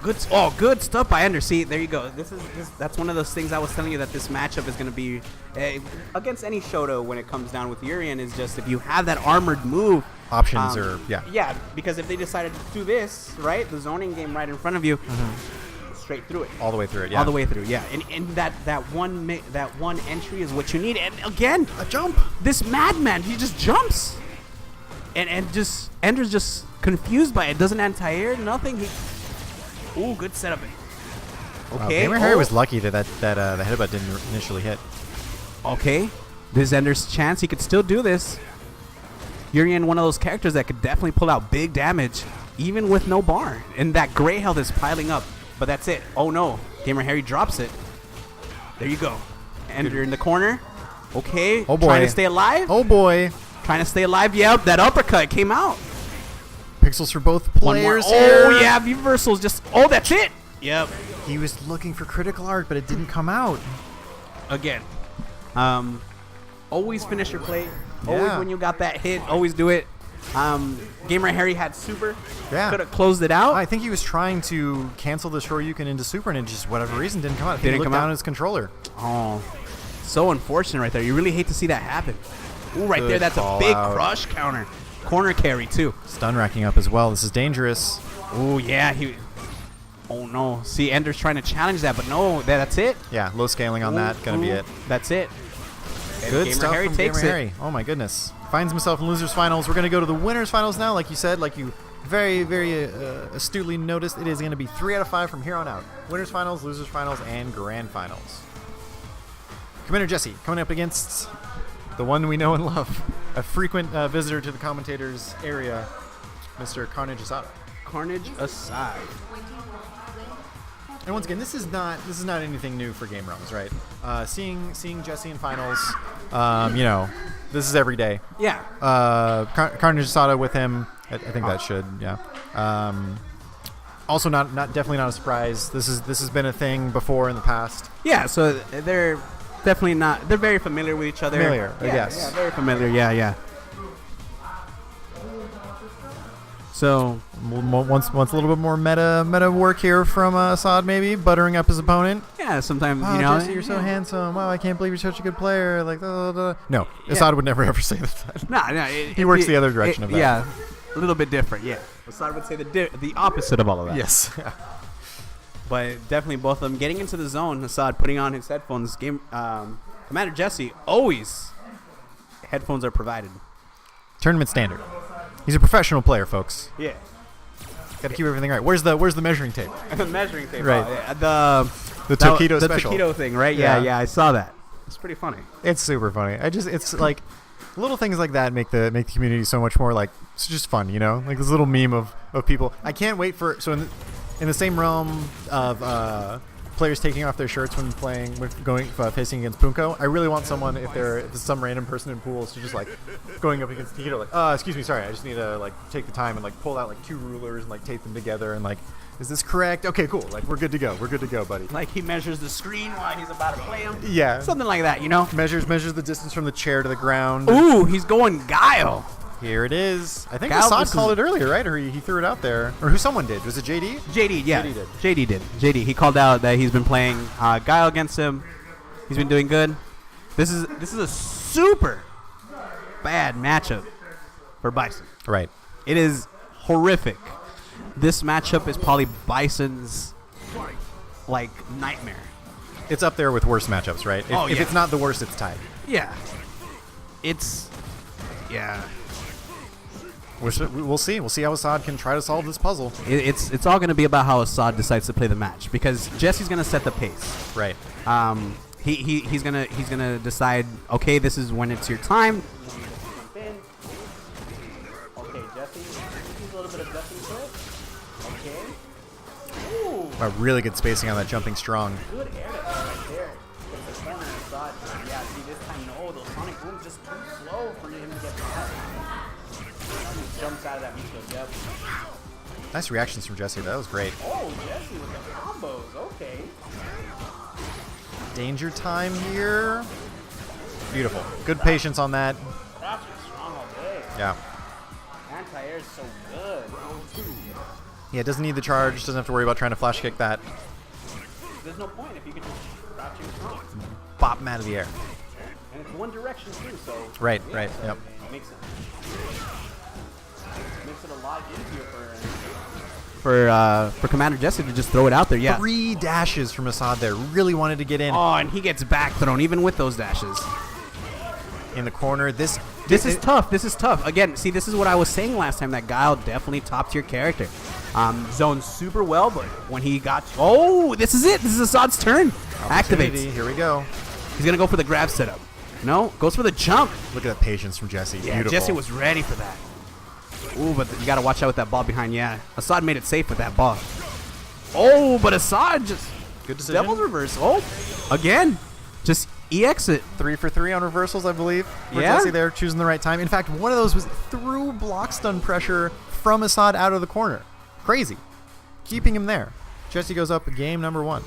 Good stuff by Ender. See, there you go. That's one of those things I was telling you that this matchup is going to be against any Shoto when it comes down with Urian is just if you have that armored move. Options are, yeah. Yeah, because if they decided to do this, right, the zoning game right in front of you, straight through it. All the way through it, yeah. All the way through, yeah. And that one entry is what you need. And again, A jump. this madman, he just jumps. And just, Ender's just confused by it. Doesn't anti-air, nothing. Ooh, good setup. Wow, Okay. Gamer Harry was lucky that the headbutt didn't initially hit. Okay. This is Ender's chance. He could still do this. Urian, one of those characters that could definitely pull out big damage, even with no bar. And that gray health is piling up. But that's it. Oh, no. Gamer Harry drops it. There you go. Ender in the corner. Okay. Oh, boy. Trying to stay alive. Oh, boy. Trying to stay alive. Yep, that uppercut came out. Pixels for both One more. players here. Oh, yeah. Reversals just. Oh, that's it. Yep. He was looking for critical art, but it didn't come out. Again. Always finish your play. Yeah. Always when you got that hit, always do it. Gamer Harry had super. Yeah. Could have closed it out. I think he was trying to cancel the Shoryuken into super, and it just, whatever reason, didn't come out. He Didn't looked come down out? at his controller. Oh, so unfortunate right there. You really hate to see that happen. Ooh, right Good there. That's a call big out. crush counter. Corner carry, too. Stun racking up as well. This is dangerous. Ooh, yeah. Oh, no. See, Ender's trying to challenge that, but no. That's it. Yeah, low scaling on that. Gonna be Ooh, it. That's it. And Good Gamer stuff Harry from takes Gamer it. Harry. Oh my goodness. Finds himself in losers finals. We're going to go to the winners finals now. Like you said, like you very, very astutely noticed, it is going to be 3 out of 5 from here on out. Winners finals, losers finals, and grand finals. Commander Jesse coming up against the one we know and love, a frequent visitor to the commentators area, Mr. Carnage Asada. Carnage aside. And once again, this is not anything new for Game Realms, right? Seeing Jesse in finals, you know, this is every day. Yeah. Carnage Asada with him, I think that should, yeah. Also, definitely not a surprise. This has been a thing before in the past. Yeah, so they're definitely not. They're very familiar with each other. Familiar, yeah, yes. Yeah, very familiar. Yeah. So Once a little bit more meta work here from Assad, maybe buttering up his opponent. yeah, sometimes Wow, you know. Jesse, you're so handsome. Wow, I can't believe you're such a good player. Like, no, Assad would never ever say that. No. He works the other direction of that. Yeah, a little bit different. Yeah, Assad would say the opposite of all of that. Yes. But definitely both of them getting into the zone. Assad putting on his headphones. Commander Jesse always headphones are provided. Tournament standard. He's a professional player, folks. Yeah. Got to keep everything right. Where's the measuring tape? The measuring tape. Right. The taquito the special. taquito thing, right? Yeah, I saw that. It's pretty funny. It's super funny. It's like little things like that make the community so much more like it's just fun, you know? Like this little meme of people. I can't wait for in the same realm of players taking off their shirts when facing against Punko. I really want someone if there's some random person in pools to just like going up against Taquito like, excuse me, sorry, I just need to like take the time and like pull out like 2 rulers and like tape them together and like, is this correct? Okay, cool. Like we're good to go. We're good to go, buddy. Like he measures the screen while he's about to play him. Yeah. Something like that, you know? Measures the distance from the chair to the ground. Ooh, he's going Guile. Here it is. I think Gal, Assad this called is- it earlier, right? Or he threw it out there. Or who someone did. Was it JD? JD, yeah. JD did. JD. He called out that he's been playing Guile against him. He's been doing good. This is a super bad matchup for Bison. Right. It is horrific. This matchup is probably Bison's like nightmare. It's up there with worst matchups, right? If yeah. it's not the worst, it's tied. Yeah. We'll see. We'll see how Assad can try to solve this puzzle. It's all going to be about how Assad decides to play the match because Jesse's going to set the pace. Right. He's gonna decide. Okay, this is when it's your time. Okay, Jesse. Use a little bit of Jesse to it. Okay. Ooh, Really good spacing on that jumping strong. good air right there. Gets the corner inside. Yeah, see, this time, no, those sonic booms just too slow for him to get past. He jumps out of that meat. Yep. Nice reactions from Jesse. That was great. Oh, Jesse with the combos. Okay. Danger time here. Beautiful. Good patience on that. Crouch is strong all day. Yeah. Anti-air is so good. Yeah, it doesn't need the charge. Doesn't have to worry about trying to flash kick that. There's no point if you can just crouch and strong. Bop him out of the air. And it's one direction too, so. Right, yeah, right, so yep. It makes it a lot easier For Commander Jesse to just throw it out there. Yeah. 3 dashes from Assad there. Really wanted to get in. Oh, and he gets back thrown even with those dashes. In the corner. This is tough. This is tough. Again, see, this is what I was saying last time. That Guile definitely top tier character. Zoned super well, but when he got... Oh, this is it. This is Assad's turn. Activates. Here we go. He's going to go for the grab setup. No, goes for the jump. Look at that patience from Jesse. Yeah, Beautiful. Jesse was ready for that. Ooh, but you got to watch out with that ball behind. Yeah, Assad made it safe with that ball. Oh, but Assad just... Good decision. Devil's reverse. Oh, again. Just EX it. 3 for 3 on reversals, I believe. For Yeah. Jesse there, choosing the right time. In fact, one of those was through block stun pressure from Assad out of the corner. Crazy. Keeping him there. Jesse goes up game number 1.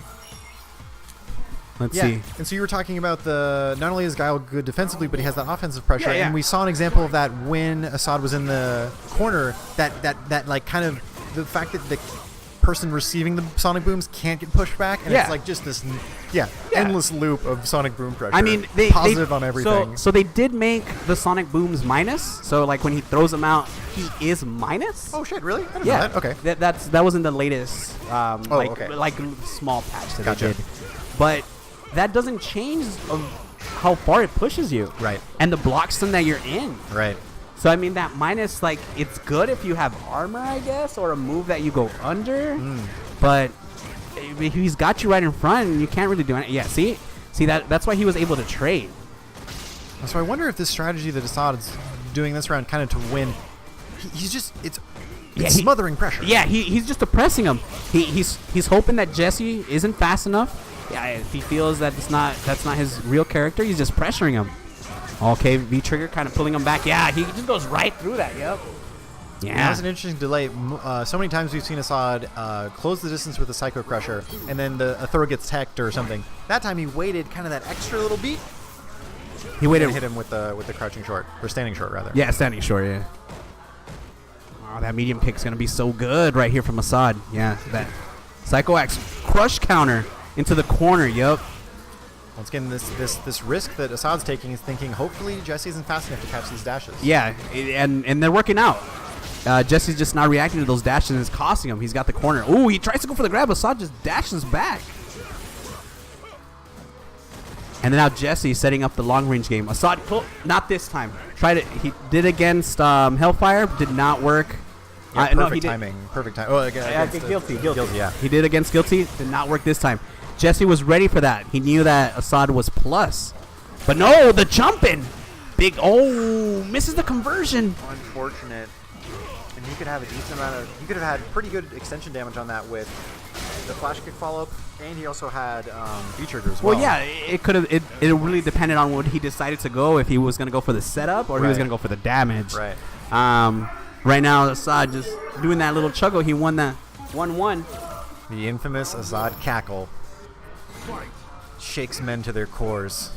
Let's Yeah, see. and so you were talking about the not only is Guile good defensively, but he has that offensive pressure. Yeah, yeah. And we saw an example of that when Assad was in the corner. That like kind of the fact that the person receiving the sonic booms can't get pushed back, and Yeah. it's like just this, Yeah. endless loop of sonic boom pressure. I mean, positive on everything. So they did make the sonic booms minus. So like when he throws them out, he is minus. Oh shit! Really? I didn't yeah. know that. Okay. That was in the latest okay. like small patch that Gotcha. they did. But that doesn't change of how far it pushes you. Right. And the block stun that you're in. Right. So I mean that minus, like, it's good if you have armor, I guess, or a move that you go under. But he's got you right in front, and you can't really do anything. Yeah, see that's why he was able to trade. So I wonder if this strategy that Assad's doing this round, kind of to win, he's just it's smothering pressure. Yeah, he's just oppressing him. He's hoping that Jesse isn't fast enough. Yeah, if he feels that that's not his real character, he's just pressuring him. Okay, V trigger kind of pulling him back. Yeah, he just goes right through that. Yep. Yeah. That was an interesting delay. So many times we've seen Assad close the distance with a Psycho Crusher, and then a throw gets teched or something. That time he waited kind of that extra little beat. He waited. And hit him with the crouching short, or standing short rather. Yeah, standing short. Yeah. Oh, that medium kick's gonna be so good right here from Assad. Yeah, that Psycho Axe crush counter into the corner. Yep. Once again, this risk that Assad's taking is thinking, hopefully Jesse isn't fast enough to catch these dashes. Yeah, and they're working out. Jesse's just not reacting to those dashes, and it's costing him. He's got the corner. Ooh, he tries to go for the grab. Assad just dashes back. And then now Jesse setting up the long range game. Assad, not this time. Tried it. He did against Hellfire. Did not work. Yeah, No, perfect timing. Perfect time. Oh, against Guilty. Yeah. He did against Guilty. Did not work this time. Jesse was ready for that. He knew that Assad was plus. But no, the jumping. Big, misses the conversion. Unfortunate. And he could have a decent amount of, he could have had pretty good extension damage on that with the flash kick follow-up, and he also had V-trigger as well. Well, yeah, it could have, it really depended on what he decided to go, if he was going to go for the setup or he was going to go for the damage. Right. Right now, Assad just doing that little chuggo. He won that 1-1. The infamous Assad cackle shakes men to their cores.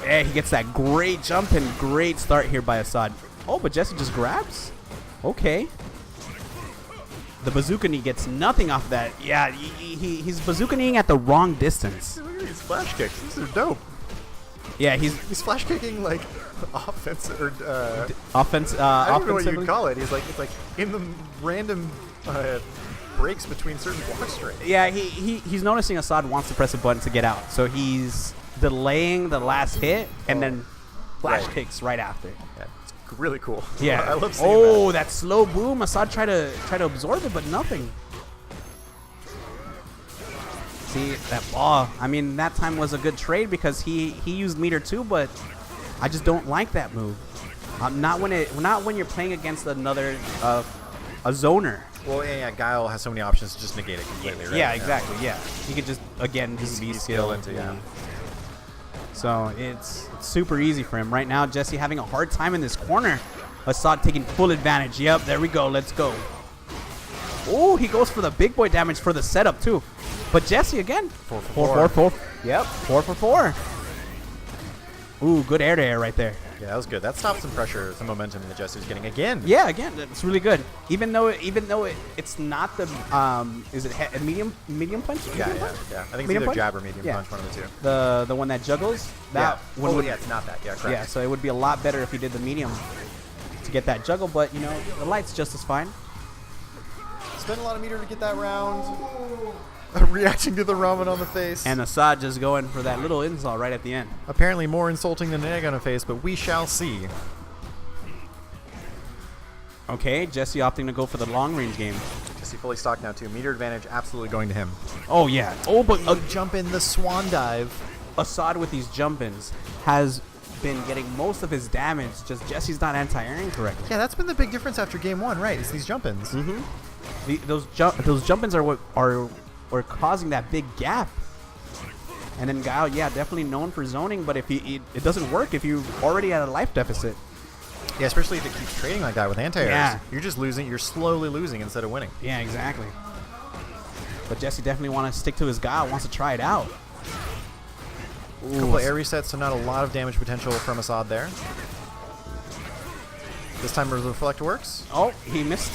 Yeah, he gets that great jump and great start here by Assad. Oh, but Jesse just grabs? Okay. The bazooka knee gets nothing off that. Yeah, he's bazooka kneeing at the wrong distance. Look at these flash kicks. These are dope. Yeah, he's flash kicking like offense or offense. I don't know what you'd call it. It's like in the random breaks between certain block strings. Yeah, he's noticing Assad wants to press a button to get out, so he's delaying the last hit and then flash kicks right after. Yeah, it's really cool. Yeah. I love seeing that slow boom. Assad tried to absorb it, but nothing. See that ball. I mean, that time was a good trade because he used meter too, but I just don't like that move. Not when you're playing against another a zoner. Well, yeah, Guile has so many options to just negate it completely, right? Yeah, exactly. Yeah, he could just again just V skill into So it's super easy for him. Right now, Jesse having a hard time in this corner. Assad taking full advantage. Yep, there we go. Let's go. Oh, he goes for the big boy damage for the setup, too. But Jesse, again. 4 for 4. Yep, 4 for 4. Ooh, good air-to-air right there. Yeah, that was good. That stopped some pressure, some momentum that Jesse was getting again. Yeah, again, it's really good. Even though it's not the is it a medium punch? Yeah. I think it's either punch? jab or medium punch, one of the two. The one that juggles. That one would, yeah, it's not that. Yeah, correct. Yeah, so it would be a lot better if he did the medium to get that juggle. But you know, the light's just as fine. Spent a lot of meter to get that round. Reacting to the ramen on the face. And Assad just going for that little insult right at the end. Apparently more insulting than an egg on a face, but we shall see. Okay, Jesse opting to go for the long range game. Jesse fully stocked now too. Meter advantage absolutely going to him. Oh yeah. Oh, but Jump in the swan dive. Assad with these jump-ins has been getting most of his damage. Just Jesse's not anti-airing correctly. Yeah, that's been the big difference after game one, right? It's these jump-ins. Mm-hmm. Those jump-ins are what are causing that big gap. And then Guile, yeah, definitely known for zoning, but if it doesn't work if you already at a life deficit. Yeah, especially if it keeps trading like that with anti-airs. Yeah. You're just losing. You're slowly losing instead of winning. Yeah, exactly. But Jesse definitely wants to stick to his Guile, wants to try it out. A couple of air resets, so not a lot of damage potential from Assad there. This time the reflect works. Oh, he missed.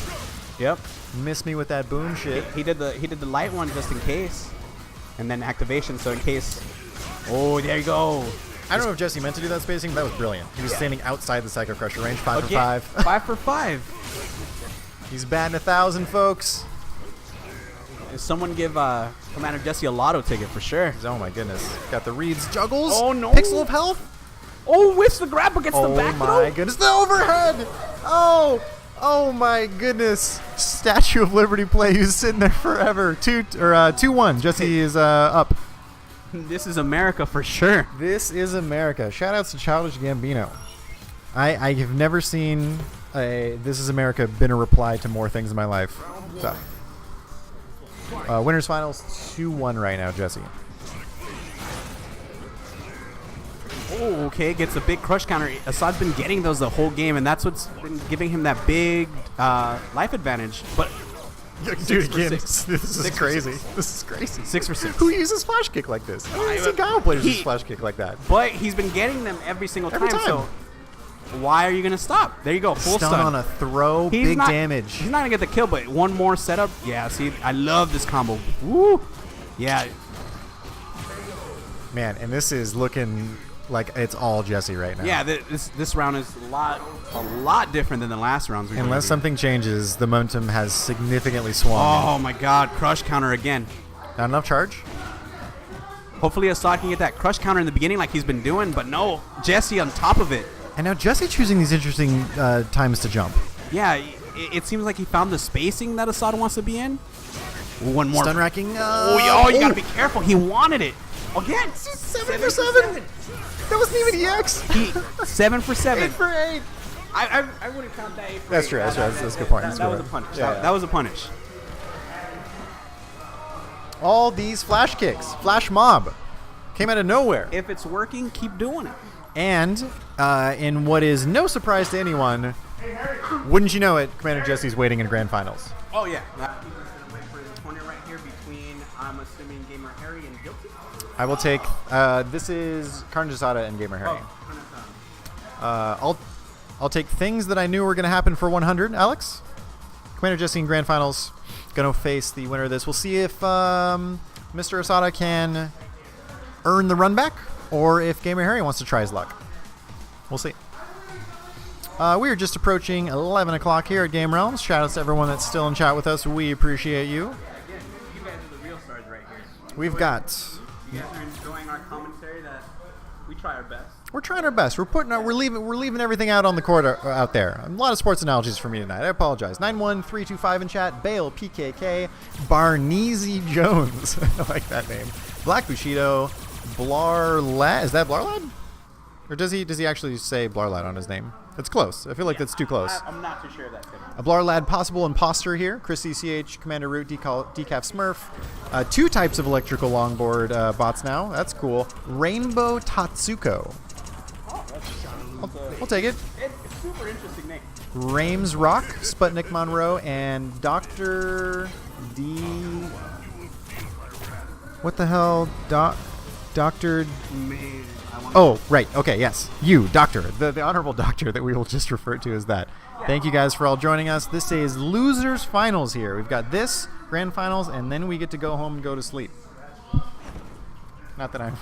Yep. Missed me with that boom shit. He did the light one just in case, and then activation. So in case. Oh, there you go. I don't know if Jesse meant to do that spacing, but that was brilliant. He was standing outside the Psycho Crusher range. 5 for 5. 5 for 5. He's batting 1,000, folks. Someone give Commander Jesse a lotto ticket for sure. Oh my goodness. Got the reads, juggles. Oh no. Pixel of health. Oh, whiffs the grab against the back throw. Oh my goodness. The overhead. Oh my goodness. Statue of Liberty play who's sitting there forever. 2-1. Jesse is up. This is America for sure. This is America. Shout outs to Childish Gambino. I have never seen a This is America been a reply to more things in my life. So, winners finals 2-1 right now, Jesse. Oh, okay. Gets a big crush counter. Assad's been getting those the whole game, and that's what's been giving him that big life advantage. But Dude, again, this is crazy. This is crazy. 6 for 6. Who uses flash kick like this? I don't see Guile players use flash kick like that. But he's been getting them every single Every time. So why are you going to stop? There you go. Full stun. on a throw, He's big not- damage. He's not going to get the kill, but one more setup. Yeah, see, I love this combo. Woo. Yeah. Man, and this is looking like it's all Jesse right now. Yeah, this round is a lot different than the last rounds. Unless something changes, the momentum has significantly swung. Oh my God, crush counter again. Not enough charge? Hopefully Assad can get that crush counter in the beginning like he's been doing, but no, Jesse on top of it. And now Jesse choosing these interesting times to jump. Yeah, it seems like he found the spacing that Assad wants to be in. One more. Stun racking. You gotta be careful. He wanted it. Again, 7 for 7. That wasn't even EX. 7 for 7. 8 for 8. I wouldn't count that 8 for That's 8. true. That's a good point. That was a punish. Yeah. That was a punish. All these flash kicks, flash mob, came out of nowhere. If it's working, keep doing it. And in what is no surprise to anyone, wouldn't you know it, Commander Jesse's waiting in grand finals. Oh yeah. He's gonna wait for the corner right here between, I'm assuming, Gamer Harry and Guilty. I will take. This is Carnage Asada and Gamer Harry. I'll take things that I knew were going to happen for 100. Alex, Commander Jesse in grand finals, going to face the winner of this. We'll see if Mr. Asada can earn the run back, or if Gamer Harry wants to try his luck. We'll see. We are just approaching 11 o'clock here at Game Realms. Shout out to everyone that's still in chat with us. We appreciate you. Again, you guys are the real stars right here. We've got. You guys are enjoying our commentary that we try our best. We're trying our best. We're leaving everything out on the court out there. A lot of sports analogies for me tonight. I apologize. 91325 in chat. Bale PKK. Barneasy Jones. I like that name. Black Bushido. Blarlad. Is that Blarlad? Or does he actually say Blarlad on his name? It's close. I feel like that's too close. I'm not too sure of that. A Blar Lad Possible Imposter here. Chrissy CH, Commander Root, Decaf Smurf. 2 types of electrical longboard bots now. That's cool. Rainbow Tatsuko. Oh, I'll take it. It's a super interesting name. Rames Rock, Sputnik Monroe, and Dr. D. What the hell? Dr. Oh, right. Okay, yes. You, Doctor. The Honorable Doctor that we will just refer to as that. Thank you guys for all joining us. This is Losers Finals here. We've got this, Grand Finals, and then we get to go home and go to sleep. Not that I'm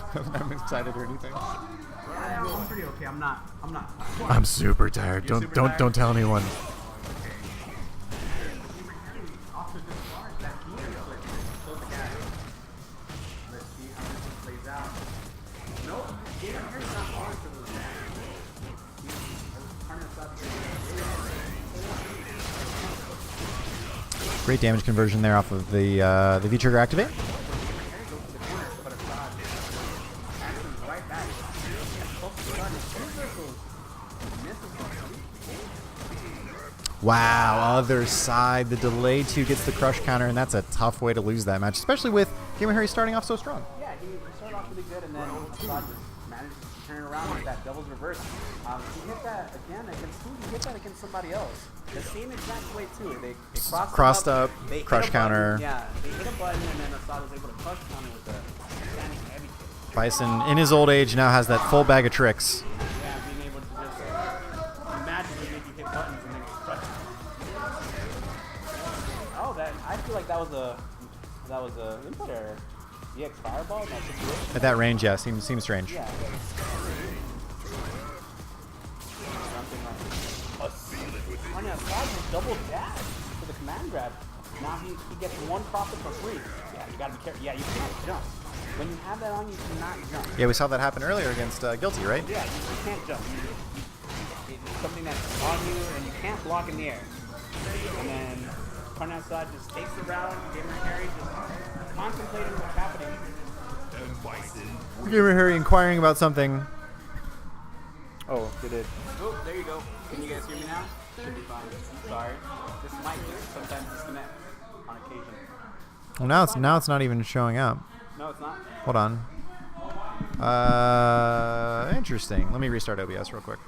excited or anything. I'm pretty okay. I'm not. I'm super tired. Don't tell anyone. Great damage conversion there off of the V-Trigger Activate. Wow, other side. The delay 2 gets the crush counter, and that's a tough way to lose that match, especially with Gamer Harry starting off so strong. Yeah, he started off really good, and then Assad just managed to turn around with that devil's reverse. He hit that again against who? He hit that against somebody else. The same exact way too. They crossed up, they crush counter. Yeah, they hit a button, and then Assad was able to crush counter with the standing heavy kick. Bison, in his old age, now has that full bag of tricks. Yeah, being able to just magically make you hit buttons and then crush. Oh, I feel like that was a input error. EX Fireball in that situation. At that range, yeah, seems strange. Yeah. Something like Anya Assad just double dash for the command grab. Now he gets 1 profit for free. Yeah, you gotta be careful. Yeah, you can't jump. When you have that on, you cannot jump. Yeah, we saw that happen earlier against Guilty, right? Yeah, you can't jump. It's something that's on you, and you can't block in the air. And then Karna Assad just takes the round. Gamer Harry just contemplating what's happening. Gamer Harry inquiring about something. Oh, did it? Oh, there you go. Can you guys hear me now? Should be fine. I'm sorry. This mic just sometimes disconnect on occasion. Well, now it's not even showing up. No, it's not. Hold on. Interesting. Let me restart OBS real quick.